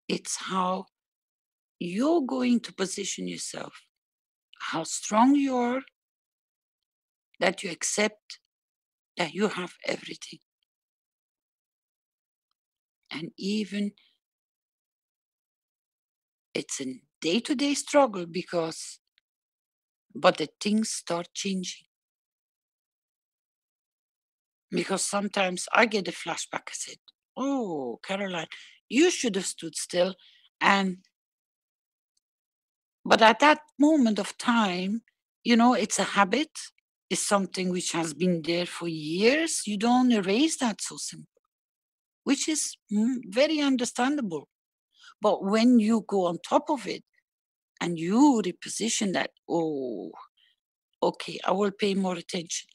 [SPEAKER 2] It's how you're going to position yourself, how strong you are, that you accept that you have everything. And even it's a day-to-day struggle but the things start changing. Because sometimes I get a flashback. I said, oh, Caroline, you should have stood still. But at that moment of time, you know, it's a habit. It's something which has been there for years. You don't erase that so simple, which is very understandable. But when you go on top of it and you reposition that, oh, okay, I will pay more attention.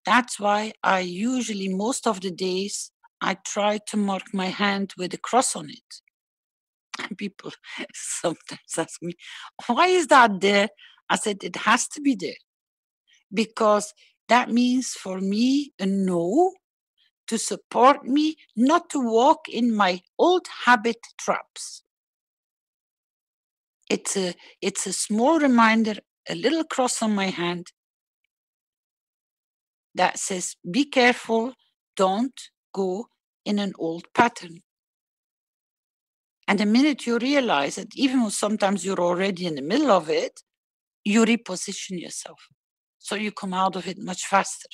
[SPEAKER 2] That's why I usually, most of the days, I try to mark my hand with a cross on it. And people sometimes ask me, why is that there? I said, it has to be there. Because that means for me a no, to support me, not to walk in my old habit traps. It's a small reminder, a little cross on my hand that says, be careful, don't go in an old pattern. And the minute you realize that, even though sometimes you're already in the middle of it, you reposition yourself. So you come out of it much faster.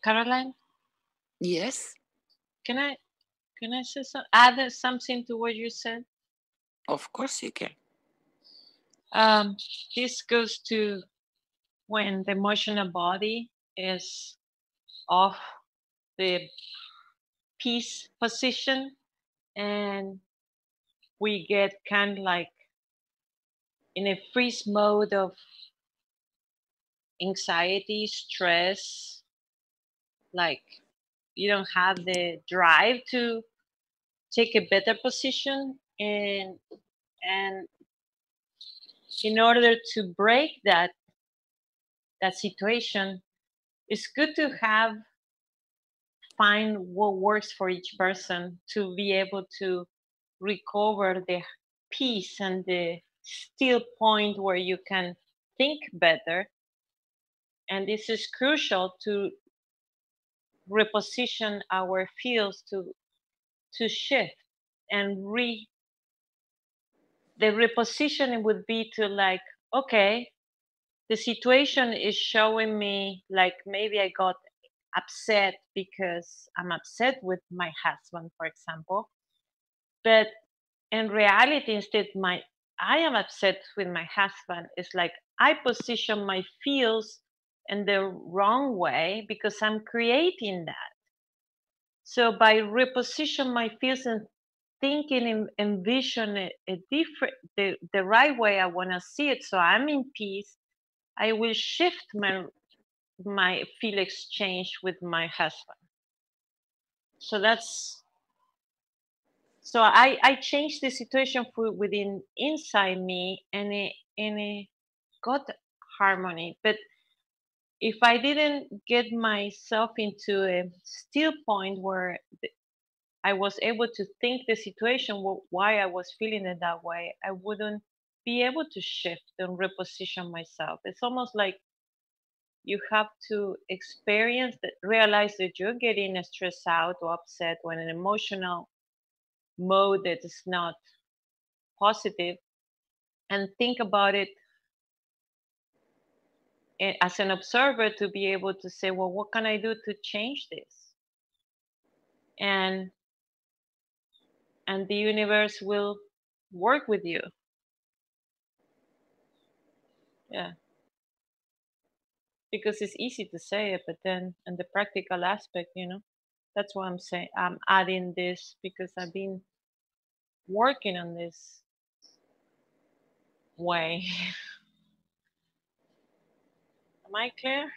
[SPEAKER 7] Caroline?
[SPEAKER 2] Yes?
[SPEAKER 7] Can I say add something to what you said?
[SPEAKER 2] Of course you can.
[SPEAKER 7] This goes to when the emotional body is off the peace position and we get kind of like in a freeze mode of anxiety, stress, like you don't have the drive to take a better position, and in order to break that situation, it's good to find what works for each person to be able to recover the peace and the still point where you can think better. And this is crucial to reposition our fields to shift and the repositioning would be to like, okay, the situation is showing me like maybe I got upset because I'm upset with my husband, for example. But in reality, instead, I am upset with my husband. It's like I position my feels in the wrong way because I'm creating that. So by reposition my feels and thinking and envision a different, the right way I want to see it, so I'm in peace, I will shift my feel exchange with my husband. So I changed the situation within inside me and it got harmony. But if I didn't get myself into a still point where I was able to think the situation, why I was feeling it that way, I wouldn't be able to shift and reposition myself. It's almost like you have to experience that, realize that you're getting stressed out or upset when an emotional mode that is not positive, and think about it as an observer to be able to say, well, what can I do to change this? And and the universe will work with you. Yeah. Because it's easy to say it, but then in the practical aspect, you know, that's why I'm saying I'm adding this, because I've been working on this way. Am I clear?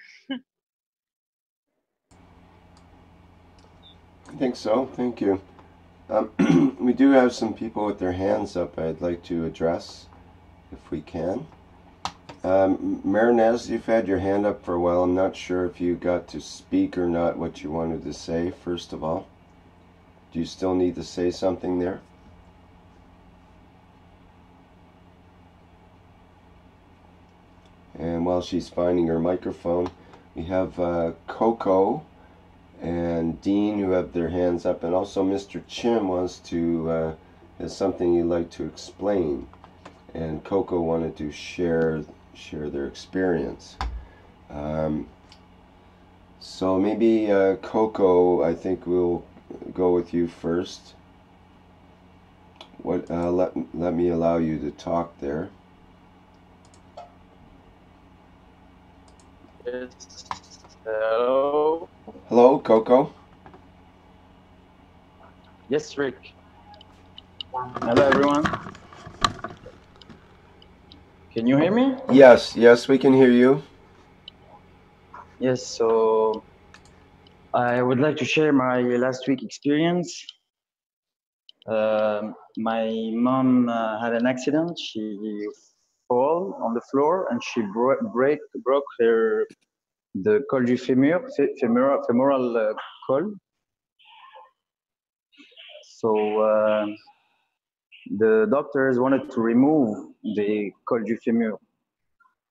[SPEAKER 1] I think so. Thank you. We do have some people with their hands up I'd like to address, if we can. Marinez, you've had your hand up for a while. I'm not sure if you got to speak or not what you wanted to say, first of all. Do you still need to say something there? And while she's finding her microphone, we have Coco and Dean who have their hands up, and also Mr. Chim wants to has something he'd like to explain, and Coco wanted to share their experience. So maybe Coco, I think we'll go with you first. Let me allow you to talk there.
[SPEAKER 13] Yes. Hello.
[SPEAKER 1] Hello, Coco.
[SPEAKER 13] Yes, Rick. Hello, everyone. Can you hear me?
[SPEAKER 1] Yes, we can hear you.
[SPEAKER 13] Yes, so I would like to share my last week experience. My mom had an accident. She fell on the floor and she broke the col du femoral col. So the doctors wanted to remove the col du fémur.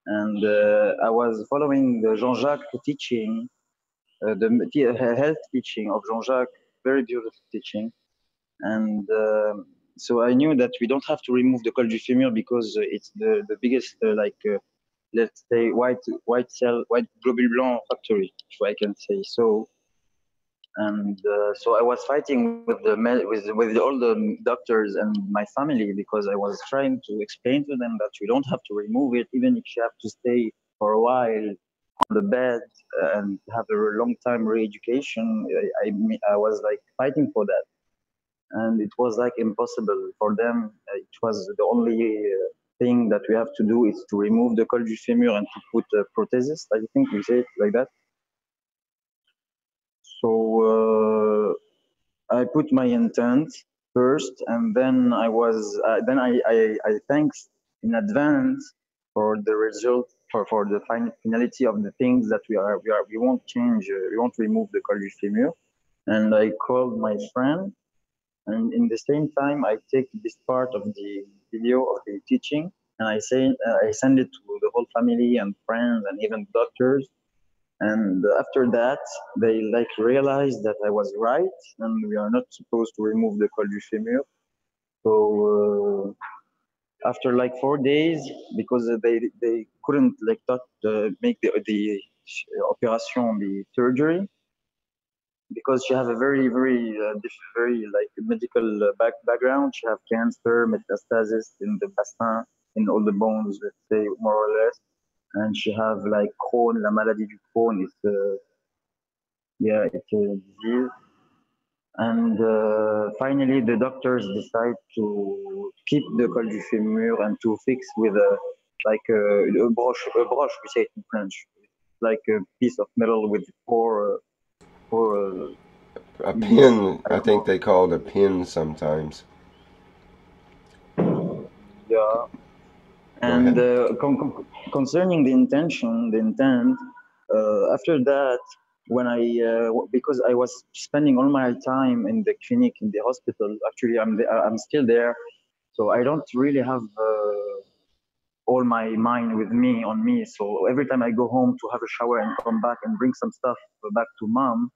[SPEAKER 13] And I was following the Jean-Jacques teaching, the health teaching of Jean-Jacques, very beautiful teaching. And so I knew that we don't have to remove the col du fémur because it's the biggest, let's say, white globule blanc factory, if I can say so. And so I was fighting with all the doctors and my family, because I was trying to explain to them that you don't have to remove it, even if you have to stay for a while on the bed and have a long time re-education. I was like fighting for that, and it was like impossible for them. It was the only thing that we have to do is to remove the col du fémur and to put a prosthesis. I think we say it like that. So I put my intent first, and then I thanks in advance for the result, for the finality of the things that we won't change. We won't remove the col du fémur. And I called my friend, and in the same time I take this part of the video of the teaching, and I send it to the whole family and friends and even doctors. And after that, they like realized that I was right, and we are not supposed to remove the col du fémur. So after like 4 days, because they couldn't like make the operation, the surgery, because she have a very like medical background. She have cancer, metastasis in the bassin, in all the bones, let's say, more or less. And she have like Crohn, la maladie du Crohn is it's a disease. And finally, the doctors decide to keep the col du fémur and to fix with a broche, we say it in French, like a piece of metal with four
[SPEAKER 1] a pin. I think they call it a pin sometimes.
[SPEAKER 13] Yeah. And concerning the intent, after that, when because I was spending all my time in the clinic, in the hospital. Actually, I'm still there, so I don't really have all my mind with me on me. So every time I go home to have a shower and come back and bring some stuff back to mom,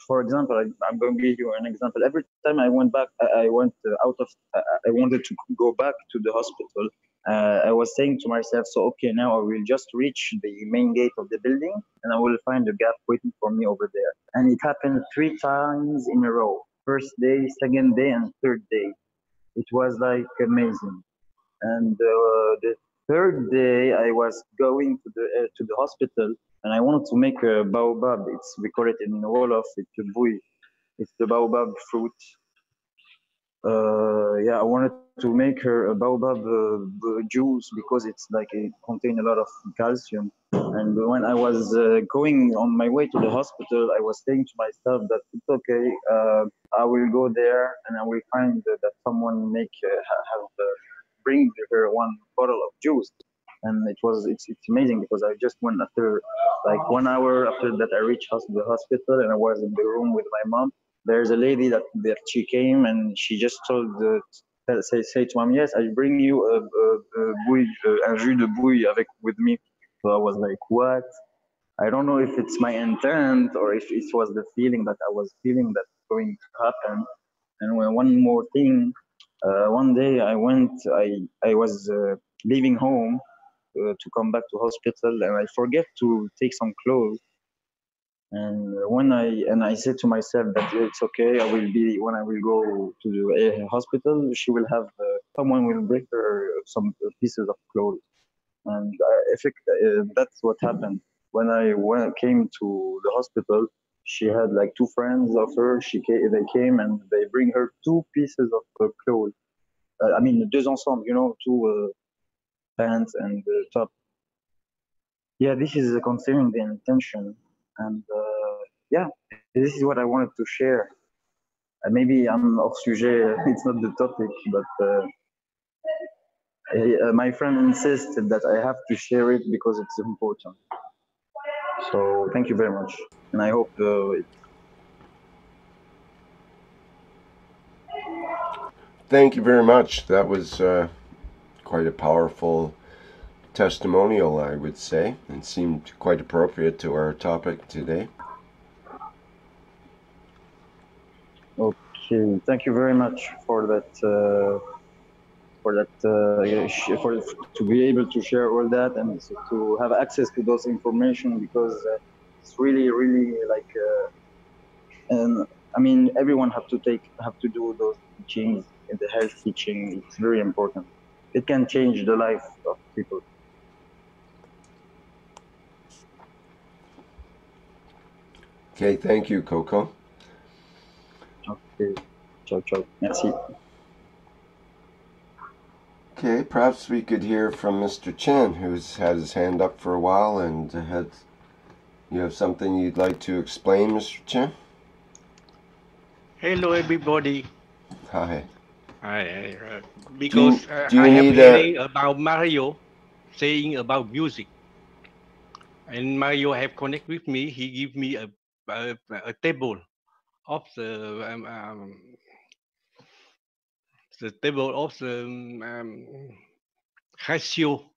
[SPEAKER 13] for example, I'm going to give you an example. Every time I went back, I wanted to go back to the hospital. I was saying to myself, so okay, now I will just reach the main gate of the building and I will find a gap waiting for me over there. And it happened 3 times in a row. First day, second day, and third day. It was like amazing. And the third day, I was going to the hospital, and I wanted to make a baobab. We call it in Wolof. It's a bui. It's the baobab fruit. Yeah, I wanted to make her a baobab juice because it's like it contains a lot of calcium. And when I was going on my way to the hospital, I was saying to myself that it's okay. I will go there and I will find that someone bring her one bottle of juice. And it's amazing because I just went after like 1 hour after that I reached the hospital and I was in the room with my mom. There's a lady that she came and she just told say to mom, yes, I bring you un jus de bouille with me. So I was like, what? I don't know if it's my intent or if it was the feeling that I was feeling that's going to happen. And one more thing, one day I was leaving home to come back to hospital and I forget to take some clothes. And I said to myself that it's okay. When I will go to the hospital, she will have someone will bring her some pieces of clothes, and that's what happened. When I came to the hospital, she had like 2 friends of her. They came and they bring her 2 pieces of clothes. I mean, 2 ensembles, 2 pants and top. Yeah, this is considering the intention, and yeah, this is what I wanted to share. Maybe I'm off sujet, it's not the topic, but my friend insisted that I have to share it because it's important. So thank you very much, and I hope
[SPEAKER 1] Thank you very much. That was quite a powerful testimonial, I would say, and seemed quite appropriate to our topic today.
[SPEAKER 13] Okay, thank you very much for that. To be able to share all that and to have access to those information because it's really like. And I mean, everyone have to do those teachings in the health teaching. It's very important. It can change the life of people.
[SPEAKER 1] Okay, thank you, Coco.
[SPEAKER 13] Okay, ciao, ciao. Merci.
[SPEAKER 1] Okay, perhaps we could hear from Mr. Chen, who's had his hand up for a while, and you have something you'd like to explain, Mr. Chen?
[SPEAKER 8] Hello, everybody.
[SPEAKER 1] Hi.
[SPEAKER 8] Hi. Because
[SPEAKER 1] do you
[SPEAKER 8] I have
[SPEAKER 1] need
[SPEAKER 8] hearing about Mario saying about music, and Mario have connect with me. He give me a table of the table of the ratio,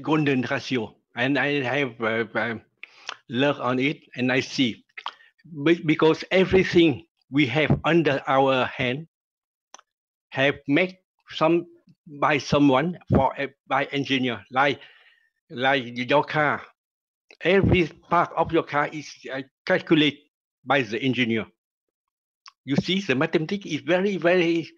[SPEAKER 8] golden ratio, and I have learned on it, and I see because everything we have under our hand have made by someone by engineer, like your car. Every part of your car is calculated by the engineer. You see, the mathematics is very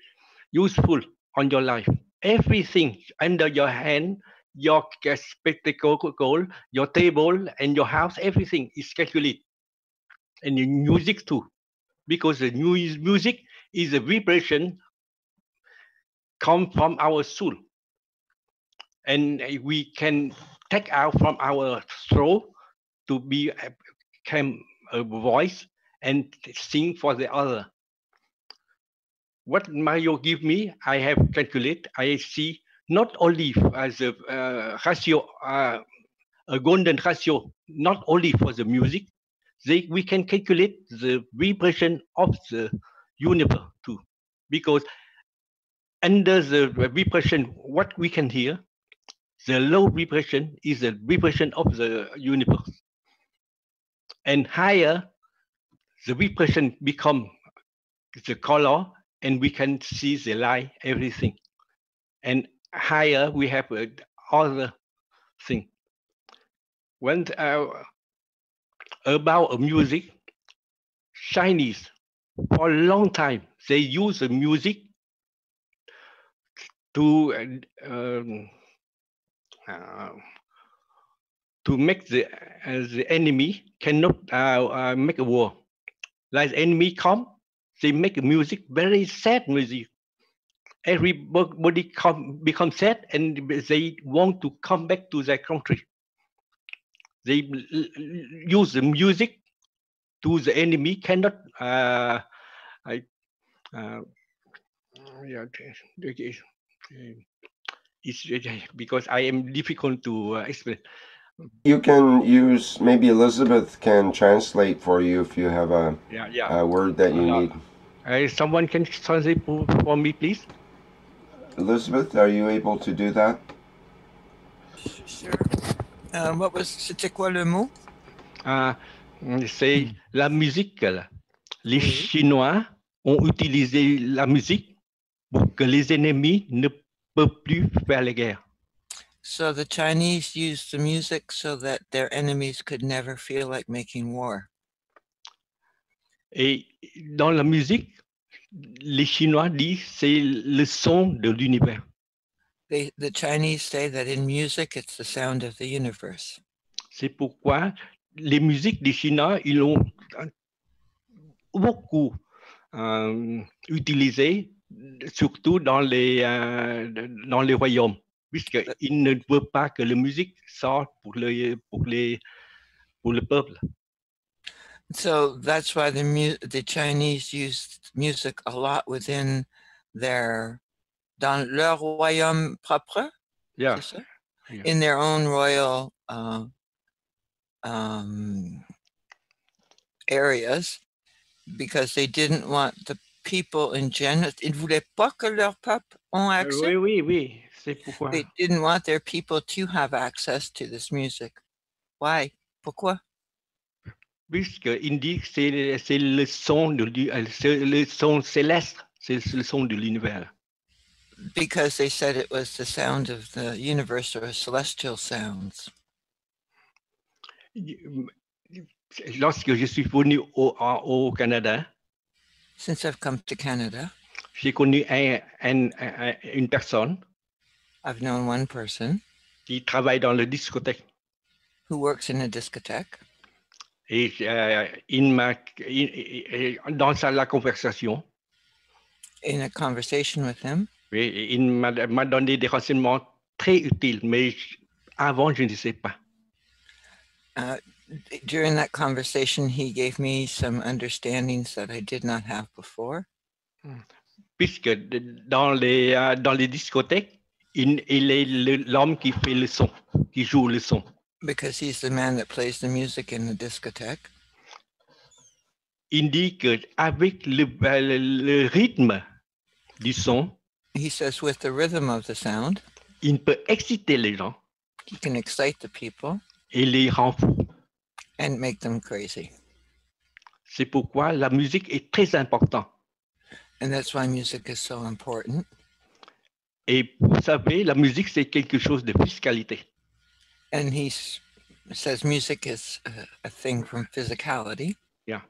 [SPEAKER 8] useful on your life. Everything under your hand, your spectacle, your table, and your house, everything is calculated. And the music too, because the music is a vibration come from our soul, and we can take out from our throat to become a voice and sing for the other. What Mario give me, I have calculated. I see not only as a ratio, a golden ratio, not only for the music. We can calculate the vibration of the universe too, because under the vibration, what we can hear, the low vibration is the vibration of the universe, and higher the vibration become the color and we can see the light, everything. And higher, we have other thing. When about music, Chinese, for a long time, they use the music to make the enemy cannot make a war. Like the enemy come, they make music, very sad music. Everybody become sad, and they want to come back to their country. They use the music to the enemy cannot. It's because I am difficult to explain.
[SPEAKER 1] You can use, maybe Elizabeth can translate for you if you have a word that you need.
[SPEAKER 8] Someone can translate for me, please?
[SPEAKER 1] Elizabeth, are you able to do that?
[SPEAKER 5] Sure. C'était quoi le mot?
[SPEAKER 8] C'est la musique. Là. Les Chinois ont utilisé la musique pour que les ennemis ne peuvent plus faire la guerre.
[SPEAKER 5] So the Chinese used the music so that their enemies could never feel like making war.
[SPEAKER 8] Et dans la musique, les Chinois disent c'est le son de l'univers.
[SPEAKER 5] The Chinese say that in music, it's the sound of the universe.
[SPEAKER 8] C'est pourquoi les musiques des Chinois, ils ont beaucoup utilisé, surtout dans les royaumes, puisqu'ils ne veulent pas que la musique sorte pour le peuple.
[SPEAKER 5] So that's why the Chinese used music a lot within dans leur royaume propre,
[SPEAKER 8] yeah.
[SPEAKER 5] In their own royal areas, because they didn't want the people in general. Ils ne voulaient pas que leur peuple ait accès.
[SPEAKER 8] Oui, c'est pourquoi.
[SPEAKER 5] They didn't want their people to have access to this music. Why? Pourquoi?
[SPEAKER 8] Puisqu'il dit que c'est le son céleste, c'est le son de l'univers.
[SPEAKER 5] Because they said it was the sound of the universe or celestial sounds.
[SPEAKER 8] Lorsque je suis venu au Canada,
[SPEAKER 5] since I've come to Canada,
[SPEAKER 8] j'ai connu une personne.
[SPEAKER 5] I've known one person
[SPEAKER 8] qui travaille dans la discothèque.
[SPEAKER 5] Who works in a discotheque.
[SPEAKER 8] Et dans la conversation,
[SPEAKER 5] in a conversation with him,
[SPEAKER 8] il m'a donné des renseignements très utiles, mais avant, je ne sais pas.
[SPEAKER 5] During that conversation, he gave me some understandings that I did not have before.
[SPEAKER 8] Puisque dans les discothèques, il est l'homme qui fait le son, qui joue le son.
[SPEAKER 5] Because he's the man that plays the music in the discotheque.
[SPEAKER 8] Il dit qu'avec le rythme du son,
[SPEAKER 5] he says with the rhythm of the sound,
[SPEAKER 8] il peut exciter les gens.
[SPEAKER 5] He can excite the people.
[SPEAKER 8] Et les rend fous.
[SPEAKER 5] And make them crazy.
[SPEAKER 8] C'est pourquoi la musique est très importante.
[SPEAKER 5] And that's why music is so important.
[SPEAKER 8] Et vous savez, la musique, c'est quelque chose de physicalité.
[SPEAKER 5] And he says music is a thing from physicality.
[SPEAKER 8] Yeah.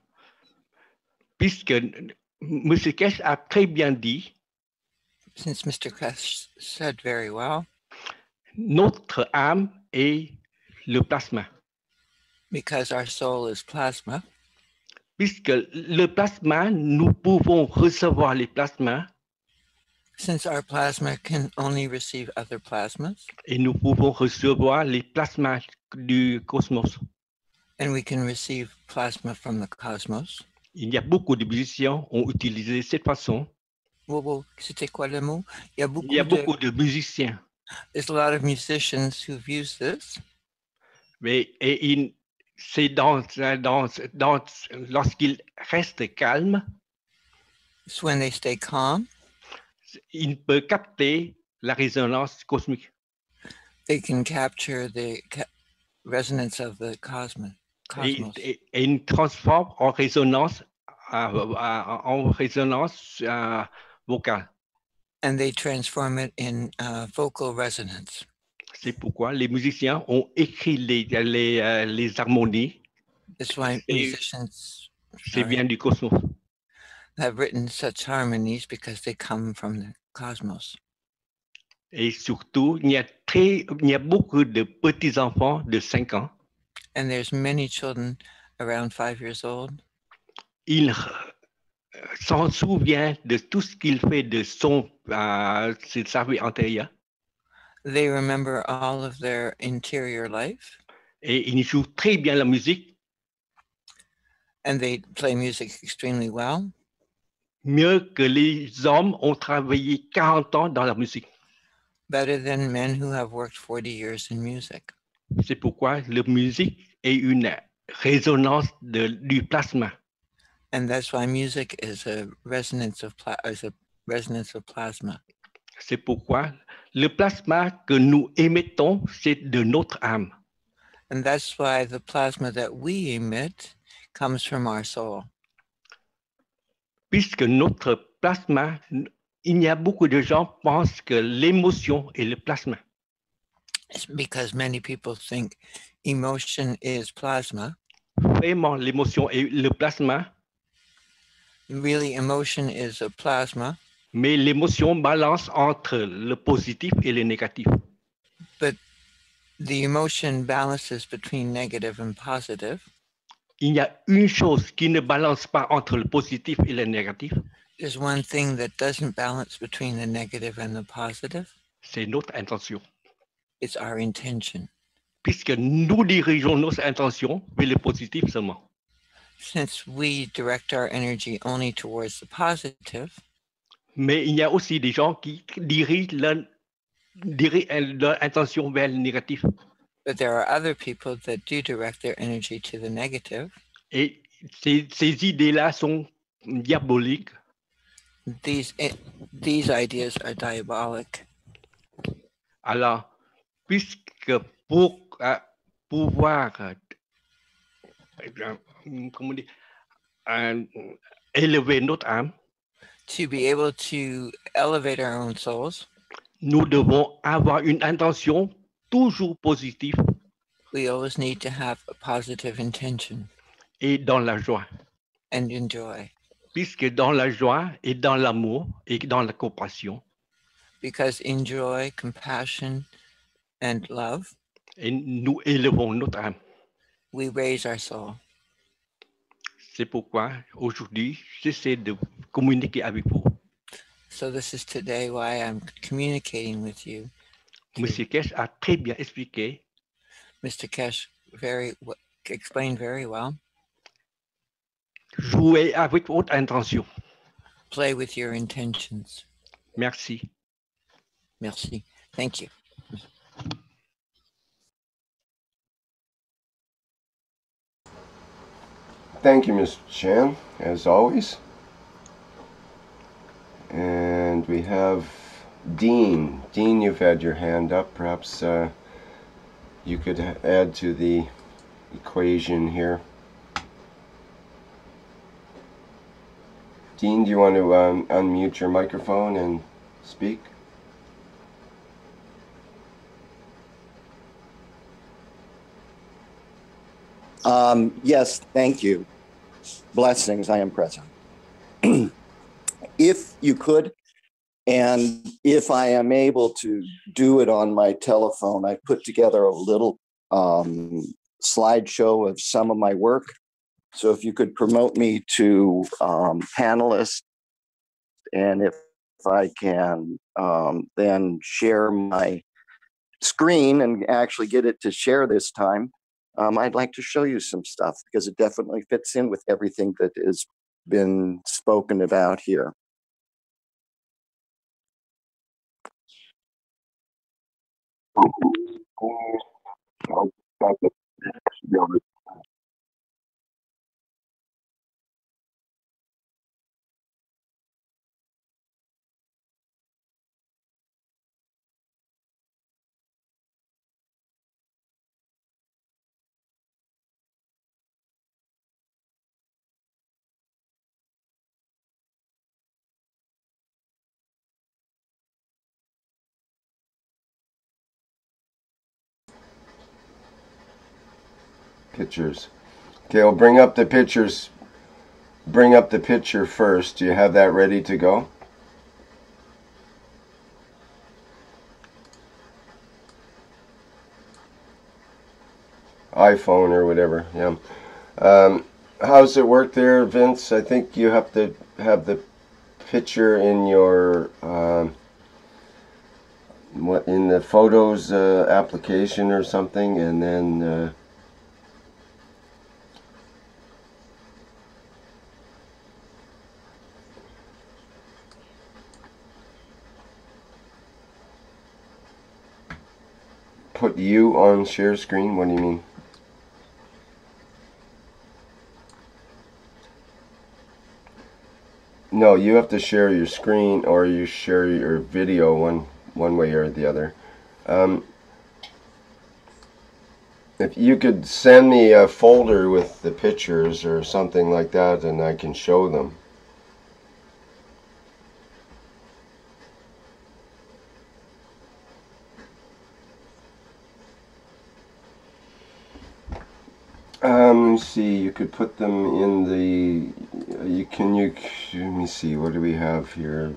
[SPEAKER 8] Puisque M. Kesh a très bien dit.
[SPEAKER 5] Since Mr. Kesh said very well.
[SPEAKER 8] Notre âme est le plasma.
[SPEAKER 5] Because our soul is plasma.
[SPEAKER 8] Puisque le plasma, nous pouvons recevoir les plasmas.
[SPEAKER 5] Since our plasma can only receive other plasmas.
[SPEAKER 8] Et nous pouvons recevoir les plasmas du cosmos.
[SPEAKER 5] And we can receive plasma from the cosmos.
[SPEAKER 8] Il y a beaucoup de musiciens qui ont utilisé cette façon.
[SPEAKER 5] C'était quoi le mot? Il
[SPEAKER 8] y a beaucoup de musiciens.
[SPEAKER 5] There's a lot of musicians who've used this.
[SPEAKER 8] Mais c'est lorsqu'ils restent calmes.
[SPEAKER 5] It's when they stay calm.
[SPEAKER 8] Il peut capter la résonance cosmique.
[SPEAKER 5] They can capture the resonance of the cosmos.
[SPEAKER 8] Et il transforme en résonance en résonance vocale.
[SPEAKER 5] And they transform it in vocal resonance.
[SPEAKER 8] C'est pourquoi les musiciens ont écrit les harmonies.
[SPEAKER 5] That's why musicians
[SPEAKER 8] C'est bien du cosmos.
[SPEAKER 5] have written such harmonies, because they come from the cosmos.
[SPEAKER 8] Et surtout, il y a beaucoup de petits-enfants de 5 ans.
[SPEAKER 5] And there's many children around 5 years old.
[SPEAKER 8] Ils s'en souviennent de tout ce qu'il fait de son cerveau antérieur.
[SPEAKER 5] They remember all of their interior life.
[SPEAKER 8] Et ils jouent très bien la musique.
[SPEAKER 5] And they play music extremely well.
[SPEAKER 8] Mieux que les hommes ont travaillé 40 ans dans la musique.
[SPEAKER 5] Better than men who have worked 40 years in music.
[SPEAKER 8] C'est pourquoi la musique est une résonance du plasma.
[SPEAKER 5] And that's why music is a resonance of plasma.
[SPEAKER 8] C'est pourquoi le plasma que nous émettons, c'est de notre âme.
[SPEAKER 5] And that's why the plasma that we emit comes from our soul.
[SPEAKER 8] Puisque notre plasma, il y a beaucoup de gens qui pensent que l'émotion est le plasma.
[SPEAKER 5] It's because many people think emotion is plasma.
[SPEAKER 8] Vraiment, l'émotion est le plasma.
[SPEAKER 5] Really, emotion is a plasma.
[SPEAKER 8] Mais l'émotion balance entre le positif et le négatif.
[SPEAKER 5] But the emotion balances between negative and positive.
[SPEAKER 8] Il y a une chose qui ne balance pas entre le positif et le négatif.
[SPEAKER 5] There's one thing that doesn't balance between the negative and the positive.
[SPEAKER 8] C'est notre intention.
[SPEAKER 5] It's our intention.
[SPEAKER 8] Puisque nous dirigeons nos intentions vers le positif seulement.
[SPEAKER 5] Since we direct our energy only towards the positive.
[SPEAKER 8] Mais il y a aussi des gens qui dirigent leur intention vers le négatif.
[SPEAKER 5] But there are other people that do direct their energy to the negative.
[SPEAKER 8] Et ces idées-là sont diaboliques.
[SPEAKER 5] These ideas are diabolic.
[SPEAKER 8] Alors, puisque pour pouvoir comment dire, élever notre âme,
[SPEAKER 5] to be able to elevate our own souls,
[SPEAKER 8] nous devons avoir une intention toujours positive.
[SPEAKER 5] We always need to have a positive intention.
[SPEAKER 8] Et dans la joie.
[SPEAKER 5] And in joy.
[SPEAKER 8] Puisque dans la joie et dans l'amour et dans la compassion.
[SPEAKER 5] Because in joy, compassion, and love.
[SPEAKER 8] Et nous élevons notre âme.
[SPEAKER 5] We raise our soul.
[SPEAKER 8] C'est pourquoi aujourd'hui, j'essaie de communiquer avec vous.
[SPEAKER 5] So this is today why I'm communicating with you.
[SPEAKER 8] Monsieur Kesh a très bien expliqué.
[SPEAKER 5] Mr. Kesh explained very well.
[SPEAKER 8] Jouez avec votre intention.
[SPEAKER 5] Play with your intentions.
[SPEAKER 8] Merci.
[SPEAKER 5] Merci. Thank you.
[SPEAKER 1] Thank you, Mr. Chan, as always. And we have Dean. Dean, you've had your hand up. Perhaps you could add to the equation here. Dean, do you want to unmute your microphone and speak?
[SPEAKER 14] Yes, thank you. Blessings, I am present. If you could, and if I am able to do it on my telephone, I put together a little slideshow of some of my work. So if you could promote me to panelists, and if I can then share my screen and actually get it to share this time, I'd like to show you some stuff because it definitely fits in with everything that has been spoken about here.
[SPEAKER 1] Pictures. Okay, well, bring up the pictures. Bring up the picture first. Do you have that ready to go? iPhone or whatever, yeah. How's it work there, Vince? I think you have to have the picture in your in the Photos application or something, and then put you on share screen. What do you mean? No, you have to share your screen, or you share your video one way or the other. If you could send me a folder with the pictures or something like that, and I can show them. Let me see. You could put them in the. Let me see. What do we have here?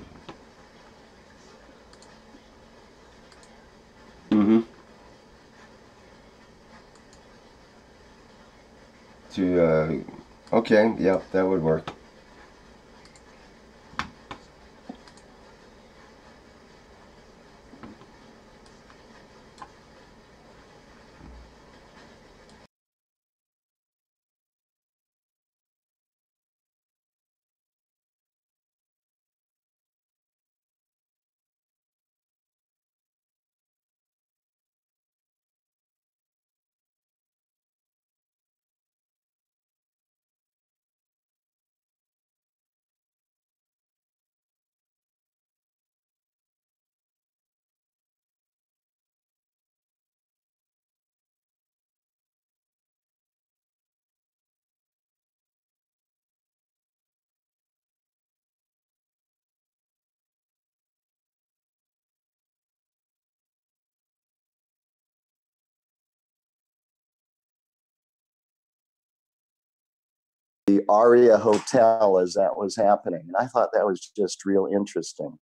[SPEAKER 1] Okay, yeah, that would work.
[SPEAKER 14] The Aria Hotel as that was happening. And I thought that was just real interesting.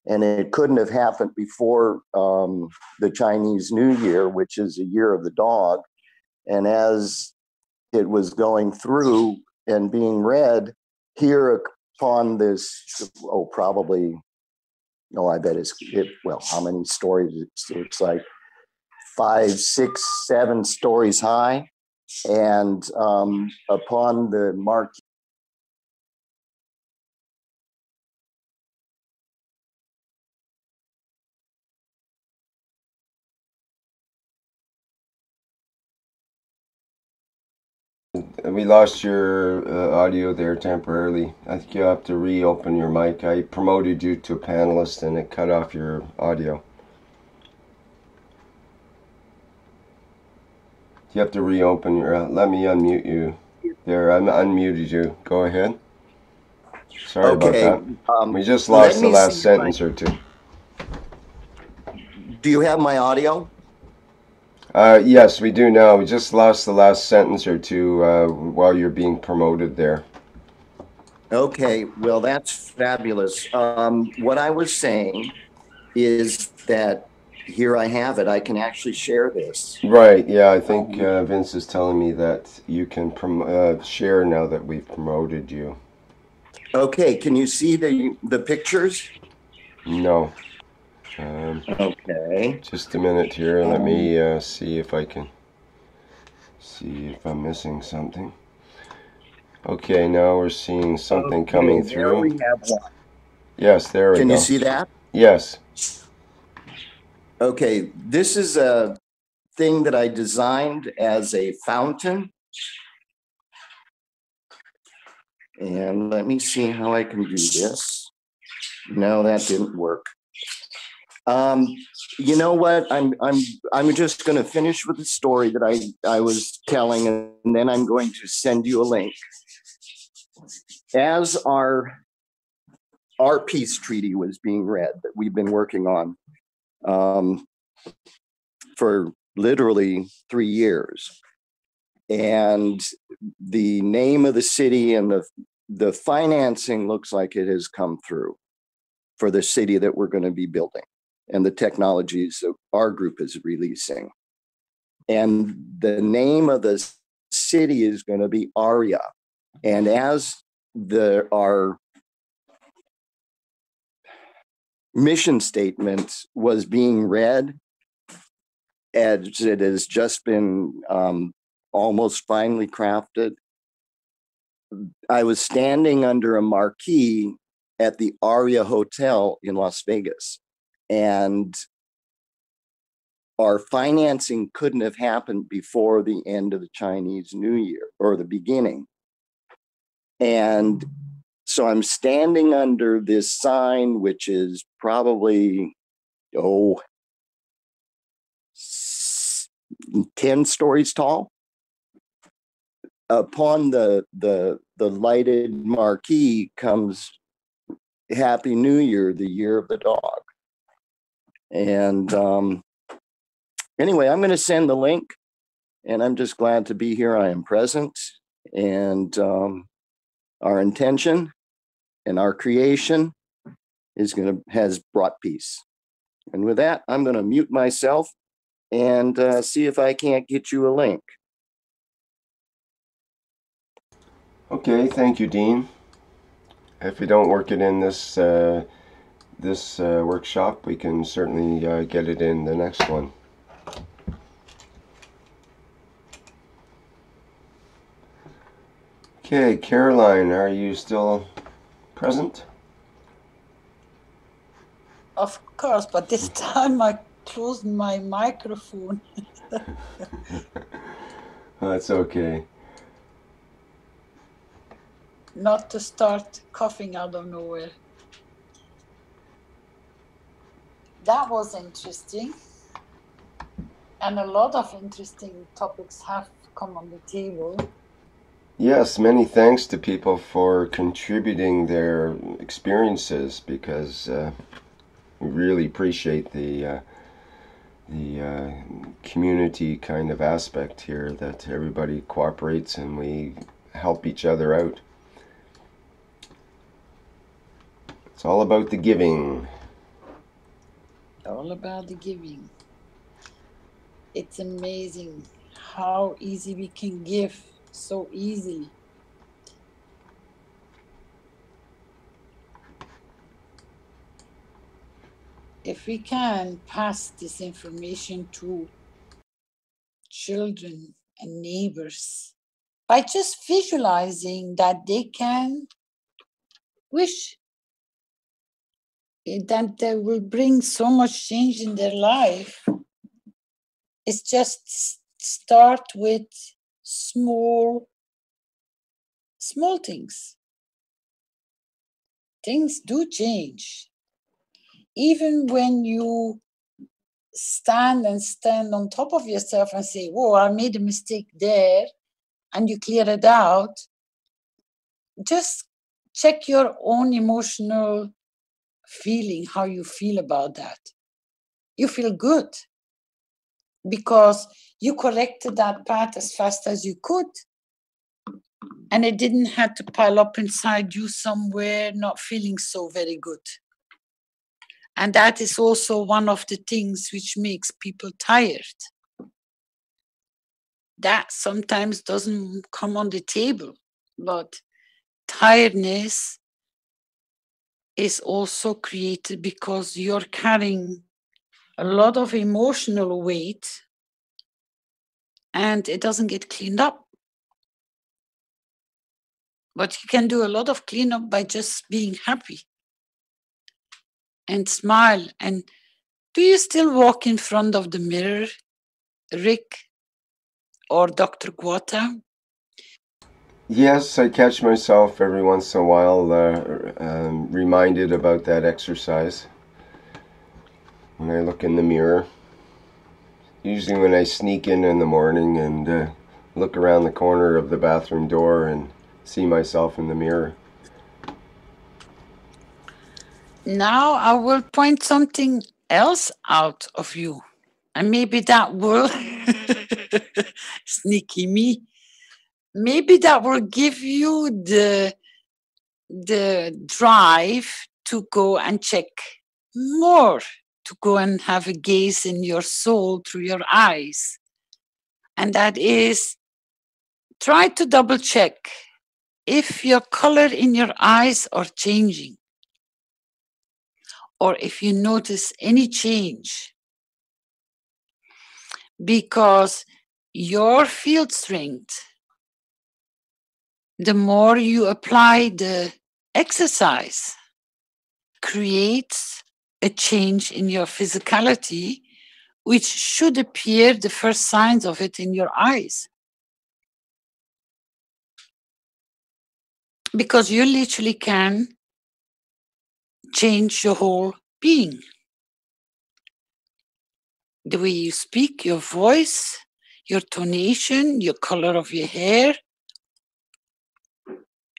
[SPEAKER 14] And it couldn't have happened before the Chinese New Year, which is a year of the dog. And as it was going through and being read, here upon this, I bet how many stories? It's like 5, 6, 7 stories high. And upon the marquee,
[SPEAKER 1] we lost your audio there temporarily. I think you have to reopen your mic. I promoted you to a panelist and it cut off your audio. You have to reopen your. Let me unmute you. There, I unmuted you. Go ahead. Sorry about that. We just lost the last sentence or two.
[SPEAKER 14] Do you have my audio?
[SPEAKER 1] Yes, we do now. We just lost the last sentence or two while you're being promoted there.
[SPEAKER 14] Okay, well, that's fabulous. What I was saying is that here I have it. I can actually share this.
[SPEAKER 1] Right, yeah, I think Vince is telling me that you can share now that we've promoted you.
[SPEAKER 14] Okay, can you see the pictures?
[SPEAKER 1] No.
[SPEAKER 14] Okay.
[SPEAKER 1] Just a minute here. Let me see if I can see if I'm missing something. Okay, now we're seeing something coming through.
[SPEAKER 14] There we have one.
[SPEAKER 1] Yes, there we go.
[SPEAKER 14] Can you see that?
[SPEAKER 1] Yes.
[SPEAKER 14] Okay, this is a thing that I designed as a fountain. And let me see how I can do this. No, that didn't work. You know what? I'm just going to finish with the story that I was telling, and then I'm going to send you a link. As our peace treaty was being read that we've been working on for literally 3 years, and the name of the city and the financing looks like it has come through for the city that we're going to be building and the technologies that our group is releasing. And the name of the city is going to be Aria. And as our mission statement was being read, as it has just been almost finally crafted, I was standing under a marquee at the Aria Hotel in Las Vegas. And our financing couldn't have happened before the end of the Chinese New Year or the beginning. And so I'm standing under this sign, which is probably, 10 stories tall. Upon the lighted marquee comes Happy New Year, the year of the dog. And anyway, I'm going to send the link, and I'm just glad to be here. I am present, and our intention and our creation has brought peace. And with that, I'm going to mute myself and see if I can't get you a link.
[SPEAKER 1] Okay, thank you, Dean. If we don't work it in this workshop, we can certainly get it in the next one. Okay, Caroline, are you still present?
[SPEAKER 2] Of course, but this time I closed my microphone.
[SPEAKER 1] That's okay.
[SPEAKER 2] Not to start coughing out of nowhere. That was interesting. And a lot of interesting topics have come on the table.
[SPEAKER 1] Yes, many thanks to people for contributing their experiences, because we really appreciate the community kind of aspect here, that everybody cooperates and we help each other out. It's all about the giving.
[SPEAKER 2] All about the giving. It's amazing how easy we can give, so easily. If we can pass this information to children and neighbors by just visualizing that they can wish, that they will bring so much change in their life. It's just start with small things. Things do change. Even when you stand on top of yourself and say, whoa, I made a mistake there, and you clear it out, just check your own emotional feeling, how you feel about that. You feel good because you corrected that path as fast as you could, and it didn't have to pile up inside you somewhere, not feeling so very good. And that is also one of the things which makes people tired. That sometimes doesn't come on the table, but tiredness is also created because you're carrying a lot of emotional weight and it doesn't get cleaned up. But you can do a lot of cleanup by just being happy and smile. And do you still walk in front of the mirror, Rick or Dr. Guata?
[SPEAKER 1] Yes, I catch myself every once in a while reminded about that exercise when I look in the mirror. Usually when I sneak in the morning and look around the corner of the bathroom door and see myself in the mirror.
[SPEAKER 2] Now I will point something else out of you. And maybe that will, sneaky me, maybe that will give you the drive to go and check more, to go and have a gaze in your soul through your eyes. And that is, try to double check if your color in your eyes are changing, or if you notice any change, because your field strength, the more you apply the exercise, creates a change in your physicality, which should appear the first signs of it in your eyes. Because you literally can change your whole being. The way you speak, your voice, your tonation, your color of your hair,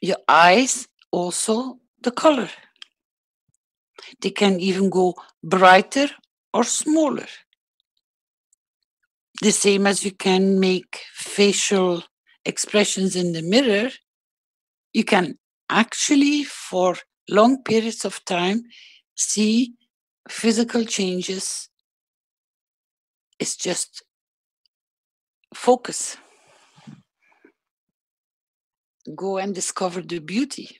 [SPEAKER 2] your eyes, also the color. They can even go brighter or smaller. The same as you can make facial expressions in the mirror, you can actually, for long periods of time, see physical changes. It's just focus. Go and discover the beauty.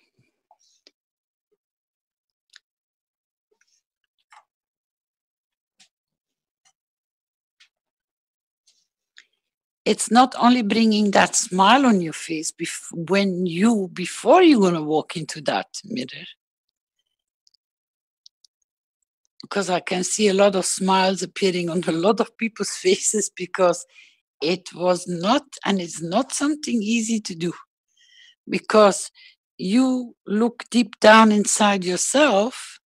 [SPEAKER 2] It's not only bringing that smile on your face before you're going to walk into that mirror. Because I can see a lot of smiles appearing on a lot of people's faces, because it was not, and it's not something easy to do. Because you look deep down inside yourself,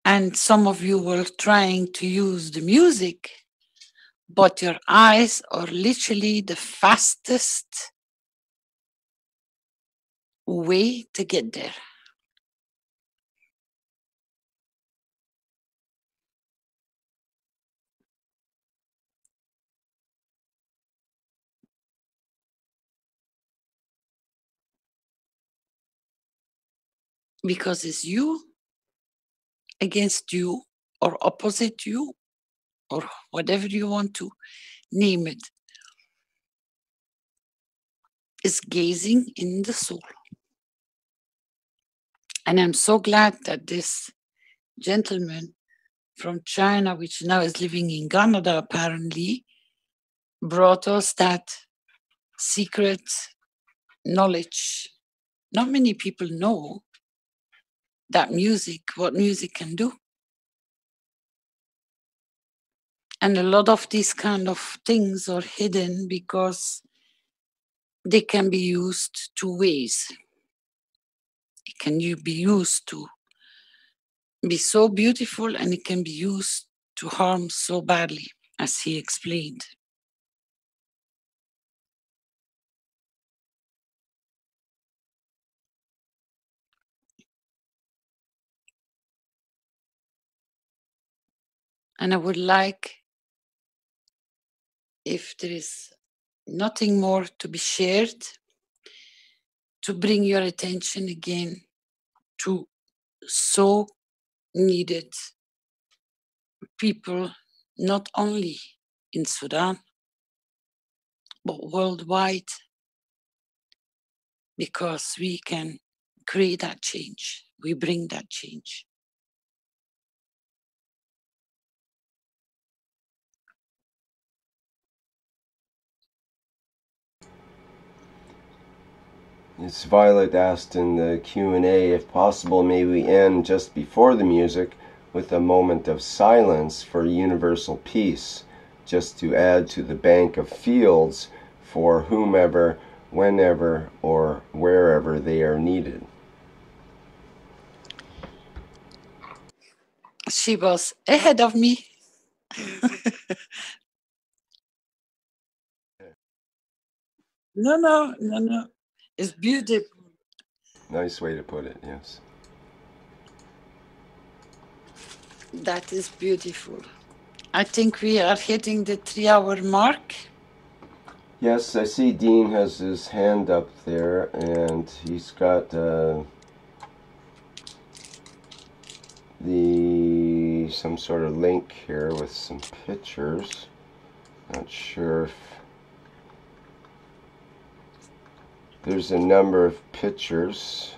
[SPEAKER 2] and some of you were trying to use the music, but your eyes are literally the fastest way to get there. Because it's you against you, or opposite you, or whatever you want to name it, is gazing in the soul. And I'm so glad that this gentleman from China, which now is living in Canada apparently, brought us that secret knowledge. Not many people know that what music can do. And a lot of these kind of things are hidden because they can be used two ways. It can be used to be so beautiful, and it can be used to harm so badly, as he explained. And I would like, if there is nothing more to be shared, to bring your attention again to so needed people, not only in Sudan, but worldwide, because we can create that change. We bring that change.
[SPEAKER 1] It's Violet asked in the Q&A, if possible, may we end just before the music with a moment of silence for universal peace, just to add to the bank of fields for whomever, whenever, or wherever they are needed.
[SPEAKER 2] She was ahead of me. No. It's beautiful.
[SPEAKER 1] Nice way to put it, yes.
[SPEAKER 2] That is beautiful. I think we are hitting the 3-hour mark.
[SPEAKER 1] Yes, I see Dean has his hand up there, and he's got some sort of link here with some pictures. Not sure if there's a number of pictures.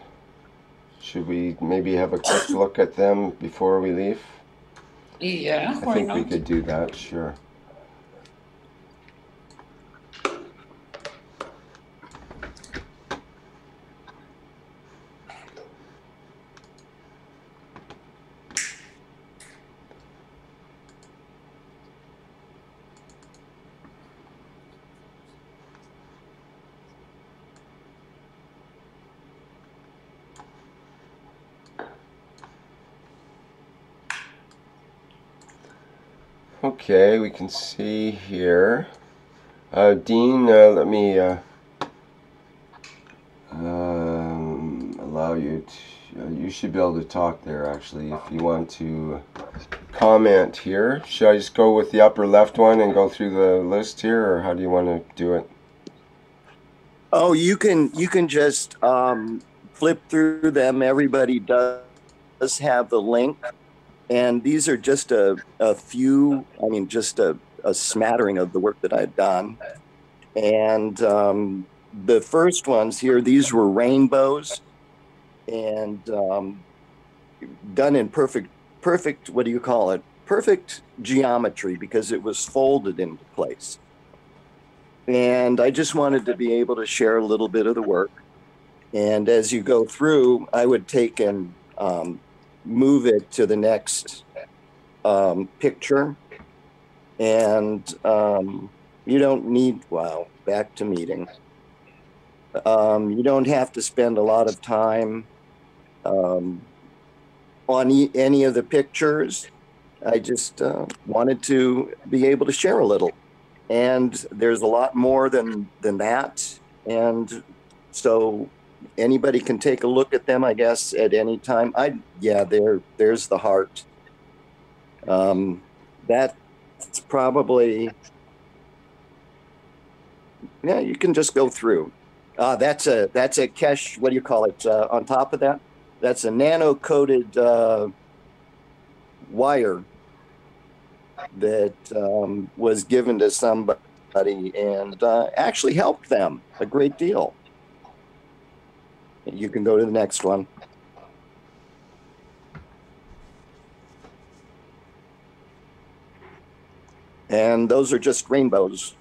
[SPEAKER 1] Should we maybe have a quick look at them before we leave?
[SPEAKER 2] Yeah,
[SPEAKER 1] I
[SPEAKER 2] why
[SPEAKER 1] think
[SPEAKER 2] not?
[SPEAKER 1] we could do that, sure. Okay, we can see here. Dean, let me allow you to. You should be able to talk there, actually, if you want to comment here. Should I just go with the upper left one and go through the list here, or how do you want to do it?
[SPEAKER 14] Oh, you can just flip through them. Everybody does have the link. And these are just a few, I mean, just a smattering of the work that I've done. And the first ones here, these were rainbows and done in perfect, what do you call it? Perfect geometry, because it was folded into place. And I just wanted to be able to share a little bit of the work. And as you go through, I would take and move it to the next picture. And you don't need, wow, back to meeting. You don't have to spend a lot of time on any of the pictures. I just wanted to be able to share a little. And there's a lot more than that. And so anybody can take a look at them, I guess, at any time. Yeah, there's the heart. That's probably, yeah, you can just go through. That's a Kesh, what do you call it? On top of that, that's a nano-coated wire that was given to somebody and actually helped them a great deal. You can go to the next one. And those are just rainbows.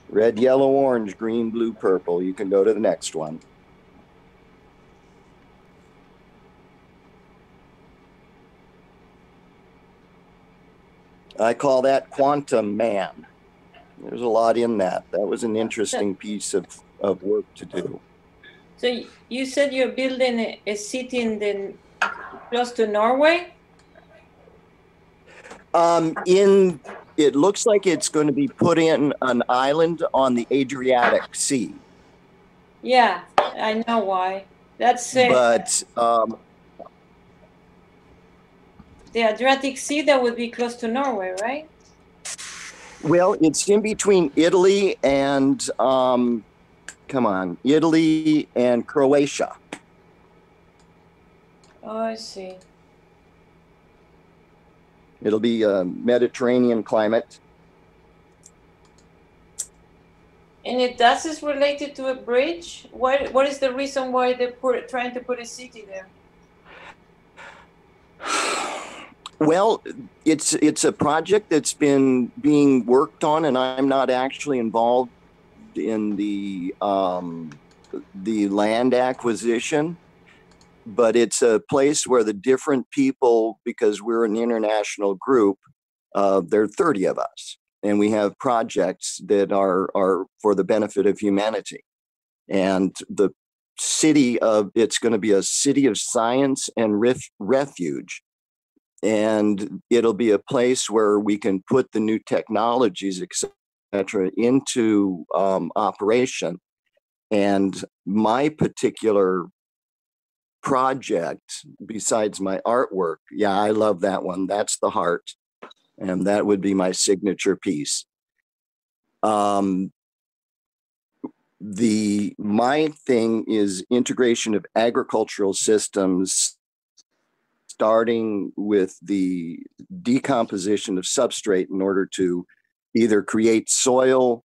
[SPEAKER 14] Red, yellow, orange, green, blue, purple. You can go to the next one. I call that Quantum Man. There's a lot in that. That was an interesting piece of work to do.
[SPEAKER 7] So you said you're building a city close to Norway?
[SPEAKER 14] It looks like it's going to be put in an island on the Adriatic Sea.
[SPEAKER 7] Yeah, I know why. That's
[SPEAKER 14] but
[SPEAKER 7] the Adriatic Sea, that would be close to Norway, right?
[SPEAKER 14] Well, it's in between Italy and Italy and Croatia.
[SPEAKER 7] Oh, I see.
[SPEAKER 14] It'll be a Mediterranean climate.
[SPEAKER 7] And if that is related to a bridge, what is the reason why they're trying to put a city there?
[SPEAKER 14] Well, it's a project that's been being worked on, and I'm not actually involved in the land acquisition, but it's a place where the different people, because we're an international group, there are 30 of us, and we have projects that are for the benefit of humanity. And the it's going to be a city of science and refuge. And it'll be a place where we can put the new technologies, et cetera, into operation. And my particular project, besides my artwork, yeah, I love that one. That's the heart. And that would be my signature piece. my thing is integration of agricultural systems, starting with the decomposition of substrate in order to either create soil,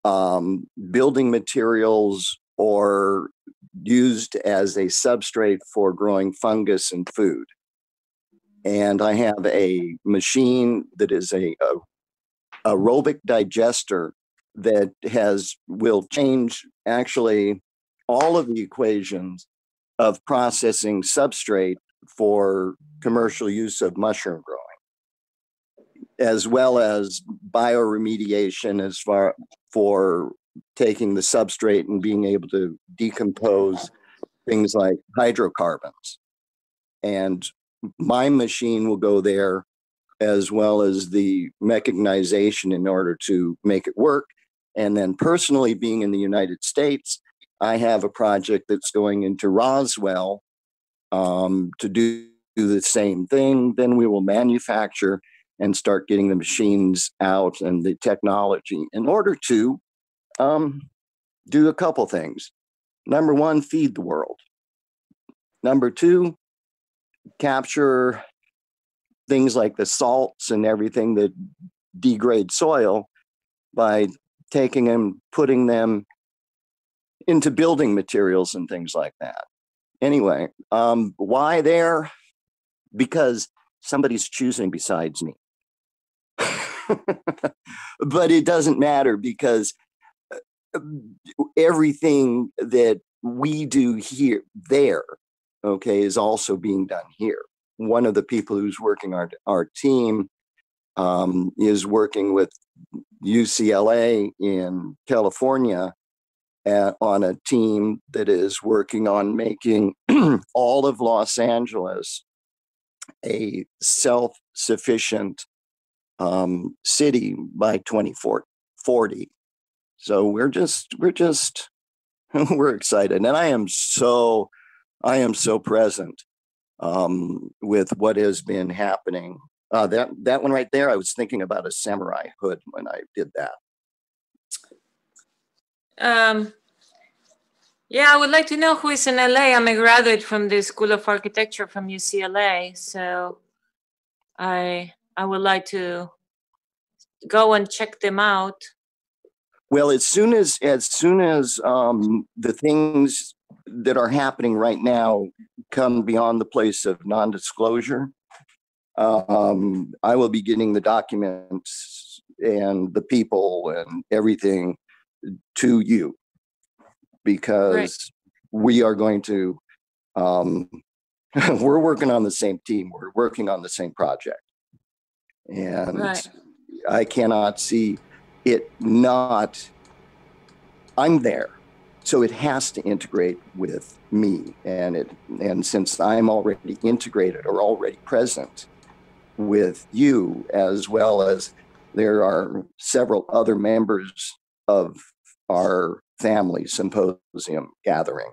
[SPEAKER 14] building materials, or used as a substrate for growing fungus and food. And I have a machine that is a aerobic digester that will change actually all of the equations of processing substrate for commercial use of mushroom growing, as well as bioremediation as far for taking the substrate and being able to decompose things like hydrocarbons. And my machine will go there, as well as the mechanization in order to make it work. And then personally, being in the United States, I have a project that's going into Roswell to do the same thing. Then we will manufacture and start getting the machines out and the technology in order to do a couple things. Number one, feed the world. Number two, capture things like the salts and everything that degrade soil by taking them, putting them into building materials and things like that. Anyway, why there? Because somebody's choosing besides me. But it doesn't matter, because everything that we do there, okay, is also being done here. One of the people who's working our team is working with UCLA in California on a team that is working on making all of Los Angeles a self-sufficient city by 2040. So we're excited, and I am so present with what has been happening. That one right there, I was thinking about a samurai hood when I did that.
[SPEAKER 7] Yeah, I would like to know who is in LA. I'm a graduate from the School of Architecture from UCLA, so I would like to go and check them out.
[SPEAKER 14] Well, as soon as the things that are happening right now come beyond the place of non-disclosure, I will be getting the documents and the people and everything to you, because we are going to, we're working on the same team. We're working on the same project. And I cannot see it not, I'm there. So it has to integrate with me. And since I'm already integrated or already present with you, as well as there are several other members of our family symposium gathering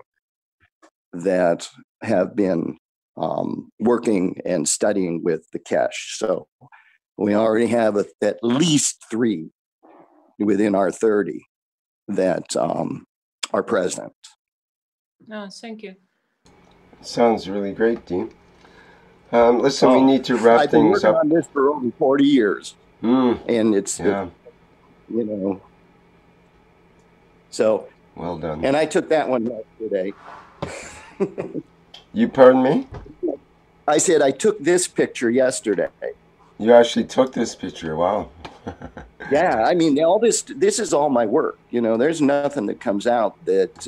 [SPEAKER 14] that have been working and studying with the Kesh. So we already have at least 3 within our 30 that are present.
[SPEAKER 7] Oh, thank you.
[SPEAKER 1] Sounds really great, Dean. Listen, we need to wrap
[SPEAKER 14] I've been
[SPEAKER 1] things
[SPEAKER 14] working
[SPEAKER 1] up.
[SPEAKER 14] on this for over 40 years. And it's,
[SPEAKER 1] yeah.
[SPEAKER 14] you know, so.
[SPEAKER 1] Well done.
[SPEAKER 14] And I took that one yesterday.
[SPEAKER 1] You pardon me?
[SPEAKER 14] I said I took this picture yesterday.
[SPEAKER 1] You actually took this picture. Wow.
[SPEAKER 14] Yeah, I mean, all this is all my work. You know, there's nothing that comes out that,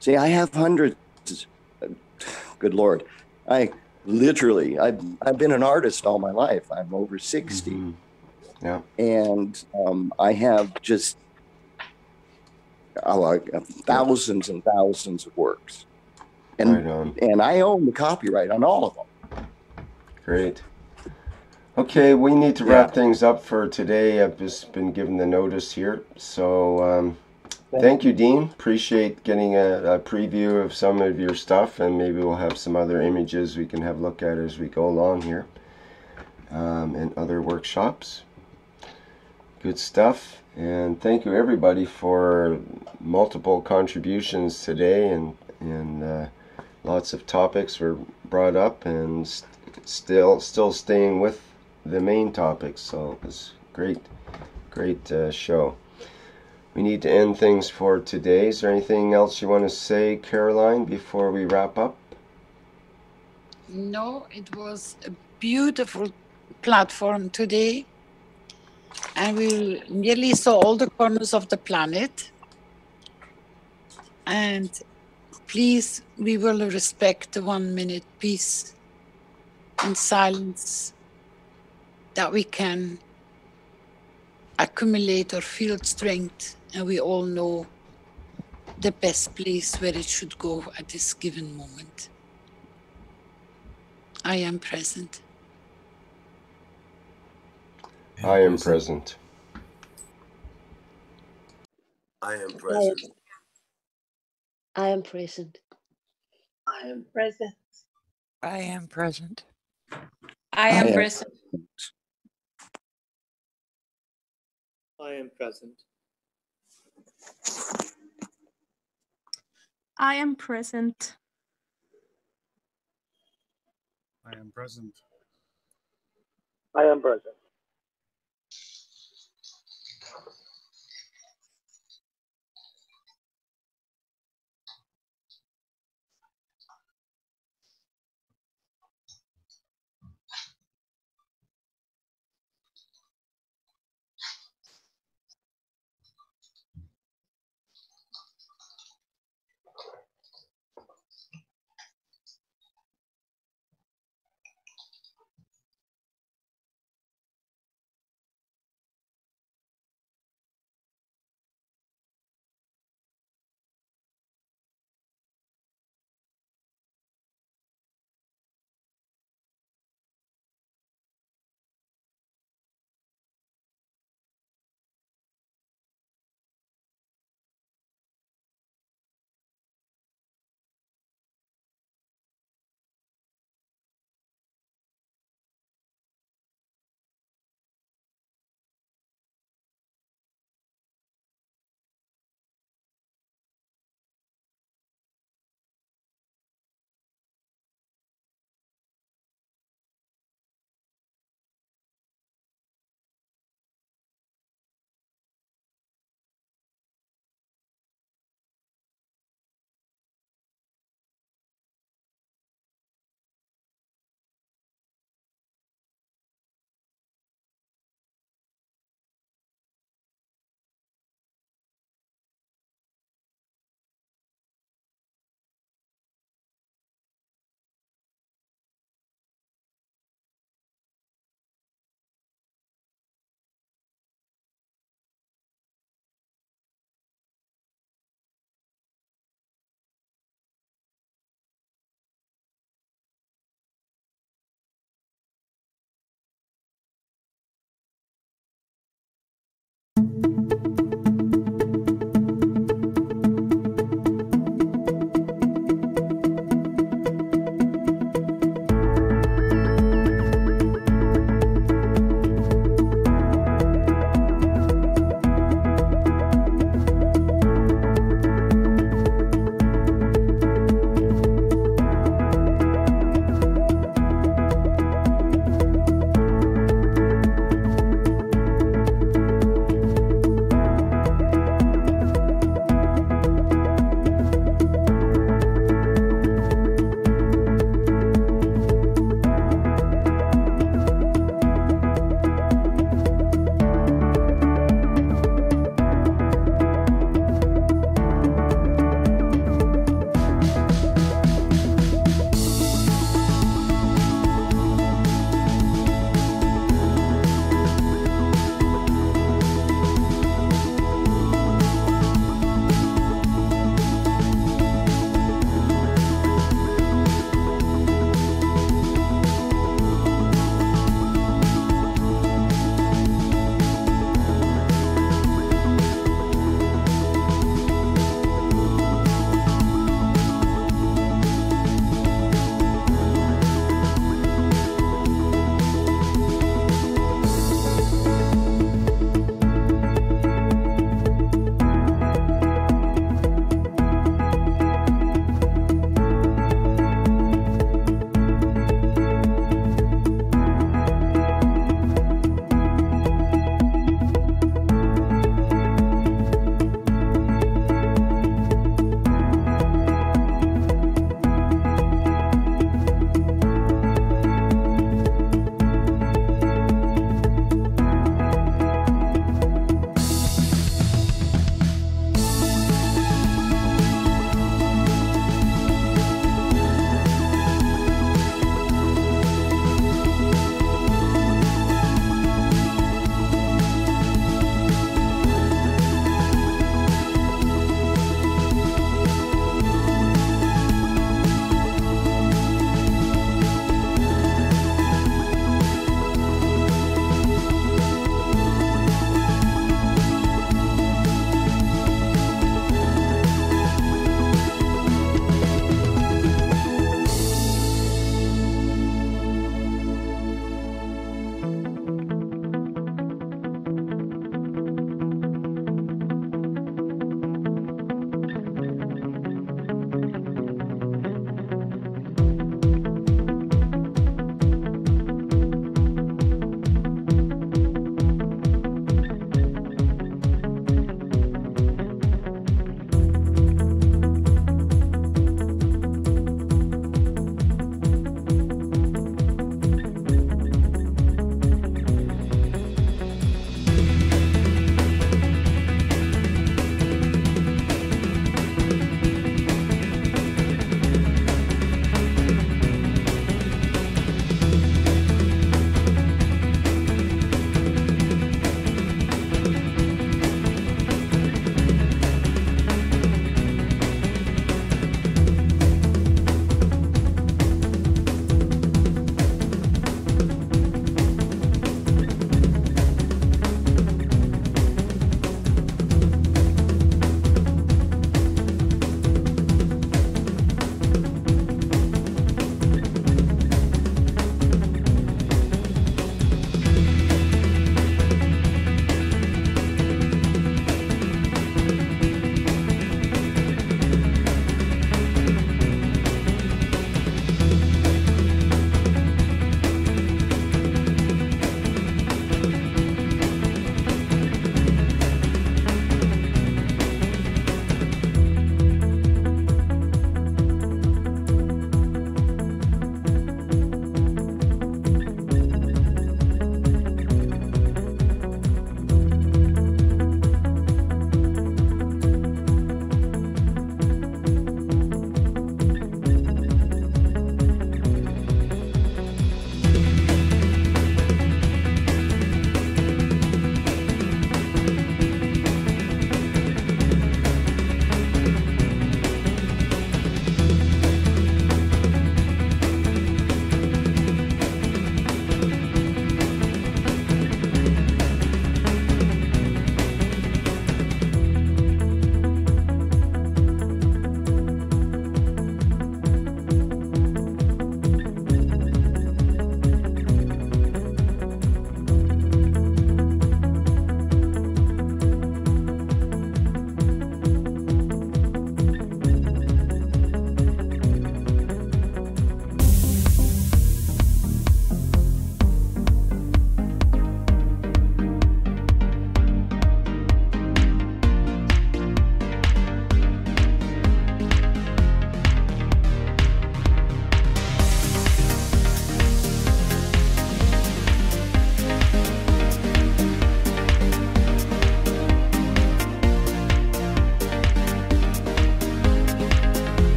[SPEAKER 14] see, I have hundreds, good Lord. I've been an artist all my life. I'm over 60.
[SPEAKER 1] Mm-hmm. Yeah.
[SPEAKER 14] And I have just thousands and thousands of works. And,
[SPEAKER 1] right on.
[SPEAKER 14] And I own the copyright on all of them.
[SPEAKER 1] Great. Okay, we need to wrap things up for today. I've just been given the notice here. So thank you, Dean. Appreciate getting a preview of some of your stuff, and maybe we'll have some other images we can have a look at as we go along here, and other workshops. Good stuff. And thank you everybody for multiple contributions today, and lots of topics were brought up, and still staying with the main topics. So it was great show. We need to end things for today. Is there anything else you want to say, Caroline, before we wrap up?
[SPEAKER 2] No, it was a beautiful platform today, and we nearly saw all the corners of the planet. And please, we will respect the 1 minute peace and silence that we can accumulate our field strength, and we all know the best place where it should go at this given moment. I am present.
[SPEAKER 1] I am present.
[SPEAKER 6] I am present.
[SPEAKER 10] I am present. I am present.
[SPEAKER 5] I am present.
[SPEAKER 7] I am present.
[SPEAKER 4] I am present.
[SPEAKER 15] I am present.
[SPEAKER 9] I am present.
[SPEAKER 16] I am present.